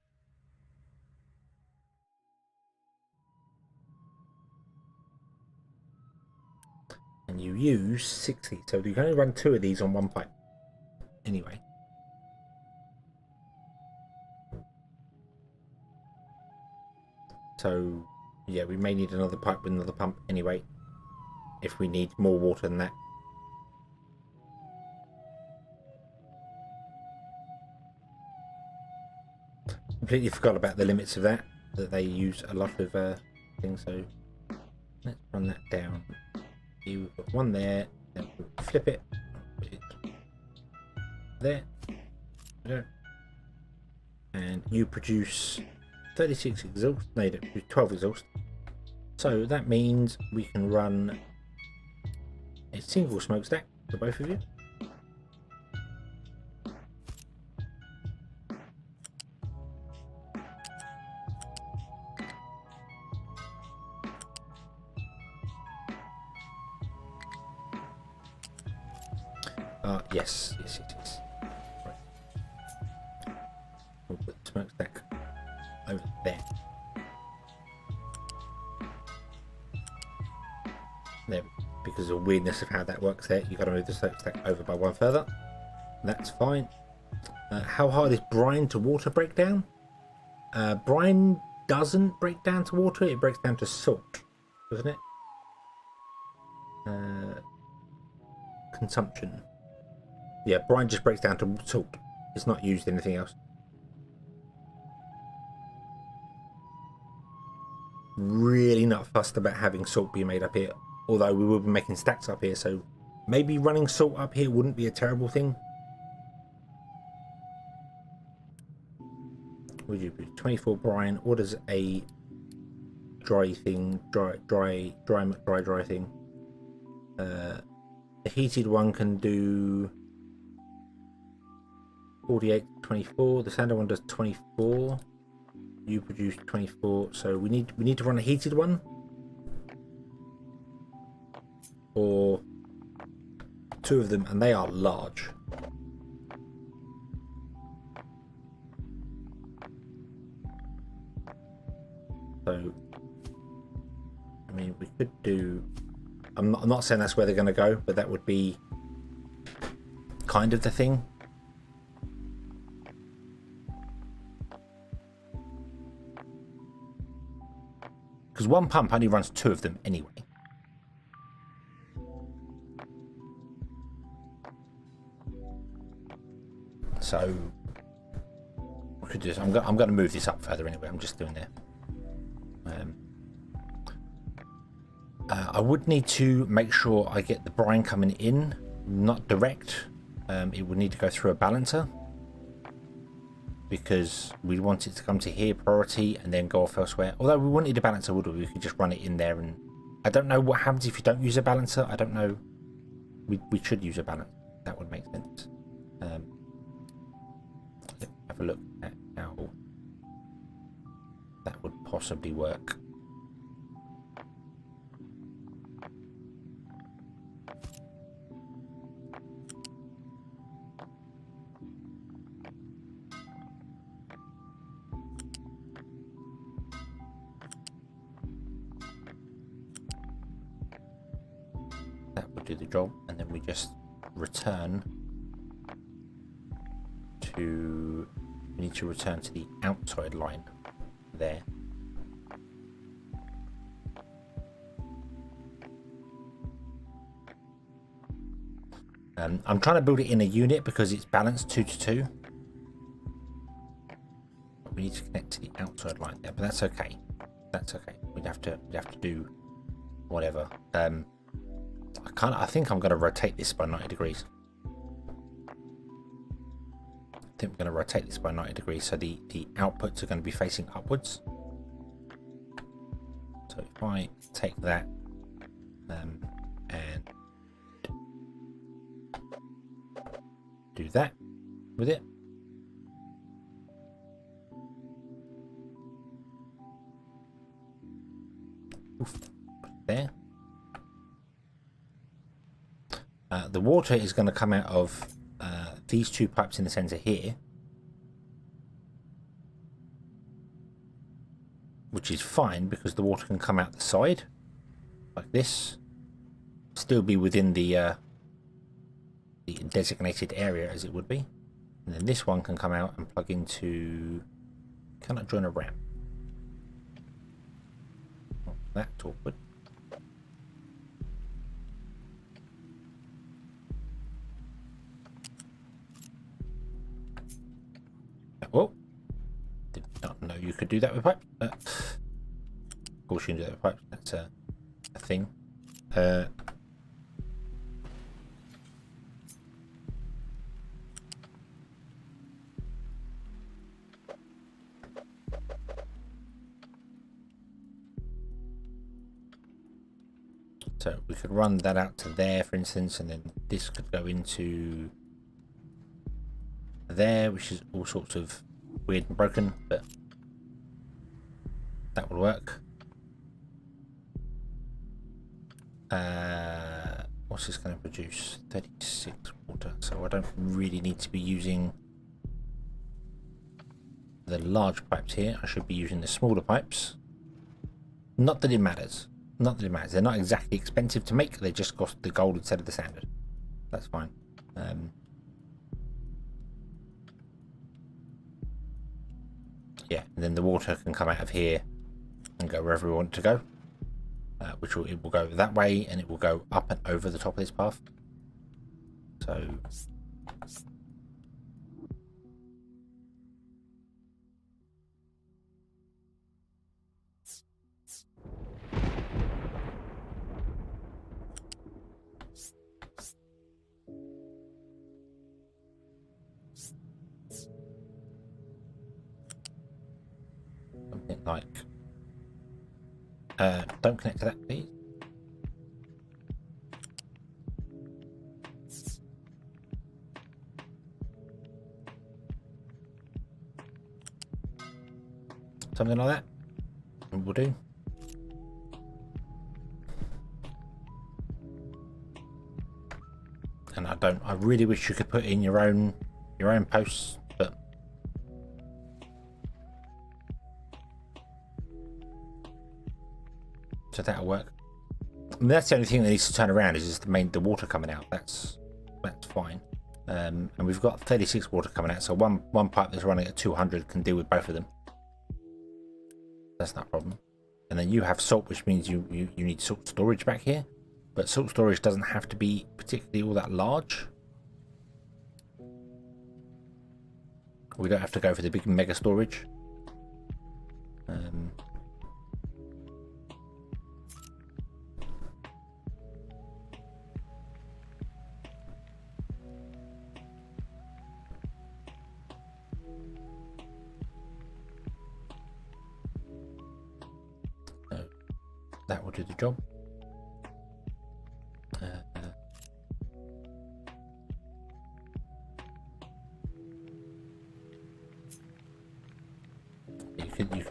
Speaker 1: And you use 60, so you can only run 2 of these on one pipe. Anyway. So, yeah, we may need another pipe with another pump anyway, if we need more water than that. Completely forgot about the limits of that they use a lot of things, so let's run that down. You've got one there, then we'll flip it, put it there, and you produce 36 exhaust, no, 12 exhaust. So that means we can run a single smokestack for both of you. Yes, it is. Right. We'll put the smokestack over there. There, because of the weirdness of how that works there, you've got to move the smokestack over by one further. That's fine. How hard is brine to water break down? Brine doesn't break down to water, it breaks down to salt, doesn't it? Consumption. Yeah, brine just breaks down to salt. It's not used in anything else. Really not fussed about having salt be made up here, although we will be making stacks up here, so maybe running salt up here wouldn't be a terrible thing. Would you be 24 brine? What is a dry thing? Dry thing. The heated one can do 48, 24. The standard one does 24. You produce 24, so we need to run a heated one, or 2 of them, and they are large. So, I mean, we could do. I'm not saying that's where they're going to go, but that would be kind of the thing. Because one pump only runs 2 of them anyway. So we could just. I'm going to move this up further anyway. I'm just doing there. I would need to make sure I get the brine coming in, not direct. It would need to go through a balancer, because we want it to come to here priority and then go off elsewhere. Although we wouldn't need a balancer, would we? We could just run it in there, and I don't know what happens if you don't use a balancer. I don't know. We should use a balancer. That would make sense. have a look at how that would possibly work. That would do the job, and then we just return to, we need to return to the outside line there. I'm trying to build it in a unit because it's balanced 2 to 2. But we need to connect to the outside line there, but that's okay. That's okay. We'd have to do whatever. I think I'm going to rotate this by 90 degrees. I think we're going to rotate this by 90 degrees, so the outputs are going to be facing upwards. So if I take that and do that with it, oof, there. The water is going to come out of these two pipes in the center here, which is fine because the water can come out the side like this, still be within the designated area as it would be, and then this one can come out and plug into, can I join a ramp? Oh, that's awkward. Oh, did not know you could do that with pipe. Of course you can do that with pipe. That's a thing. So we could run that out to there, for instance, and then this could go into there, which is all sorts of weird and broken, but that would work. What's this going to produce? 36 water, so I don't really need to be using the large pipes here. I should be using the smaller pipes. Not that it matters. Not that it matters. They're not exactly expensive to make. They just cost the gold instead of the standard. That's fine. Yeah, and then the water can come out of here and go wherever we want it to go, it will go that way, and it will go up and over the top of this path. So something like, don't connect to that, please. Something like that will do. And I really wish you could put in your own posts, but so that'll work. I mean, that's the only thing that needs to turn around is just the water coming out. That's fine. And we've got 36 water coming out, so one pipe that's running at 200 can deal with both of them. That's not a problem. And then you have salt, which means you need salt storage back here, but salt storage doesn't have to be particularly all that large. We don't have to go for the big mega storage. That will do the job.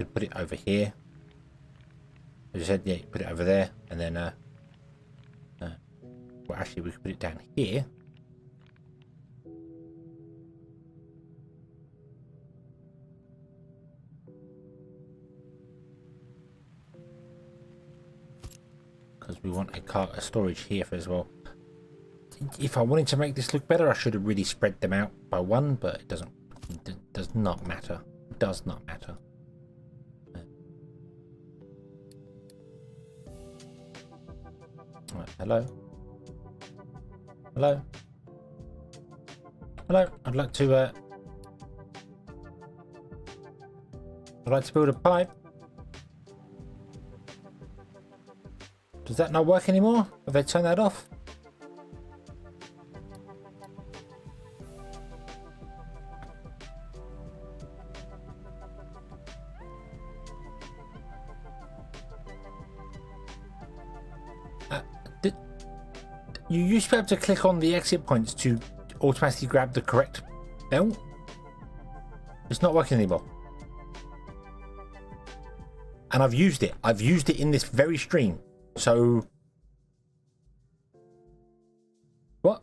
Speaker 1: could put it over here. As I said, yeah, you put it over there, and then well, actually, we could put it down here. Because we want a storage here as well. If I wanted to make this look better, I should have really spread them out by one, but it doesn't. It does not matter. It does not matter. Right, hello. Hello. Hello. I'd like to build a pipe. Does that not work anymore? Have they turned that off? You used to be able to click on the exit points to automatically grab the correct belt. It's not working anymore. And I've used it. I've used it in this very stream. So... What?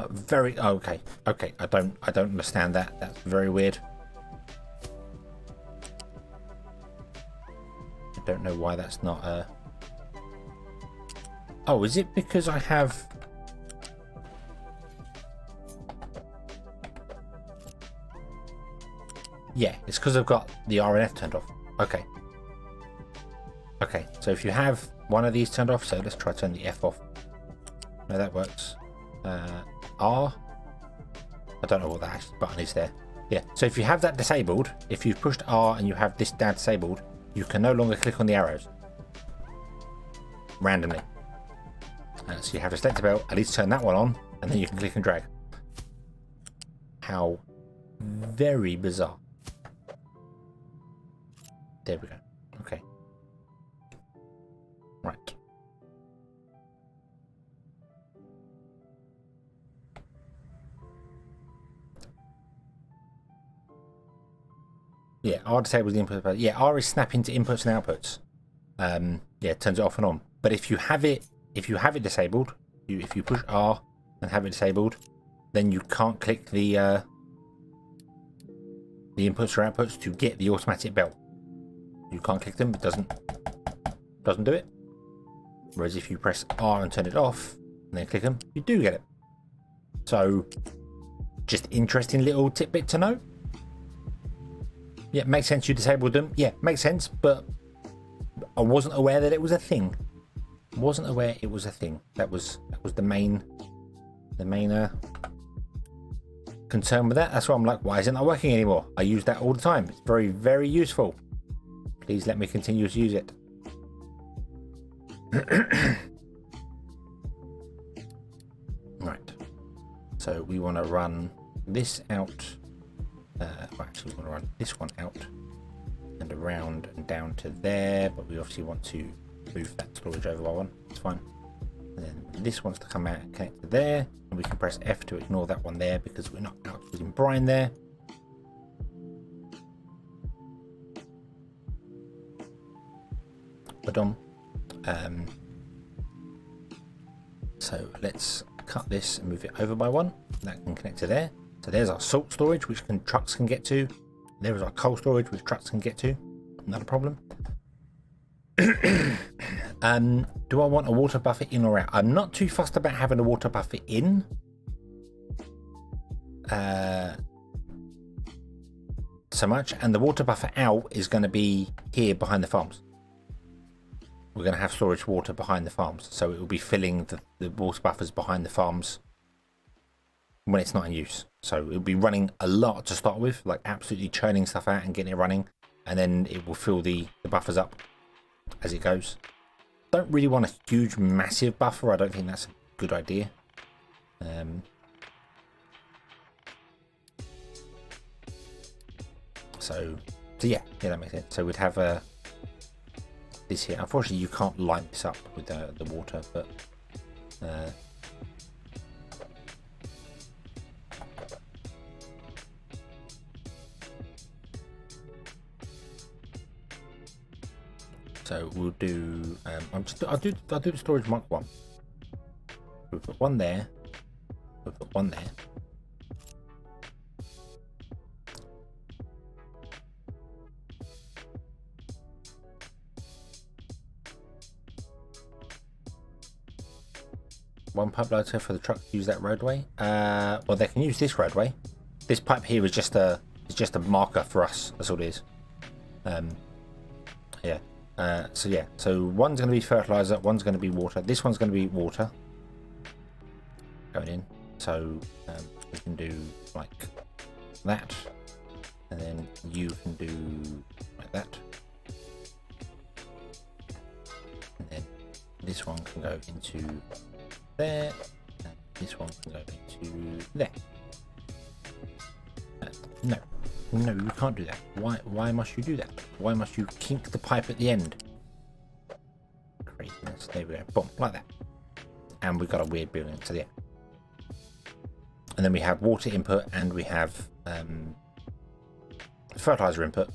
Speaker 1: Very... Oh, okay. Okay, I don't understand that. That's very weird. I don't know why that's not... Oh, is it because I have... Yeah, it's because I've got the RNF turned off. Okay. Okay, so if you have one of these turned off, so let's try to turn the F off. No, that works. R. I don't know what that button is there. Yeah, so if you have that disabled, if you've pushed R and you have this down disabled, you can no longer click on the arrows. Randomly. So you have to select the belt, at least turn that one on, and then you can click and drag. How very bizarre. There we go. Okay. Right. Yeah, R disables the input. Yeah, R is snapping to inputs and outputs. Yeah, it turns it off and on. But if you have it disabled, if you push R and have it disabled, then you can't click the inputs or outputs to get the automatic belt. You can't click them; it doesn't do it. Whereas if you press R and turn it off and then click them, you do get it. So, just interesting little tidbit to know. Yeah, makes sense you disabled them. Yeah, makes sense, but I wasn't aware that it was a thing. Wasn't aware it was a thing. That was the main concern with that. That's why I'm like, why isn't that working anymore? I use that all the time. It's very, very useful. Please let me continue to use it. Right. So we want to run this out. Actually, we want to run this one out and around and down to there, but we obviously want to move that storage over by one. It's fine. And then this wants to come out and connect to there, and we can press F to ignore that one there because we're not outputting brine there. But so let's cut this and move it over by one. That can connect to there. So there's our salt storage, which trucks can get to. There is our coal storage, which trucks can get to. Not a problem. Do I want a water buffer in or out? I'm not too fussed about having a water buffer in. So much. And the water buffer out is going to be here behind the farms. We're going to have storage water behind the farms. So it will be filling the water buffers behind the farms when it's not in use. So it'll be running a lot to start with, like absolutely churning stuff out and getting it running, and then it will fill the buffers up as it goes. Don't really want a huge massive buffer. I don't think that's a good idea. So yeah, that makes sense. So we'd have this here. Unfortunately, you can't line this up with the water, but so we'll do. I'll do the storage mark one. We'll put one there. We'll put one there. One pipe lighter for the truck to use that roadway. Well, they can use this roadway. This pipe here is just a marker for us. That's all it is. Yeah. So yeah. So one's going to be fertilizer. One's going to be water. This one's going to be water. Going in. So we can do like that, and then you can do like that, and then this one can go into there, and this one can go into there. No, you can't do that. Why must you do that? Why must you kink the pipe at the end? Craziness. There we go. Boom, like that. And we've got a weird building. So yeah. And then we have water input, and we have fertilizer input.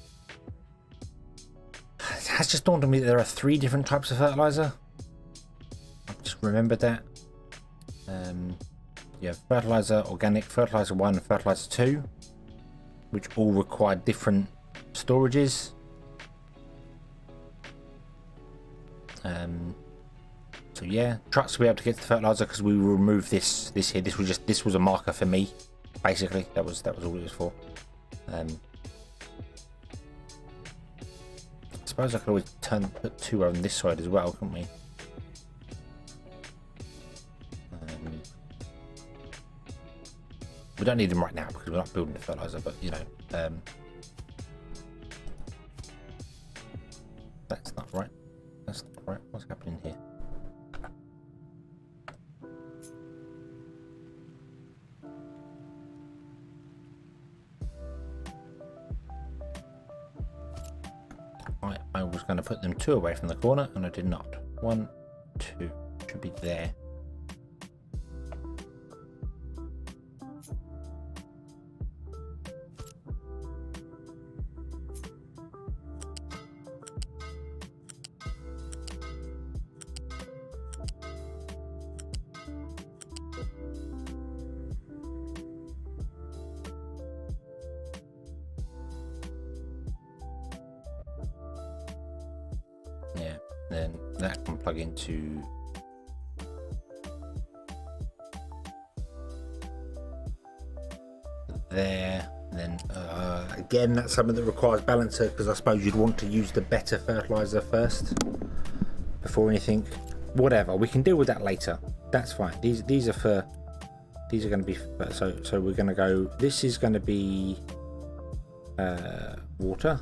Speaker 1: It has just dawned on me that there are 3 different types of fertilizer. I've just remembered that. You have fertilizer, organic, fertilizer 1, and fertilizer 2, which all require different storages. So yeah, trucks will be able to get to the fertilizer because we will remove this here. This was a marker for me, basically. That was all it was for. I suppose I could always put 2 on this side as well, couldn't we? We don't need them right now because we're not building the fertilizer, but you know, that's not right. That's not right. What's happening here? I was going to put them 2 away from the corner, and I did not. 1, 2 should be there. Then that can plug into there. Then again, that's something that requires balancer, because I suppose you'd want to use the better fertilizer first before anything. Whatever, we can deal with that later. That's fine. These are going to be so we're going to go. This is going to be water.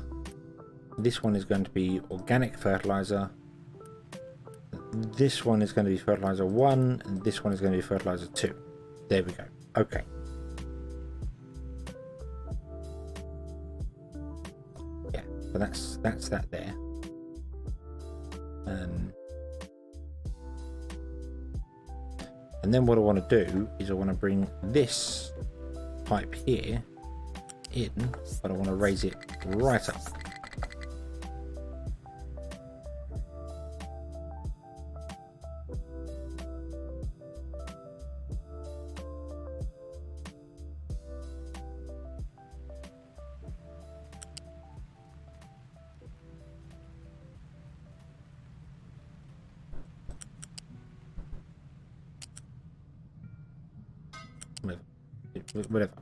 Speaker 1: This one is going to be organic fertilizer. This one is going to be fertilizer 1, and this one is going to be fertilizer 2. There we go. Okay. Yeah, so that's that there. And then what I want to do is I want to bring this pipe here in, but I want to raise it right up.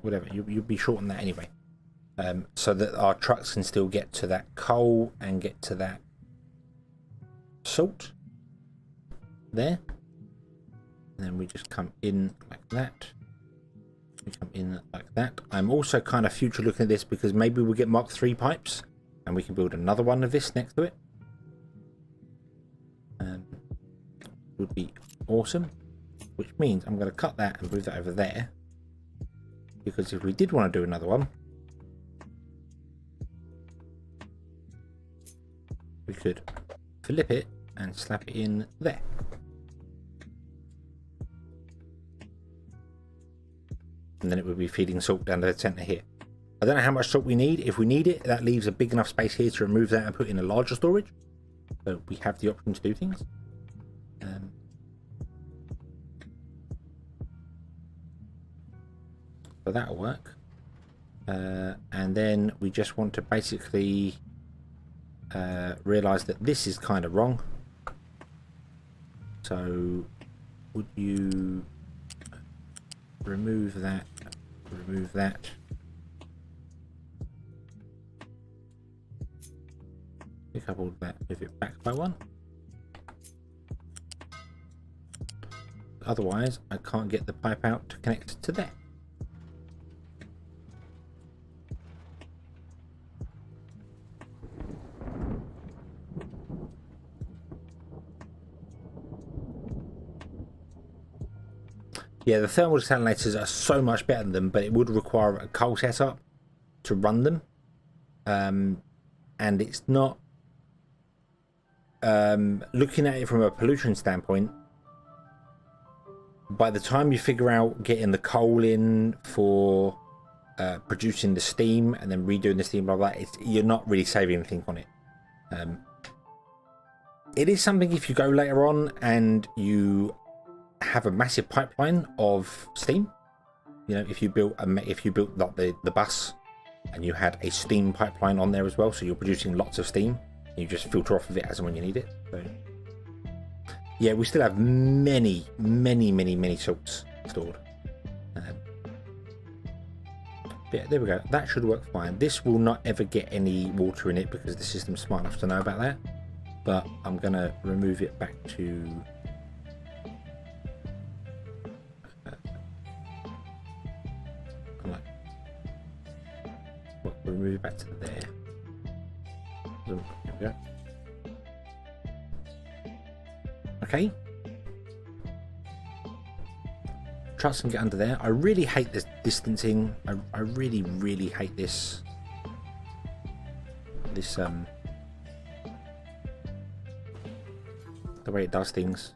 Speaker 1: Whatever. You'll be short on that anyway. So that our trucks can still get to that coal and get to that salt there. And then we just come in like that. We come in like that. I'm also kind of future looking at this because maybe we'll get Mark III pipes and we can build another one of this next to it. Would be awesome. Which means I'm going to cut that and move that over there. Because if we did want to do another one, we could flip it and slap it in there. And then it would be feeding salt down to the center here. I don't know how much salt we need. If we need it, that leaves a big enough space here to remove that and put in a larger storage. So we have the option to do things. So that'll work. And then we just want to basically realize that this is kind of wrong. So would you remove that, remove that. Pick up all of that, move it back by one. Otherwise, I can't get the pipe out to connect to there. Yeah, the thermal desalinators are so much better than them, but it would require a coal setup to run them. And it's not... looking at it from a pollution standpoint, by the time you figure out getting the coal in for producing the steam and then redoing the steam, blah, blah, you're not really saving anything on it. It is something if you go later on and you have a massive pipeline of steam. You know, if you built like the bus and you had a steam pipeline on there as well, so you're producing lots of steam, you just filter off of it as and when you need it. So yeah, we still have many salts stored. Yeah, there we go. That should work fine. This will not ever get any water in it because the system's smart enough to know about that. But I'm gonna remove it back to remove it back to there. There we go. Okay. Trucks can get under there. I really hate this distancing. I really hate this. The way it does things.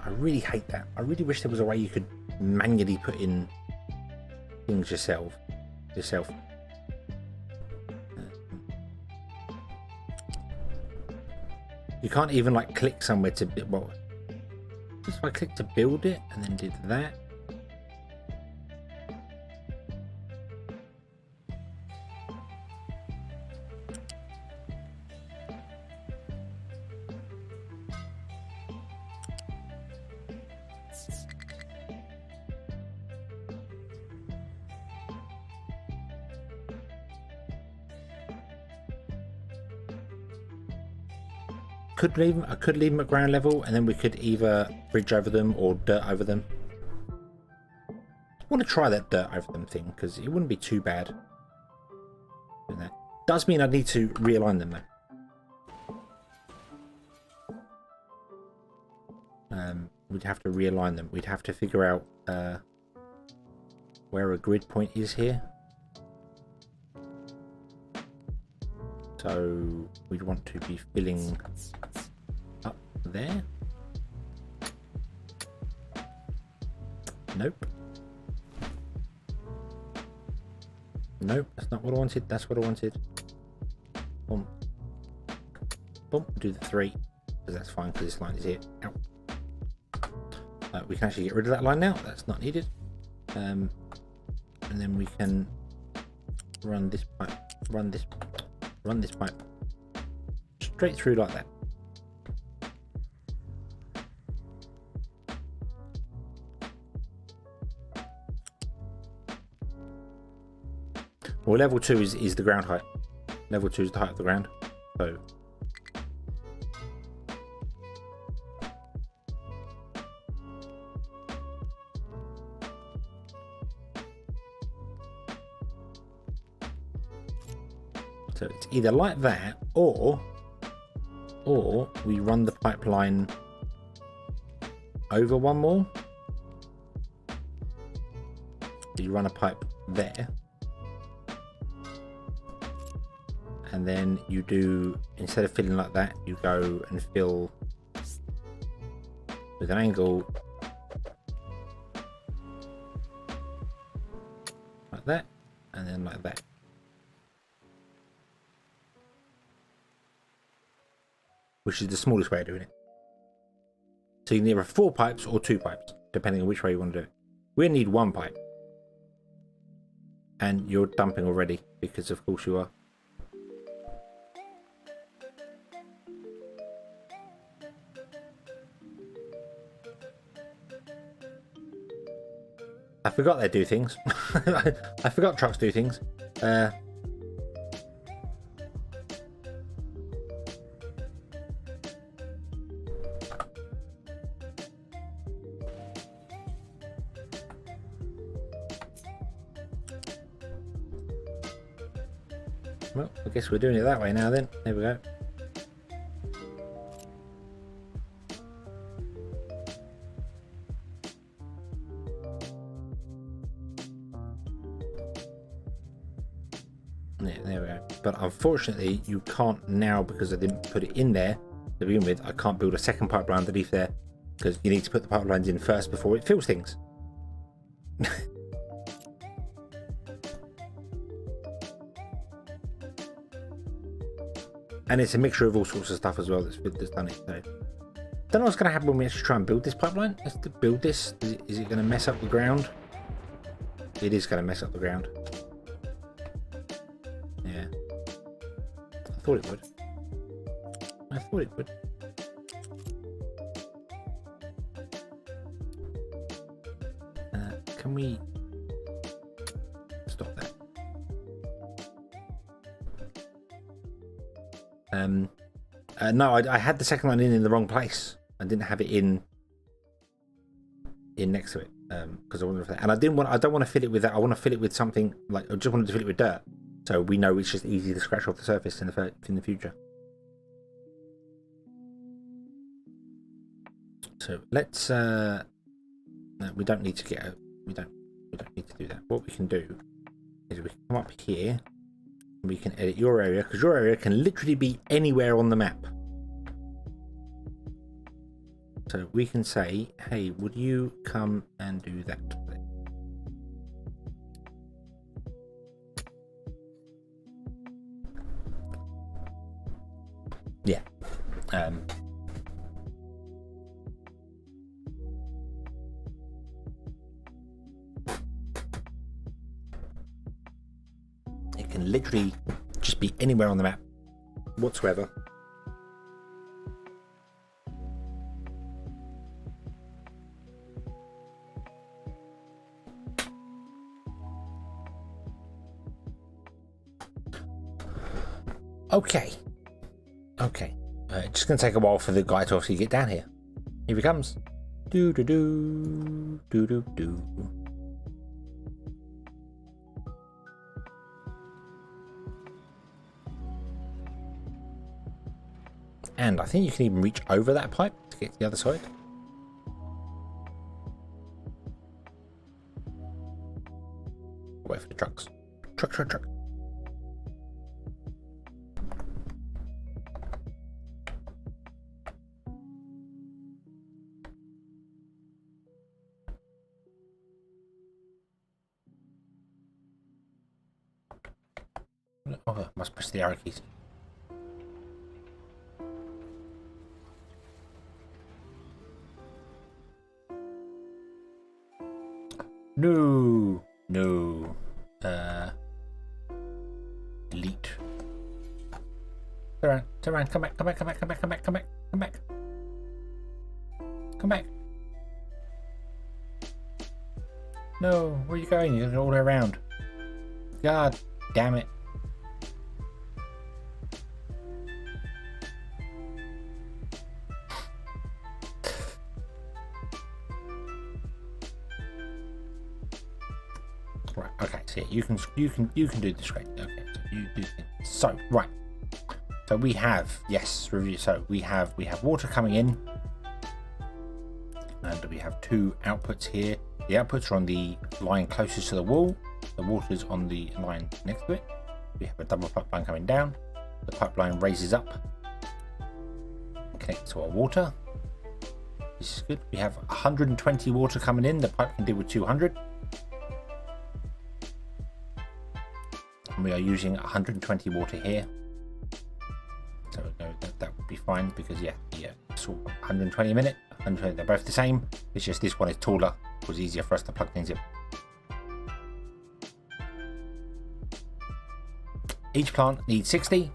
Speaker 1: I really hate that. I really wish there was a way you could manually put in things yourself. You can't even like click somewhere to well, just if I click to build it and then did that. I could leave them at ground level and then we could either bridge over them or dirt over them. I want to try that dirt over them thing because it wouldn't be too bad. That does mean I need to realign them though. We'd have to realign them. We'd have to figure out where a grid point is here. So we'd want to be filling up there. Nope. Nope, that's not what I wanted. That's what I wanted. Boom. Boom. Do the 3. Because that's fine because this line is here. Ow. We can actually get rid of that line now. That's not needed. And then we can run this pipe. Run this pipe straight through like that. Well, level 2 is the ground height. Level 2 is the height of the ground. So it's either like that or Or we run the pipeline over one more. You run a pipe there. And then you do, instead of filling like that, you go and fill with an angle like that, and then like that. Which is the smallest way of doing it. So you can either have 4 pipes or 2 pipes, depending on which way you want to do it. We need 1 pipe. And you're dumping already, because of course you are. I forgot they do things. I forgot trucks do things. Well, I guess we're doing it that way now then. There we go. Yeah, there we go. But unfortunately, you can't now, because I didn't put it in there to begin with. I can't build a second pipeline underneath there, because you need to put the pipelines in first before it fills things. And it's a mixture of all sorts of stuff as well that's done it. So, don't know what's going to happen when we actually try and build this pipeline. Let's build this. Is it going to mess up the ground? It is going to mess up the ground. Yeah. I thought it would. I thought it would. Can we stop that? No, I had the second line in the wrong place. I didn't have it in next to it because I wanted to, and I don't want to fill it with that. I want to fill it with something like I just wanted to fill it with dirt, so we know it's just easy to scratch off the surface in the future. So let's. No, we don't need to get out. We don't need to do that. What we can do is we can come up here. We can edit your area, because your area can literally be anywhere on the map. So we can say, hey, would you come and do that? Yeah. It can literally just be anywhere on the map whatsoever. Okay. It's just going to take a while for the guy to obviously get down here. Here he comes. Do do do do do do. And I think you can even reach over that pipe to get to the other side. Wait for the trucks. Truck. Oh, I must press the arrow keys. No. Delete. Turn around, come back. No, where are you going? You're going all the way around. God damn it. Right, okay, so yeah, you can do this great. Okay, so you do things. So, right. So we have, yes, review. So we have water coming in, and we have two outputs here. The outputs are on the line closest to the wall. The water's on the line next to it. We have a double pipeline coming down. The pipeline raises up and connects to our water. This is good. We have 120 water coming in. The pipe can deal with 200. And we are using 120 water here. So that would be fine because yeah, so 120 a minute, 120, they're both the same. It's just this one is taller. It was easier for us to plug things in. Each plant needs 60.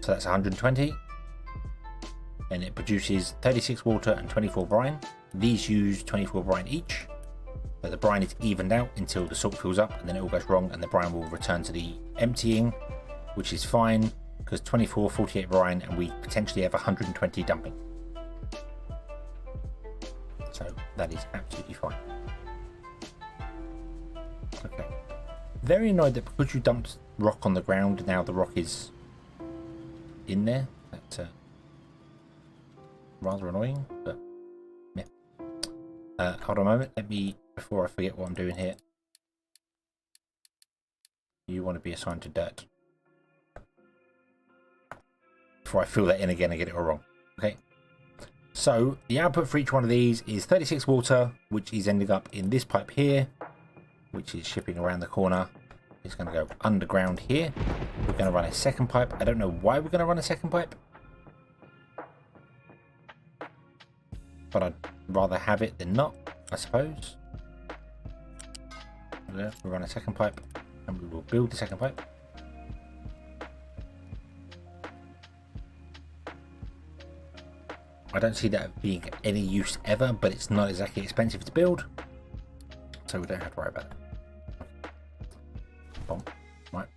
Speaker 1: So that's 120. And it produces 36 water and 24 brine. These use 24 brine each. So the brine is evened out until the salt fills up, and then it all goes wrong and the brine will return to the emptying, which is fine because 24, 48 brine, and we potentially have 120 dumping. So that is absolutely fine. Okay. Very annoyed that because you dumped rock on the ground, now the rock is in there. That's rather annoying, but yeah. Hold on a moment. Let me, before I forget what I'm doing here. You want to be assigned to dirt. Before I fill that in again and get it all wrong. Okay. So the output for each one of these is 36 water, which is ending up in this pipe here, which is shipping around the corner. It's going to go underground here. We're going to run a second pipe. I don't know why we're going to run a second pipe, but I'd rather have it than not, I suppose. We'll run a second pipe, and we will build the second pipe. I don't see that being any use ever, but it's not exactly expensive to build, so we don't have to worry about it. Boom. Right.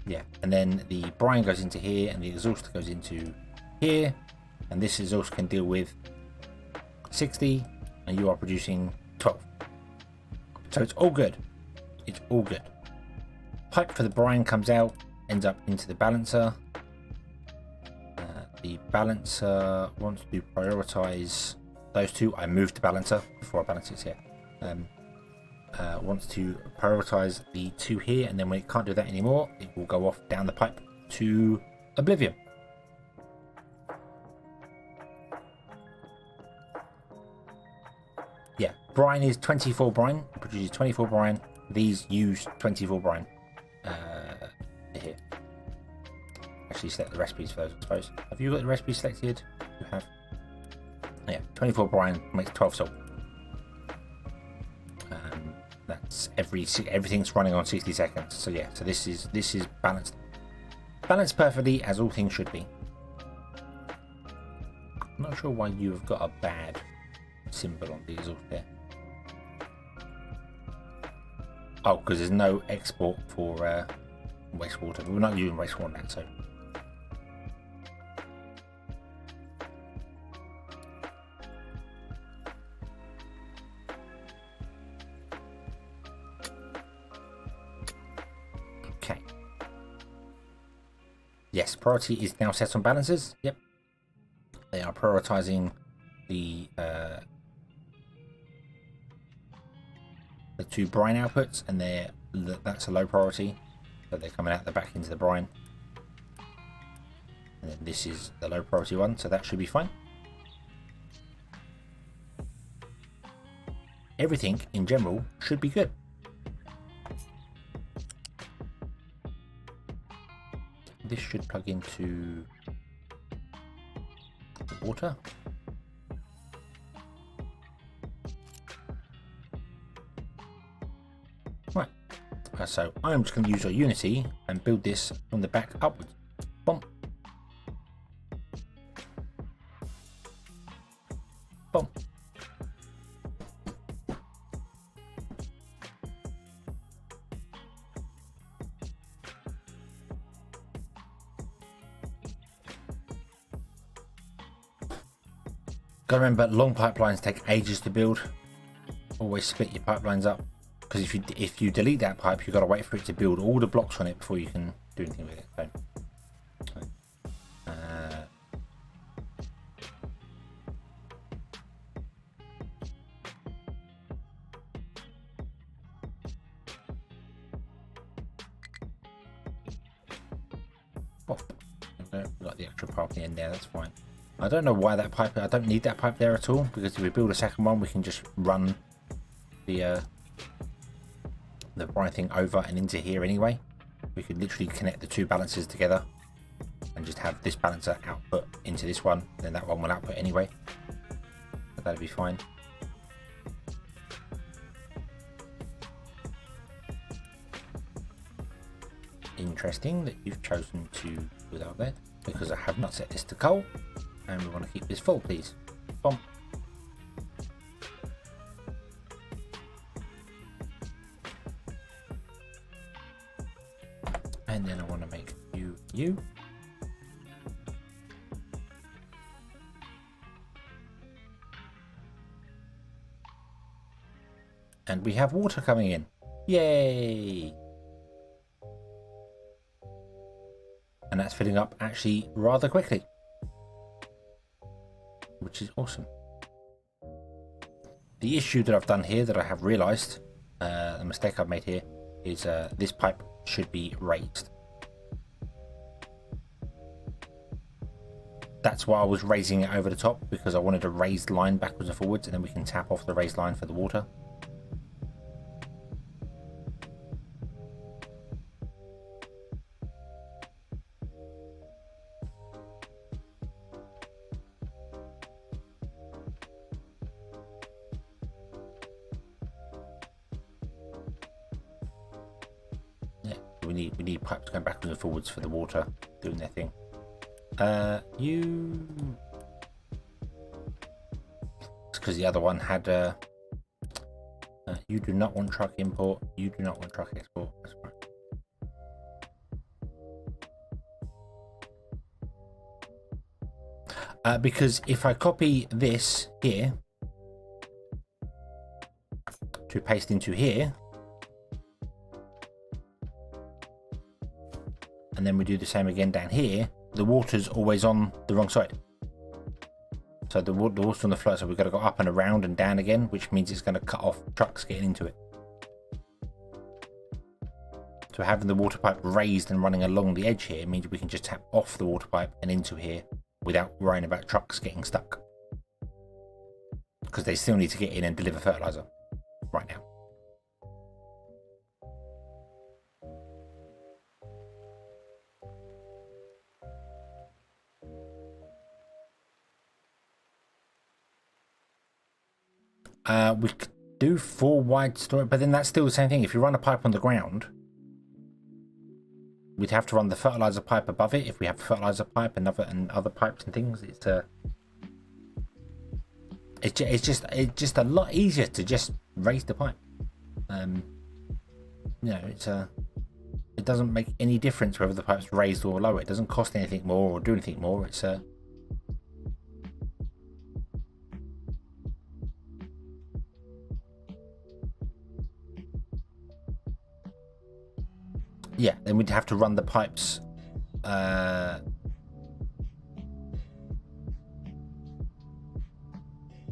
Speaker 1: Yeah, and then the brine goes into here, and the exhaust goes into here, and this exhaust can deal with 60, and you are producing 12. So it's all good. It's all good. Pipe for the brine comes out, ends up into the balancer. The balancer wants to prioritize those two. I moved the balancer before I balance it here. Wants to prioritize the two here, and then when it can't do that anymore, it will go off down the pipe to oblivion. Yeah, brine is 24 brine. It produces 24 brine. These use 24 brine. Here. Actually select the recipes for those, I suppose. Have you got the recipes selected? You have. Yeah, 24 brine makes 12 salt. That's everything's running on 60 seconds. So yeah, so this is balanced perfectly as all things should be. I'm not sure why you have got a bad symbol on the exhaust there. Oh, because there's no export for wastewater. We're not using wastewater now, so. Okay. Yes, priority is now set on balancers. Yep. They are prioritizing the two brine outputs, and that's a low priority, so they're coming out the back into the brine. And then this is the low priority one, so that should be fine. Everything in general should be good. This should plug into the water. Right, so I'm just going to use our Unity and build this from the back upwards. Boom. Boom. Gotta remember, long pipelines take ages to build. Always split your pipelines up, because if you delete that pipe, you've got to wait for it to build all the blocks on it before you can do anything with it. So, we've got the extra pipe in there, that's fine. I don't know why that pipe, I don't need that pipe there at all, because if we build a second one, we can just run the brine thing over and into here anyway. We could literally connect the two balancers together and just have this balancer output into this one, then that one will output anyway. So that'd be fine. Interesting that you've chosen to without that, because I have not set this to coal, and we want to keep this full, please. Bomb. And then I want to make you. And we have water coming in. Yay! And that's filling up actually rather quickly, which is awesome. The issue that I've done here, that I have realized, the mistake I've made here, is this pipe should be raised. That's why I was raising it over the top, because I wanted a raised line backwards and forwards, and then we can tap off the raised line for the water. We need pipes going backwards and forwards for the water doing their thing. You, it's because the other one had you do not want truck import, you do not want truck export. That's right. Because if I copy this here to paste into here, and then we do the same again down here, the water's always on the wrong side. So the water's on the flow, so we've got to go up and around and down again, which means it's going to cut off trucks getting into it. So having the water pipe raised and running along the edge here means we can just tap off the water pipe and into here without worrying about trucks getting stuck. Because they still need to get in and deliver fertilizer right now. We could do 4 wide storage, but then that's still the same thing. If you run a pipe on the ground, we'd have to run the fertilizer pipe above it. If we have a fertilizer pipe and other pipes and things, it's just a lot easier to just raise the pipe. You know, it doesn't make any difference whether the pipe's raised or lower. It doesn't cost anything more or do anything more. It's yeah, then we'd have to run the pipes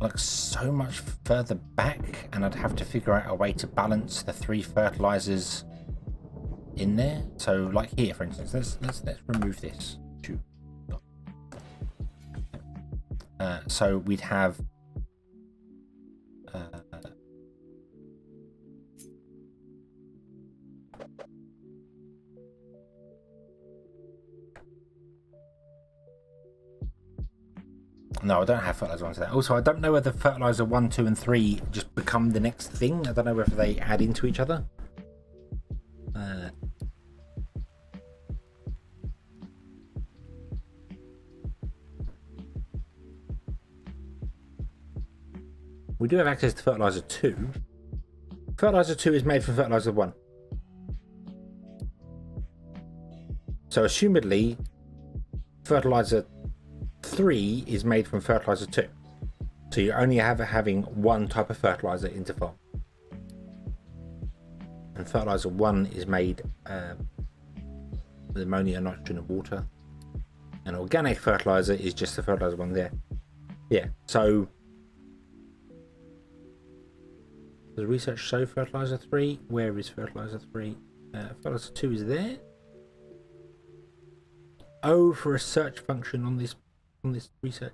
Speaker 1: like so much further back, and I'd have to figure out a way to balance the 3 fertilizers in there. So like here, for instance, let's remove this. So we'd have no, I don't have fertilizer 1 to that. Also, I don't know whether fertilizer 1, 2, and 3 just become the next thing. I don't know whether they add into each other. We do have access to fertilizer 2. Fertilizer 2 is made from fertilizer 1. So, assumedly, fertilizer 3 is made from fertilizer 2. So you only having one type of fertilizer into farm. And fertilizer 1 is made the ammonia, nitrogen, and water. And organic fertilizer is just the fertilizer one there. Yeah, so does research show fertilizer 3? Where is fertilizer 3? Fertilizer 2 is there. Oh, for a search function on this research.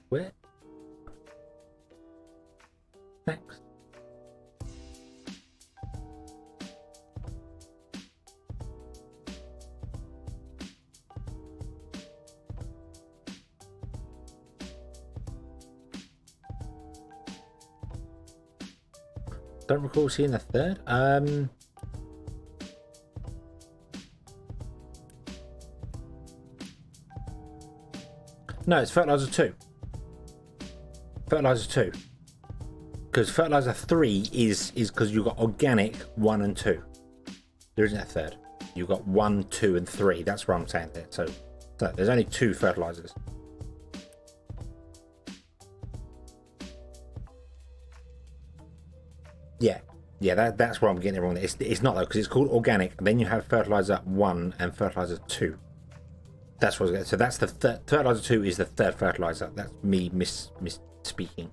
Speaker 1: Where? Next. Don't recall seeing the third. No, it's fertilizer 2. Fertilizer 2. Because fertilizer 3 is because you've got organic 1 and 2. There isn't a third. You've got 1, 2, and 3. That's what I'm saying there. So there's only 2 fertilizers. Yeah, that's where I'm getting it wrong. It's not though, because it's called organic. And then you have fertilizer 1 and fertilizer 2. That's what. So that's the fertilizer 2 is the third fertilizer. That's me misspeaking.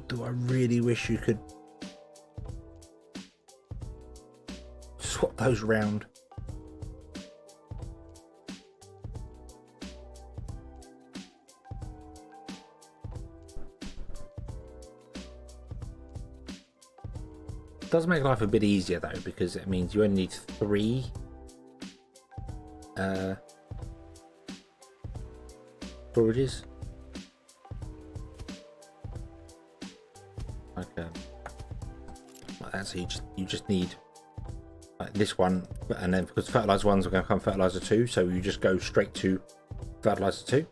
Speaker 1: Do I really wish you could swap those round? It does make life a bit easier though, because it means you only need 3 storages. Like that, so you just need like this one, and then because fertilizer 1's are going to become fertilizer 2, so you just go straight to fertilizer 2.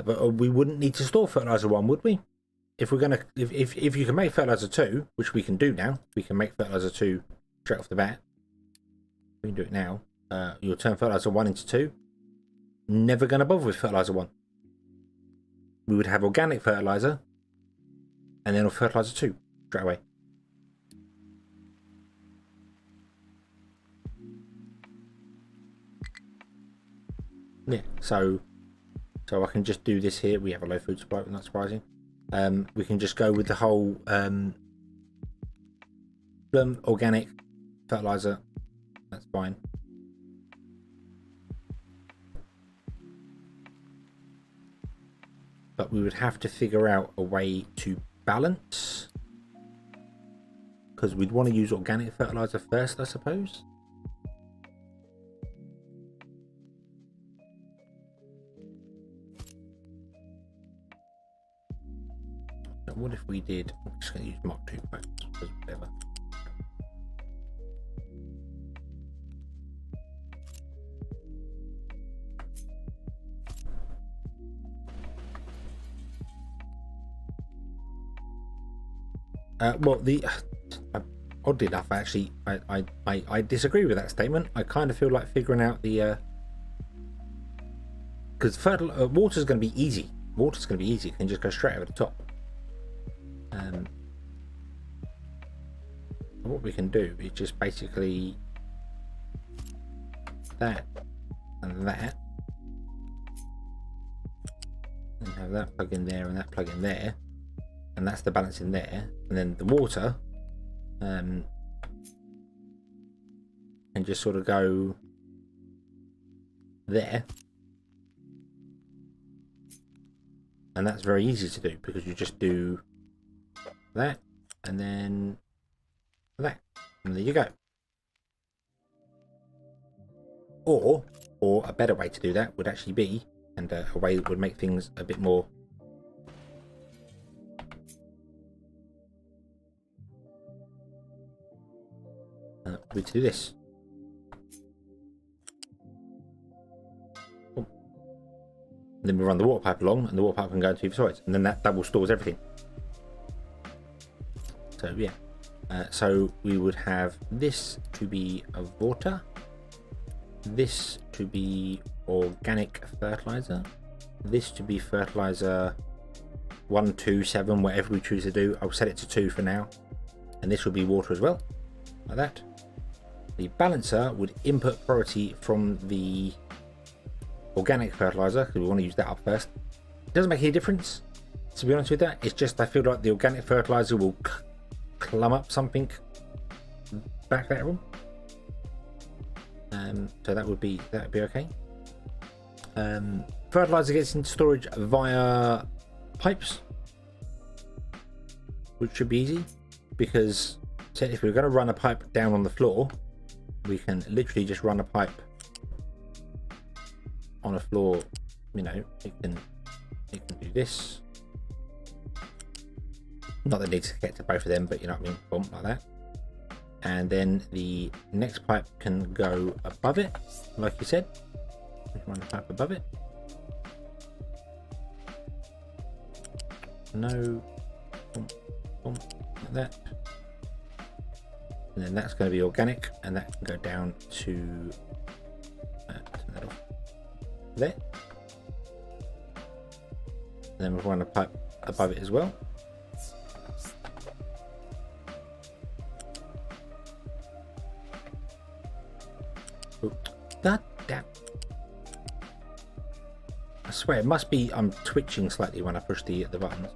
Speaker 1: But we wouldn't need to store fertilizer 1, would we? If we're gonna, if you can make fertilizer 2, which we can do now, we can make fertilizer 2 straight off the bat. We can do it now. You'll turn fertilizer 1 into 2. Never gonna bother with fertilizer 1. We would have organic fertilizer, and then fertilizer 2 straight away. Yeah, so I can just do this here. We have a low food supply, not surprising. We can just go with the whole organic fertilizer. That's fine. But we would have to figure out a way to balance, because we'd want to use organic fertilizer first, I suppose. What if we did? I'm just going to use Mark 2 quotes, because whatever. Well, oddly enough, actually, I disagree with that statement. I kind of feel like figuring out the because water's going to be easy. Water's going to be easy. You can just go straight over the top. What we can do is just basically that and that, and have that plug in there and that plug in there, and that's the balance in there, and then the water and just sort of go there, and that's very easy to do because you just do that and then that, and there you go. Or a better way to do that would actually be, and a way that would make things a bit more we to do this. And then we run the water pipe along, and the water pipe can go to either sides, and then that double stores everything. So yeah, so we would have this to be a water, this to be organic fertilizer, this to be fertilizer 1, 2, 7, whatever we choose to do. I'll set it to 2 for now, and this will be water as well, like that. The balancer would input priority from the organic fertilizer because we want to use that up first. It doesn't make any difference, to be honest with that. It's just I feel like the organic fertilizer will clump up something back later on. So that would be okay. Fertilizer gets into storage via pipes, which should be easy because if we're going to run a pipe down on the floor, we can literally just run a pipe on a floor. You know, it can do this. Not that it needs to get to both of them, but you know what I mean, bump like that. And then the next pipe can go above it, like you said. We can run a pipe above it. No, bump, bump, like that. And then that's going to be organic, and that can go down to turn that off there. And then we'll run a pipe above it as well. God damn. I swear it must be I'm twitching slightly when I push the buttons.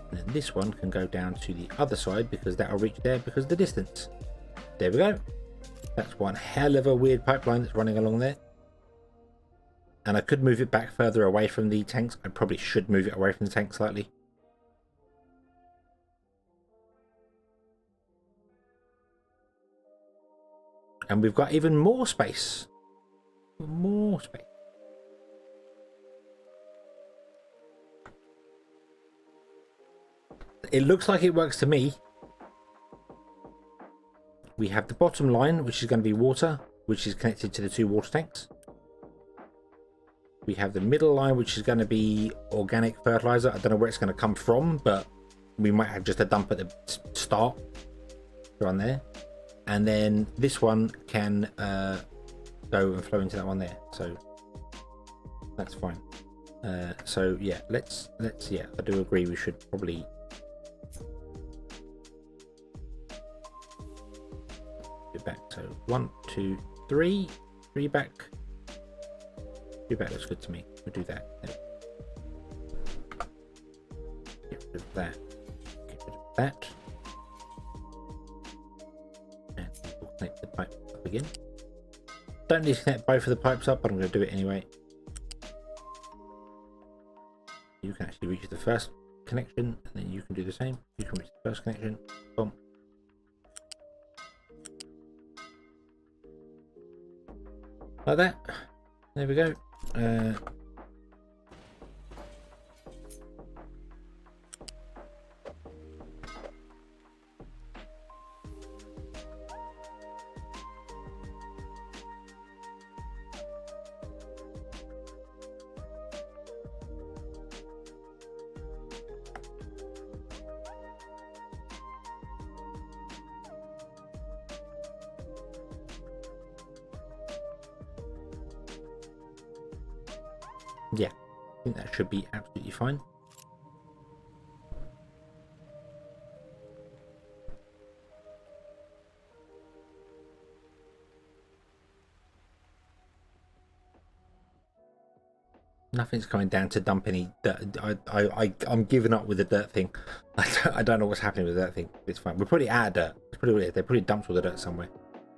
Speaker 1: And then this one can go down to the other side because that'll reach there because of the distance. There we go. That's one hell of a weird pipeline that's running along there. And I could move it back further away from the tanks. I probably should move it away from the tank slightly. And we've got even more space. More space. It looks like it works to me. We have the bottom line, which is going to be water, which is connected to the 2 water tanks. We have the middle line, which is going to be organic fertilizer. I don't know where it's going to come from, but we might have just a dump at the start around there. And then this one can go and flow into that one there, so that's fine. So yeah, let's yeah, I do agree we should probably go back. So 1, 2, 3 back. 3 back looks good to me. We'll do that. Get rid of that. Get rid of that. And we'll connect the pipe up again. Don't need to connect both of the pipes up, but I'm going to do it anyway. You can actually reach the first connection, and then you can do the same. You can reach the first connection. Boom. Like that. There we go. Yeah, I think that should be absolutely fine. Nothing's coming down to dump any dirt. I'm giving up with the dirt thing. I don't know what's happening with that thing. It's fine. We're pretty out of dirt. It's pretty weird. They probably dumped all the dirt somewhere.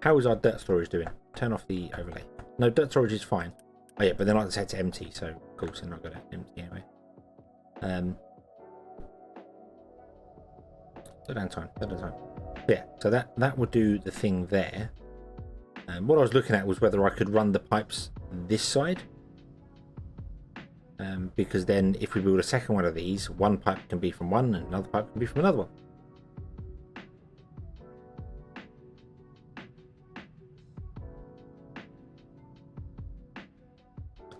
Speaker 1: How is our dirt storage doing? Turn off the overlay. No, dirt storage is fine. Oh yeah, but they're not set to empty, so of course they're not going to empty anyway. Slow down time. Yeah, so that would do the thing there. What I was looking at was whether I could run the pipes this side. Because then if we build a second one of these, one pipe can be from one and another pipe can be from another one.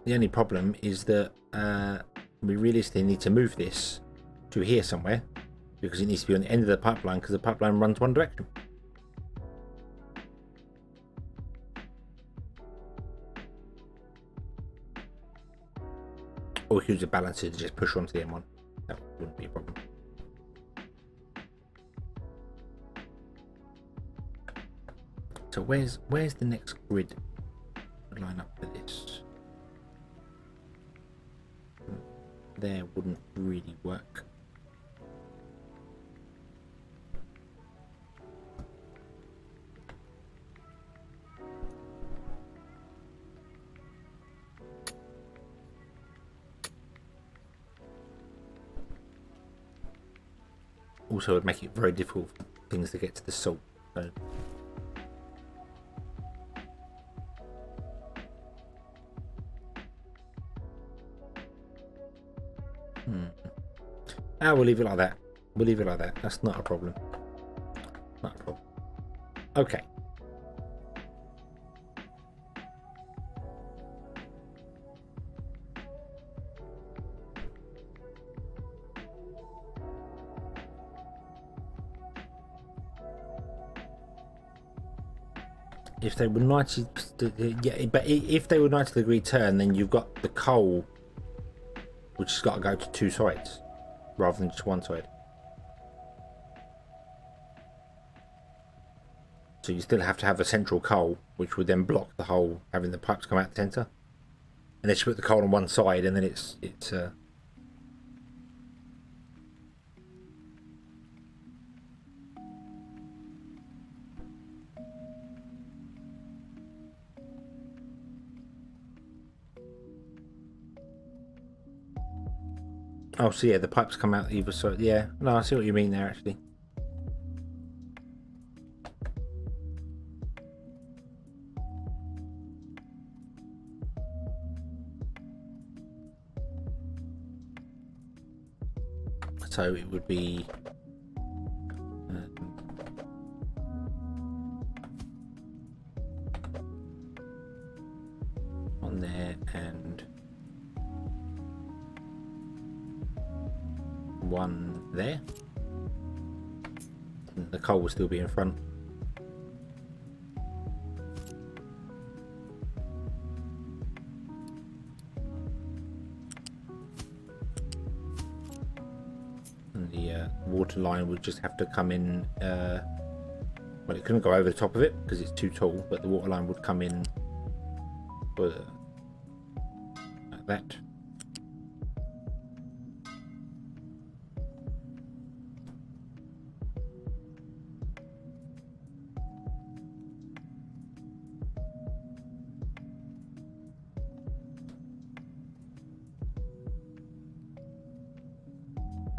Speaker 1: The only problem is that we realistically need to move this to here somewhere, because it needs to be on the end of the pipeline, because the pipeline runs one direction. Or we could use a balancer to just push onto the M1. That wouldn't be a problem. So where's the next grid line up for this? There wouldn't really work. Also, it would make it very difficult for things to get to the salt. So. We'll leave it like that. We'll leave it like that. That's not a problem. Not a problem. Okay. If they were 90, yeah, but if they were 90-degree turn, then you've got the coal, which has got to go to two sides rather than just one side. So you still have to have a central coal, which would then block the whole having the pipes come out the centre. Unless you put the coal on one side, and then it's oh, so yeah, the pipes come out either side. Yeah, no, I see what you mean there, actually. So it would be on there and one there. And the coal will still be in front. And the water line would just have to come in. Well, it couldn't go over the top of it because it's too tall, but the water line would come in like that.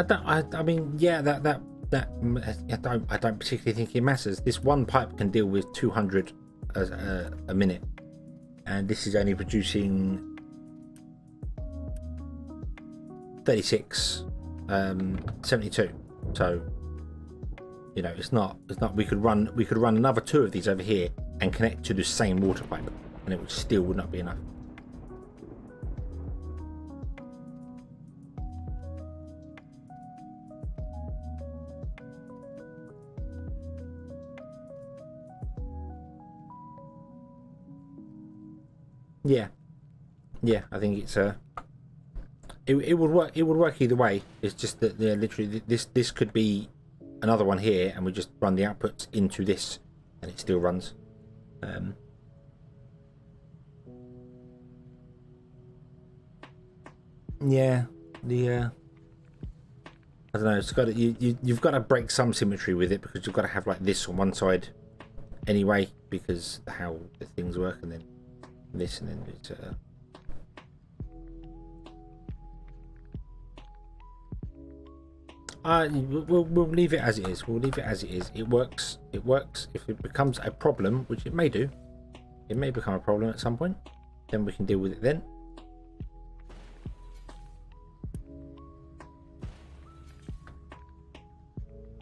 Speaker 1: I mean, yeah, I don't particularly think it matters. This one pipe can deal with 200 a minute, and this is only producing 36, 72. So, you know, it's not. We could run another two of these over here and connect to the same water pipe, and it would not be enough. Yeah, I think it's it would work. It would work either way. It's just that literally this could be another one here, and we just run the outputs into this, and it still runs. Yeah, I don't know. It's got you've got to break some symmetry with it, because you've got to have like this on one side anyway, because how the things work, and then this, and then it's we'll leave it as it is. We'll leave it as it is. It works. It works. If it becomes a problem, which it may do, it may become a problem at some point, then we can deal with it then.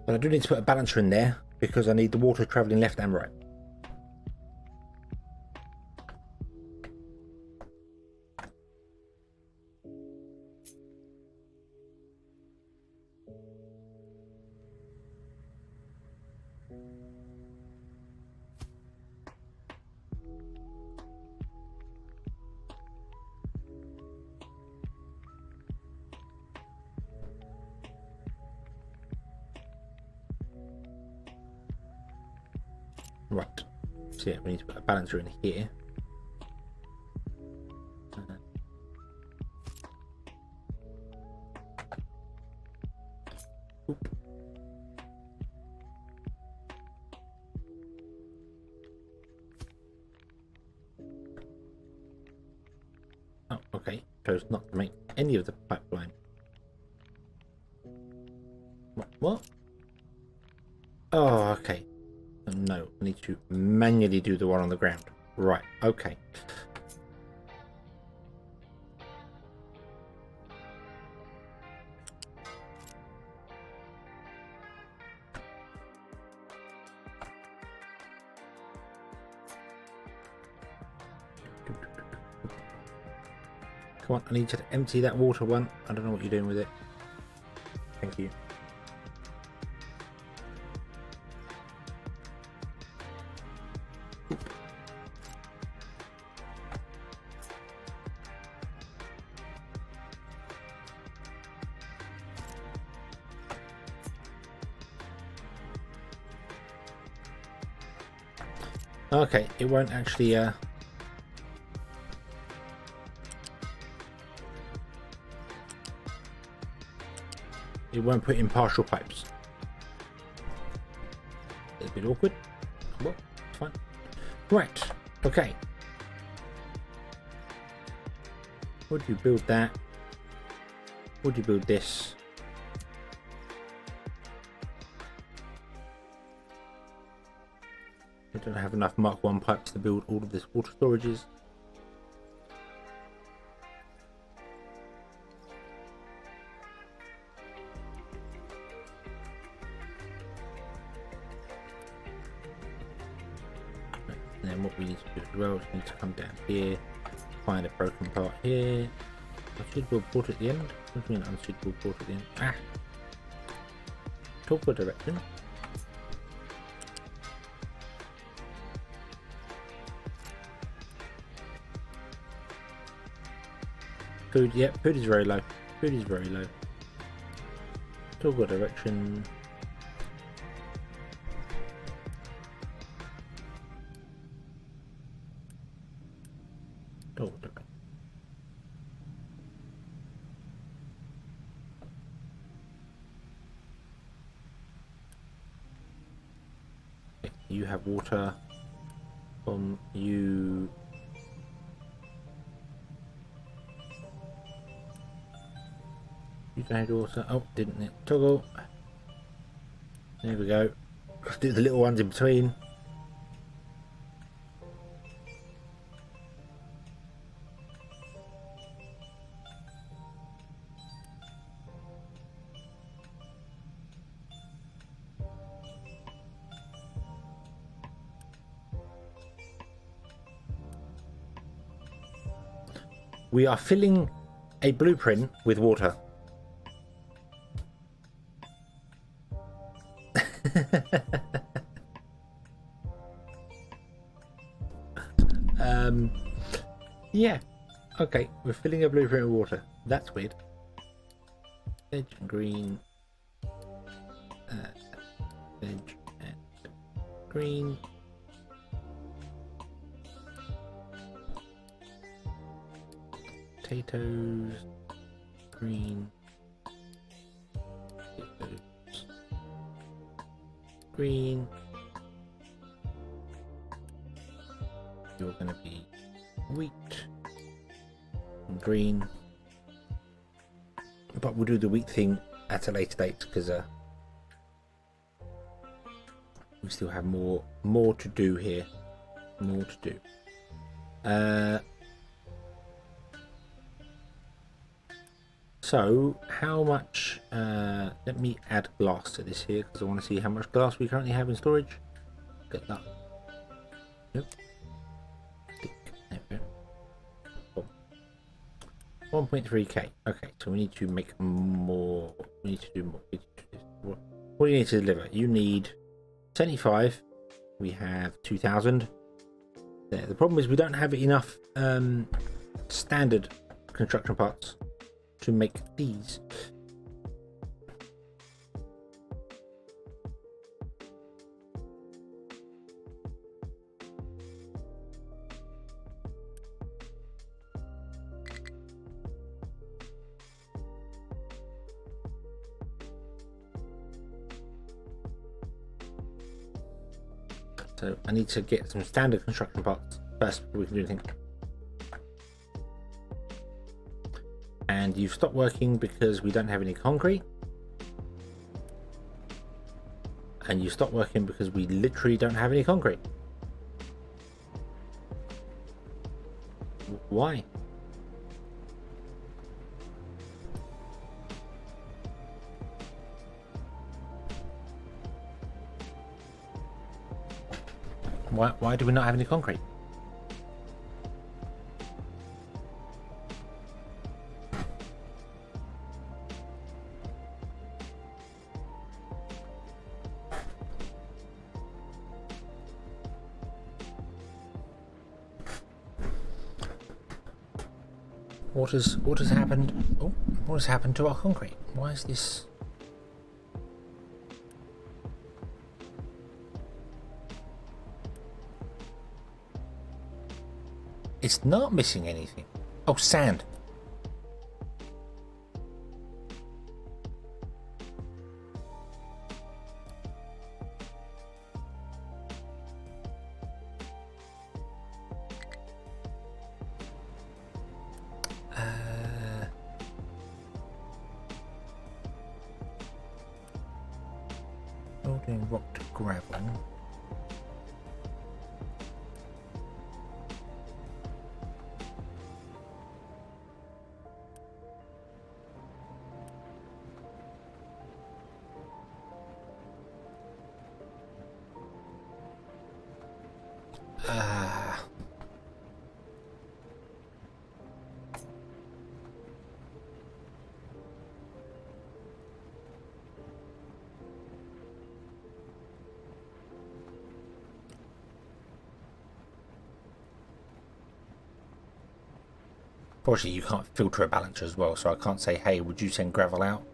Speaker 1: But I do need to put a balancer in there, because I need the water travelling left and right. Right. So yeah, we need to put a balancer in here. Oop. Oh, okay. Chose not to make any of the pipeline. What? Oh, okay. No, I need to manually do the one on the ground. Right, okay. Come on, I need you to empty that water one. I don't know what you're doing with it. Thank you. Okay, it won't actually it won't put in partial pipes. It's a bit awkward. Well, it's fine. Right, okay. Would you build that? Would you build this? I don't have enough Mark 1 pipes to build all of this water storages. And then what we need to do as well is we need to come down here, find a broken part here. Unsuitable port at the end. What do you mean unsuitable port at the end? Ah! Talk for direction. Food, yeah, food is very low. Food is very low. Toggle direction. Toggle direction. Okay, you have water. You. You don't have water. Oh, didn't it? Toggle. There we go. Let's do the little ones in between. We are filling a blueprint with water. Yeah. Okay, we're filling a blueprint with water. That's weird. Veg and green. Veg and green. Potatoes. Green. Potatoes. Green. You're going to be wheat and green, but we'll do the wheat thing at a later date because we still have more to do here. More to do. So how much? Let me add glass to this here because I want to see how much glass we currently have in storage. Get that. Nope. There we go. 1.3k. Okay, so we need to make more. We need to do more. What do you need to deliver? You need 75. We have 2000. There. The problem is we don't have enough standard construction parts to make these. So I need to get some standard construction parts first before we can do anything. And you've stopped working because we don't have any concrete. And you stopped working because we literally don't have any concrete. Why? Why do we not have any concrete? What has happened? Oh, what has happened to our concrete? Why is this? It's not missing anything. Oh, sand. Building rock to gravel. Fortunately, you can't filter a balancer as well, so I can't say, hey, would you send gravel out?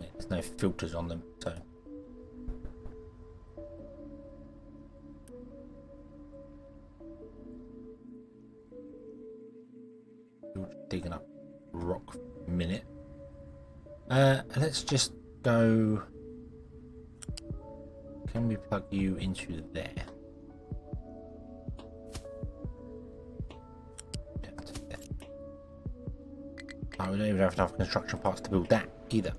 Speaker 1: Yeah, there's no filters on them, so. You're digging up rock for a minute. Let's just go. Can we plug you into there? Oh, we don't even have enough construction parts to build that either.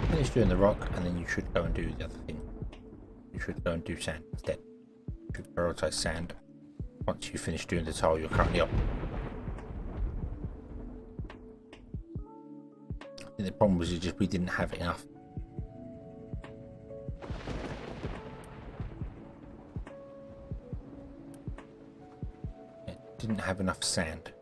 Speaker 1: Finish doing the rock, and then you should go and do the other thing. You should go and do sand instead. You should prioritize sand once you finish doing the tile you're currently on. I think the problem was just we didn't have enough. It didn't have enough sand.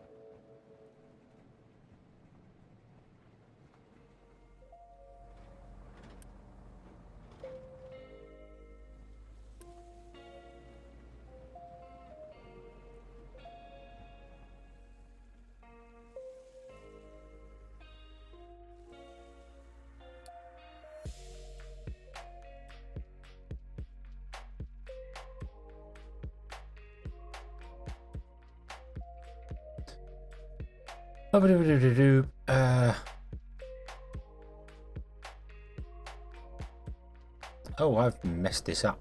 Speaker 1: Oh, I've messed this up.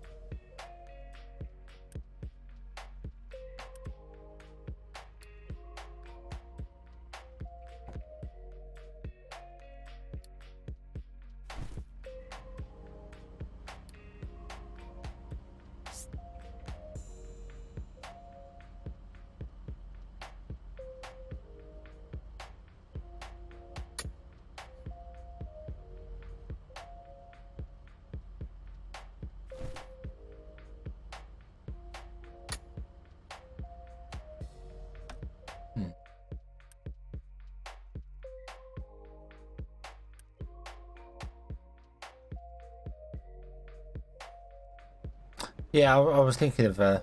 Speaker 1: Yeah, I was thinking of doing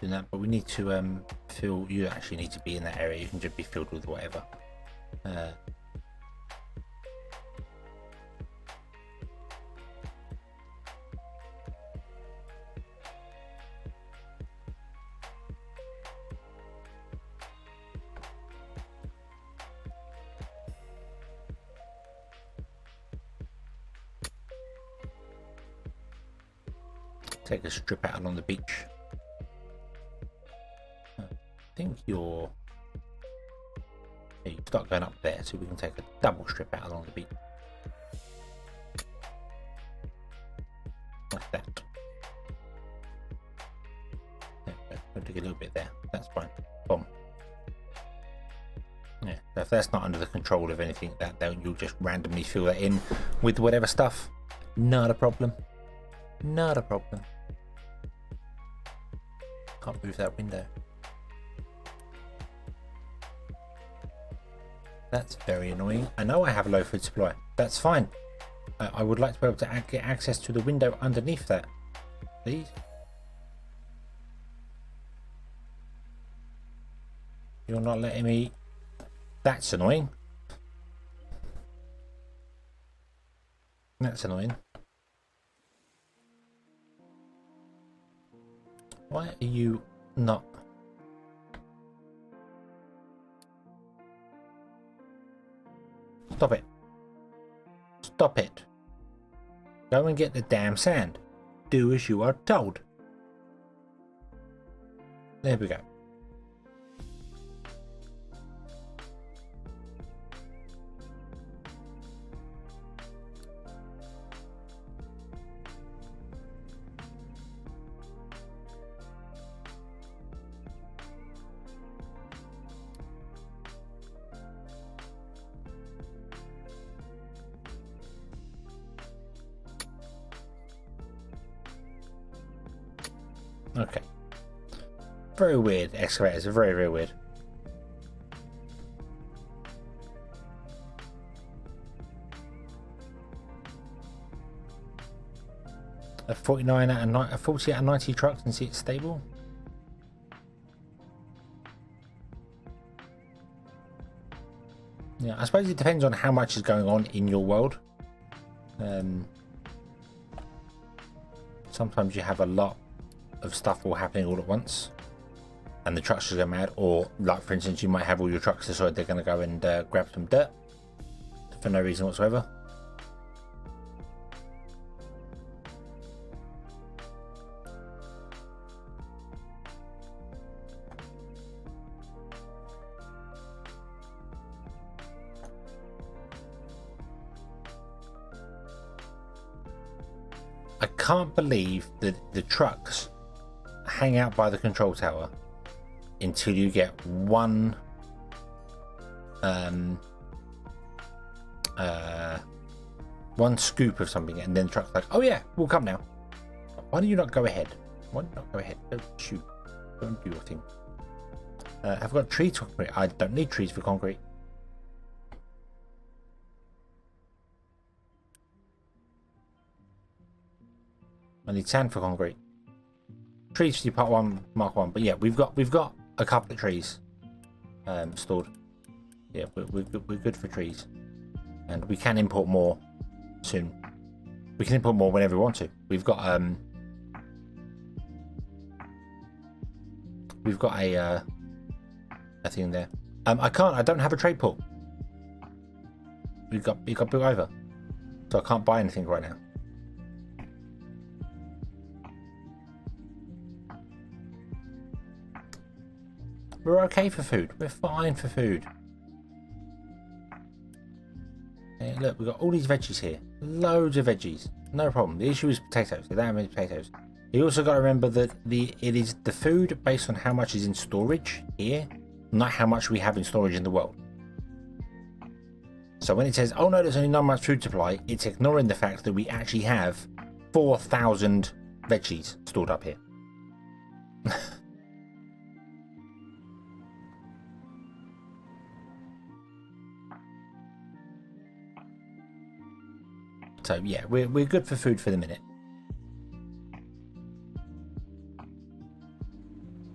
Speaker 1: that, but we need to fill. You actually need to be in that area. You can just be filled with whatever. Take a strip out along the beach. I think you're. Yeah, you start going up there, so we can take a double strip out along the beach. Like that. Yeah, we'll dig a little bit there. That's fine. Boom. Yeah, so if that's not under the control of anything, then you'll just randomly fill that in with whatever stuff. Not a problem. Not a problem. Can't move that window. That's very annoying. I know I have a low food supply. That's fine. I would like to be able to get access to the window underneath that. Please. You're not letting me. That's annoying. That's annoying. Why are you not? Stop it. Stop it. Go and get the damn sand. Do as you are told. There we go. Okay. Very weird. Excavators are very, very weird. A 49 out of 90, a 40 out of 90 trucks and see it's stable. Yeah, I suppose it depends on how much is going on in your world. Sometimes you have a lot of stuff all happening all at once and the trucks just go mad, or like for instance you might have all your trucks decide they're going to go and grab some dirt for no reason whatsoever. I can't believe that the trucks hang out by the control tower until you get one scoop of something, and then the truck's like, oh yeah, we'll come now. Why do you not go ahead? Why do you not go ahead? Don't shoot. Don't do your thing. I've got trees for concrete. I don't need trees for concrete. I need sand for concrete. Trees for part 1, mark 1. But yeah, we've got a couple of trees stored. Yeah, we're good for trees, and we can import more soon. We can import more whenever we want to. We've got a thing there. I don't have a trade port. It got built over, so I can't buy anything right now. We're okay for food. We're fine for food. Okay, look, we've got all these veggies here. Loads of veggies. No problem. The issue is potatoes. They don't have any potatoes. You also got to remember that it is the food based on how much is in storage here, not how much we have in storage in the world. So when it says, oh no, there's only not much food supply, it's ignoring the fact that we actually have 4,000 veggies stored up here. So yeah, we're good for food for the minute.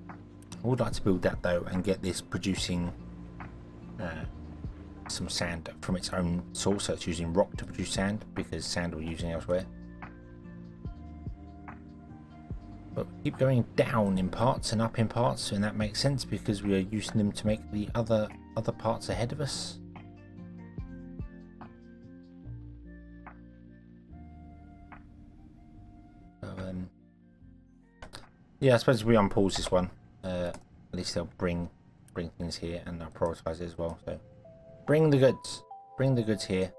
Speaker 1: I would like to build that though and get this producing some sand from its own source. So it's using rock to produce sand because sand we're using elsewhere. But we keep going down in parts and up in parts, and that makes sense because we are using them to make the other parts ahead of us. Yeah, I suppose we unpause this one. At least they'll bring things here, and I'll prioritize it as well. So, bring the goods here,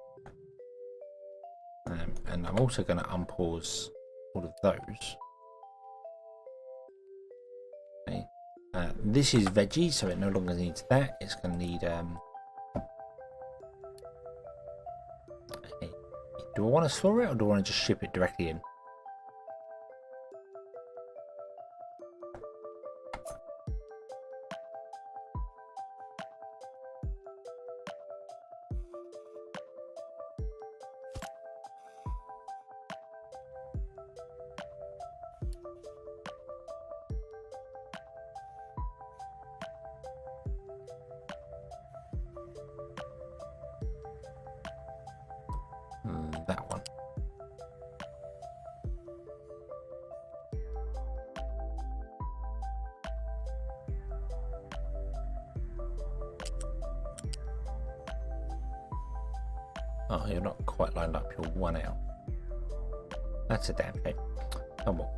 Speaker 1: and I'm also going to unpause all of those. Okay, this is veggie, so it no longer needs that. It's going to need. Do I want to store it, or do I want to just ship it directly in? That one. Oh, you're not quite lined up. You're one out. That's a damn shame. Oh well.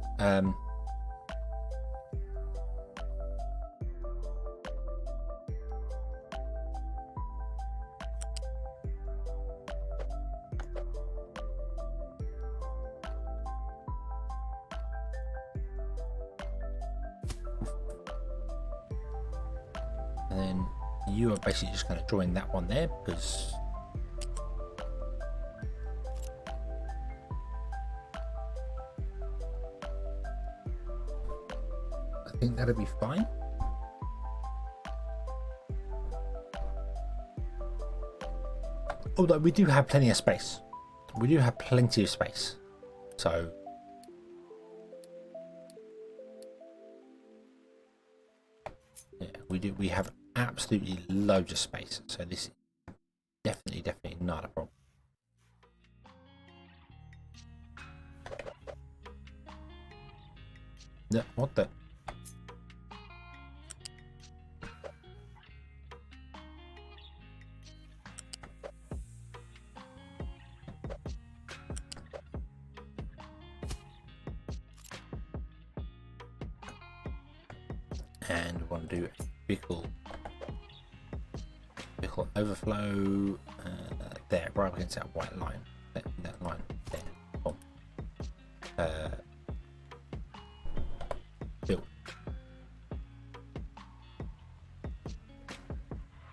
Speaker 1: And then you are basically just going to join that one there because I think that'll be fine. Although we do have plenty of space. We do have plenty of space. So yeah, we have absolutely loads of space. So this is definitely not a problem. Yeah, what the? And we want to do a pickle overflow there, right against that white line, that line there. Oh. Build.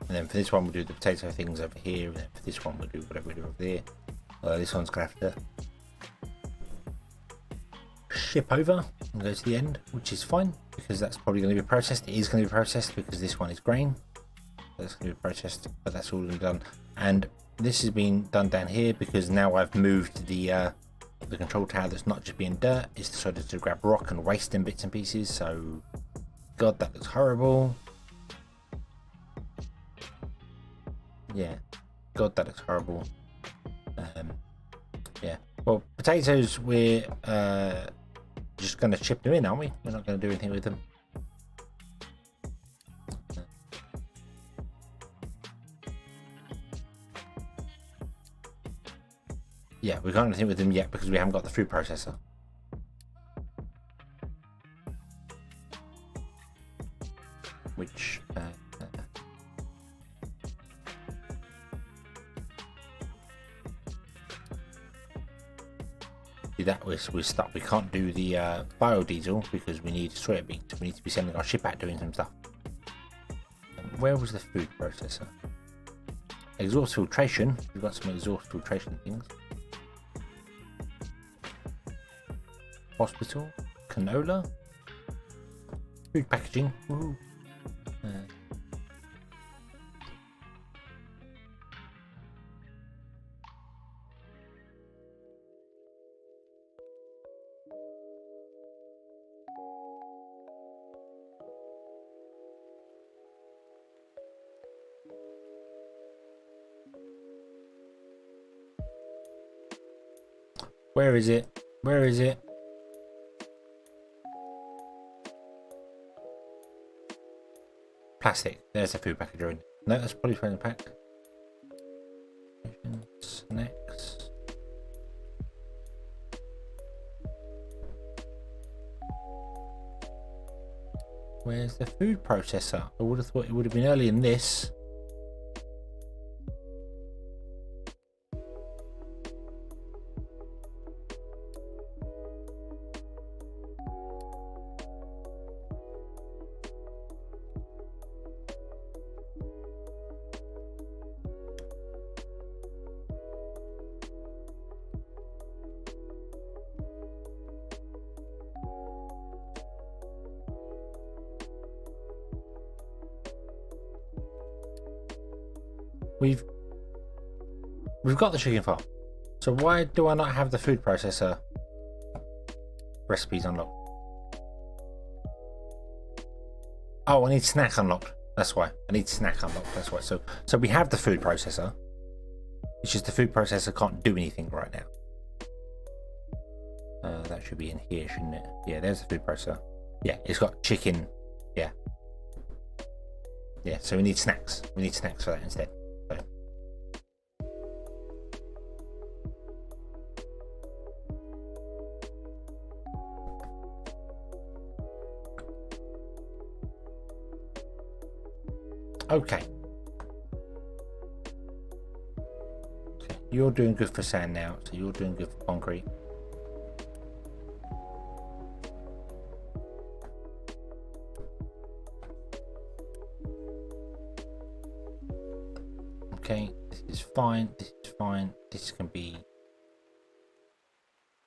Speaker 1: And then for this one we'll do the potato things over here, and then for this one we'll do whatever we do over there. This one's gonna have to ship over and go to the end, which is fine because that's probably going to be processed. It is going to be processed because this one is grain. That's going to be processed, but that's all done. And this has been done down here because now I've moved the control tower that's not just being dirt. It's decided to grab rock and waste in bits and pieces. So, God, that looks horrible. Yeah, God, that looks horrible. Yeah, well, potatoes, we're just going to chip them in, aren't we? We're not going to do anything with them. Yeah, we can't do anything with them yet because we haven't got the food processor. Which See that we're stuck. We can't do the biodiesel because we need soya beans. We need to be sending our ship out doing some stuff. Where was the food processor? Exhaust filtration. We've got some exhaust filtration things. Hospital. Canola. Food packaging. Woohoo. Where is it? Where is it? Plastic. There's the food packager in. No, that's probably from the pack. Snacks. Where's the food processor? I would have thought it would have been early in this. We've got the chicken farm. So why do I not have the food processor recipes unlocked? Oh, I need snack unlocked. That's why. I need snack unlocked. That's why. So we have the food processor. It's just the food processor can't do anything right now. That should be in here, shouldn't it? Yeah, there's the food processor. Yeah, it's got chicken. Yeah. Yeah, so we need snacks. We need snacks for that instead. So. Okay. You're doing good for sand now, so you're doing good for concrete. Okay, this is fine, this is fine, this can be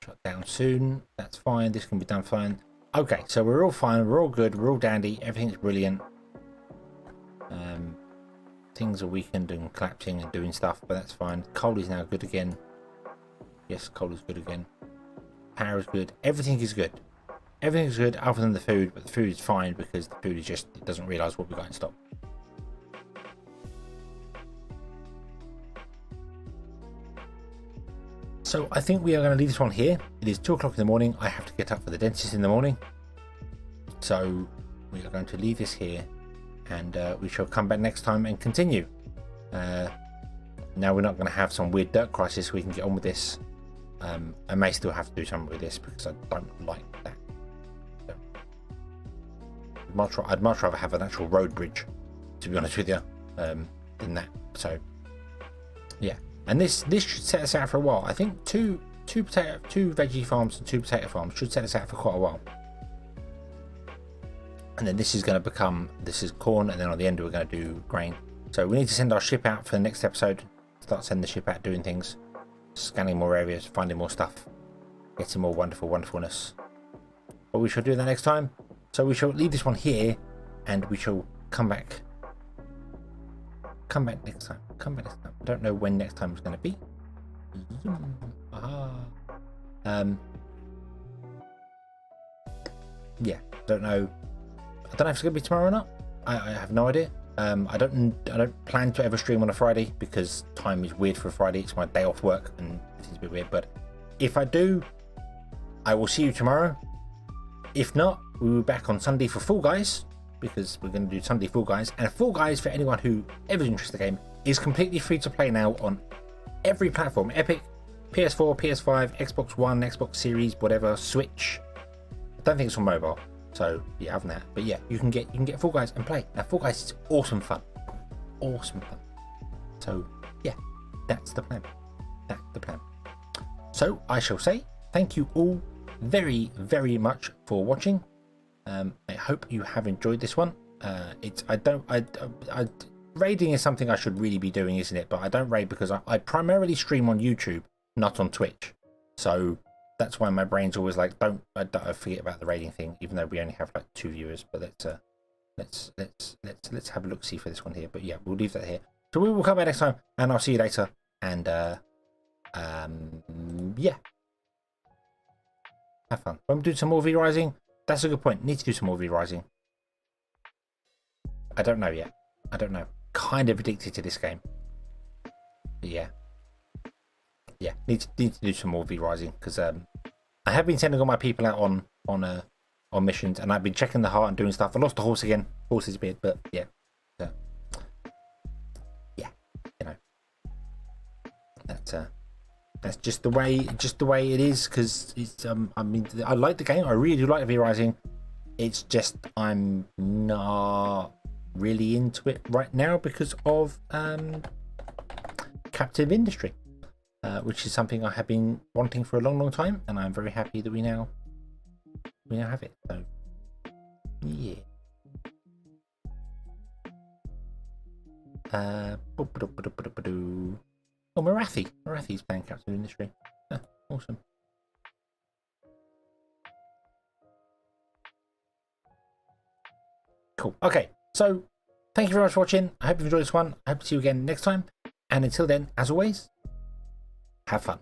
Speaker 1: shut down soon, that's fine, this can be done fine. Okay, so we're all fine, we're all good, we're all dandy, everything's brilliant. Things are weakened and collapsing and doing stuff, but that's fine. Coal is now good again. Yes, coal is good again. Power is good, everything is good. Everything is good other than the food, but the food is fine because the food is just, it doesn't realise what we've got in stock. So I think we are going to leave this one here. It is 2 o'clock in the morning. I have to get up for the dentist in the morning. So we are going to leave this here and we shall come back next time and continue. Now we're not going to have some weird dirt crisis. We can get on with this. I may still have to do something with this because I don't like that. So, I'd much rather have an actual road bridge, to be honest with you, than that. So yeah. And this should set us out for a while. I think two veggie farms and 2 potato farms should set us out for quite a while. And then this is going to become, this is corn, and then on the end we're going to do grain. So we need to send our ship out for the next episode. Start sending the ship out, doing things, scanning more areas, finding more stuff, getting more wonderfulness. But we shall do that next time. So we shall leave this one here, and we shall come back next time. I don't know when next time is going to be. Yeah, don't know. I don't know if it's going to be tomorrow or not. I have no idea. I don't plan to ever stream on a Friday because time is weird for a Friday. It's my day off work and it's a bit weird. But if I do, I will see you tomorrow. If not, we will be back on Sunday for Fall Guys, because we're going to do Sunday Fall Guys. And Fall Guys, for anyone who ever is interested in the game, is completely free to play now on every platform: Epic, PS4, PS5, Xbox One, Xbox Series, whatever, Switch. I don't think it's on mobile. So yeah, other than that, but yeah, you can get Fall Guys and play. Now Fall Guys is awesome fun. So yeah, that's the plan. So I shall say
Speaker 2: thank you all very, very much for watching. I hope you have enjoyed this one. Raiding is something I should really be doing, isn't it? But I don't raid because I primarily stream on YouTube, not on Twitch. So that's why my brain's always like, don't forget about the raiding thing, even though we only have like 2 viewers. But let's have a look see for this one here. But yeah, we'll leave that here. So we will come back next time, and I'll see you later. And yeah, have fun. When we do some more V-Rising, that's a good point. Need to do some more V-Rising. I don't know yet. I don't know. Kind of addicted to this game. But yeah. Yeah, need to do some more V-Rising, because I have been sending all my people out on missions, and I've been checking the heart and doing stuff. I lost the horse again. Horse is weird, but yeah. So, yeah, you know. That's just the way it is, because it's I mean, I like the game. I really do like V-Rising. It's just I'm not really into it right now because of captive industry, which is something I have been wanting for a long time, and I'm very happy that we now have it. So yeah. Oh, Marathi's playing captive industry. Awesome. Cool. Okay, so thank you very much for watching. I hope you've enjoyed this one. I hope to see you again next time. And until then, as always, have fun.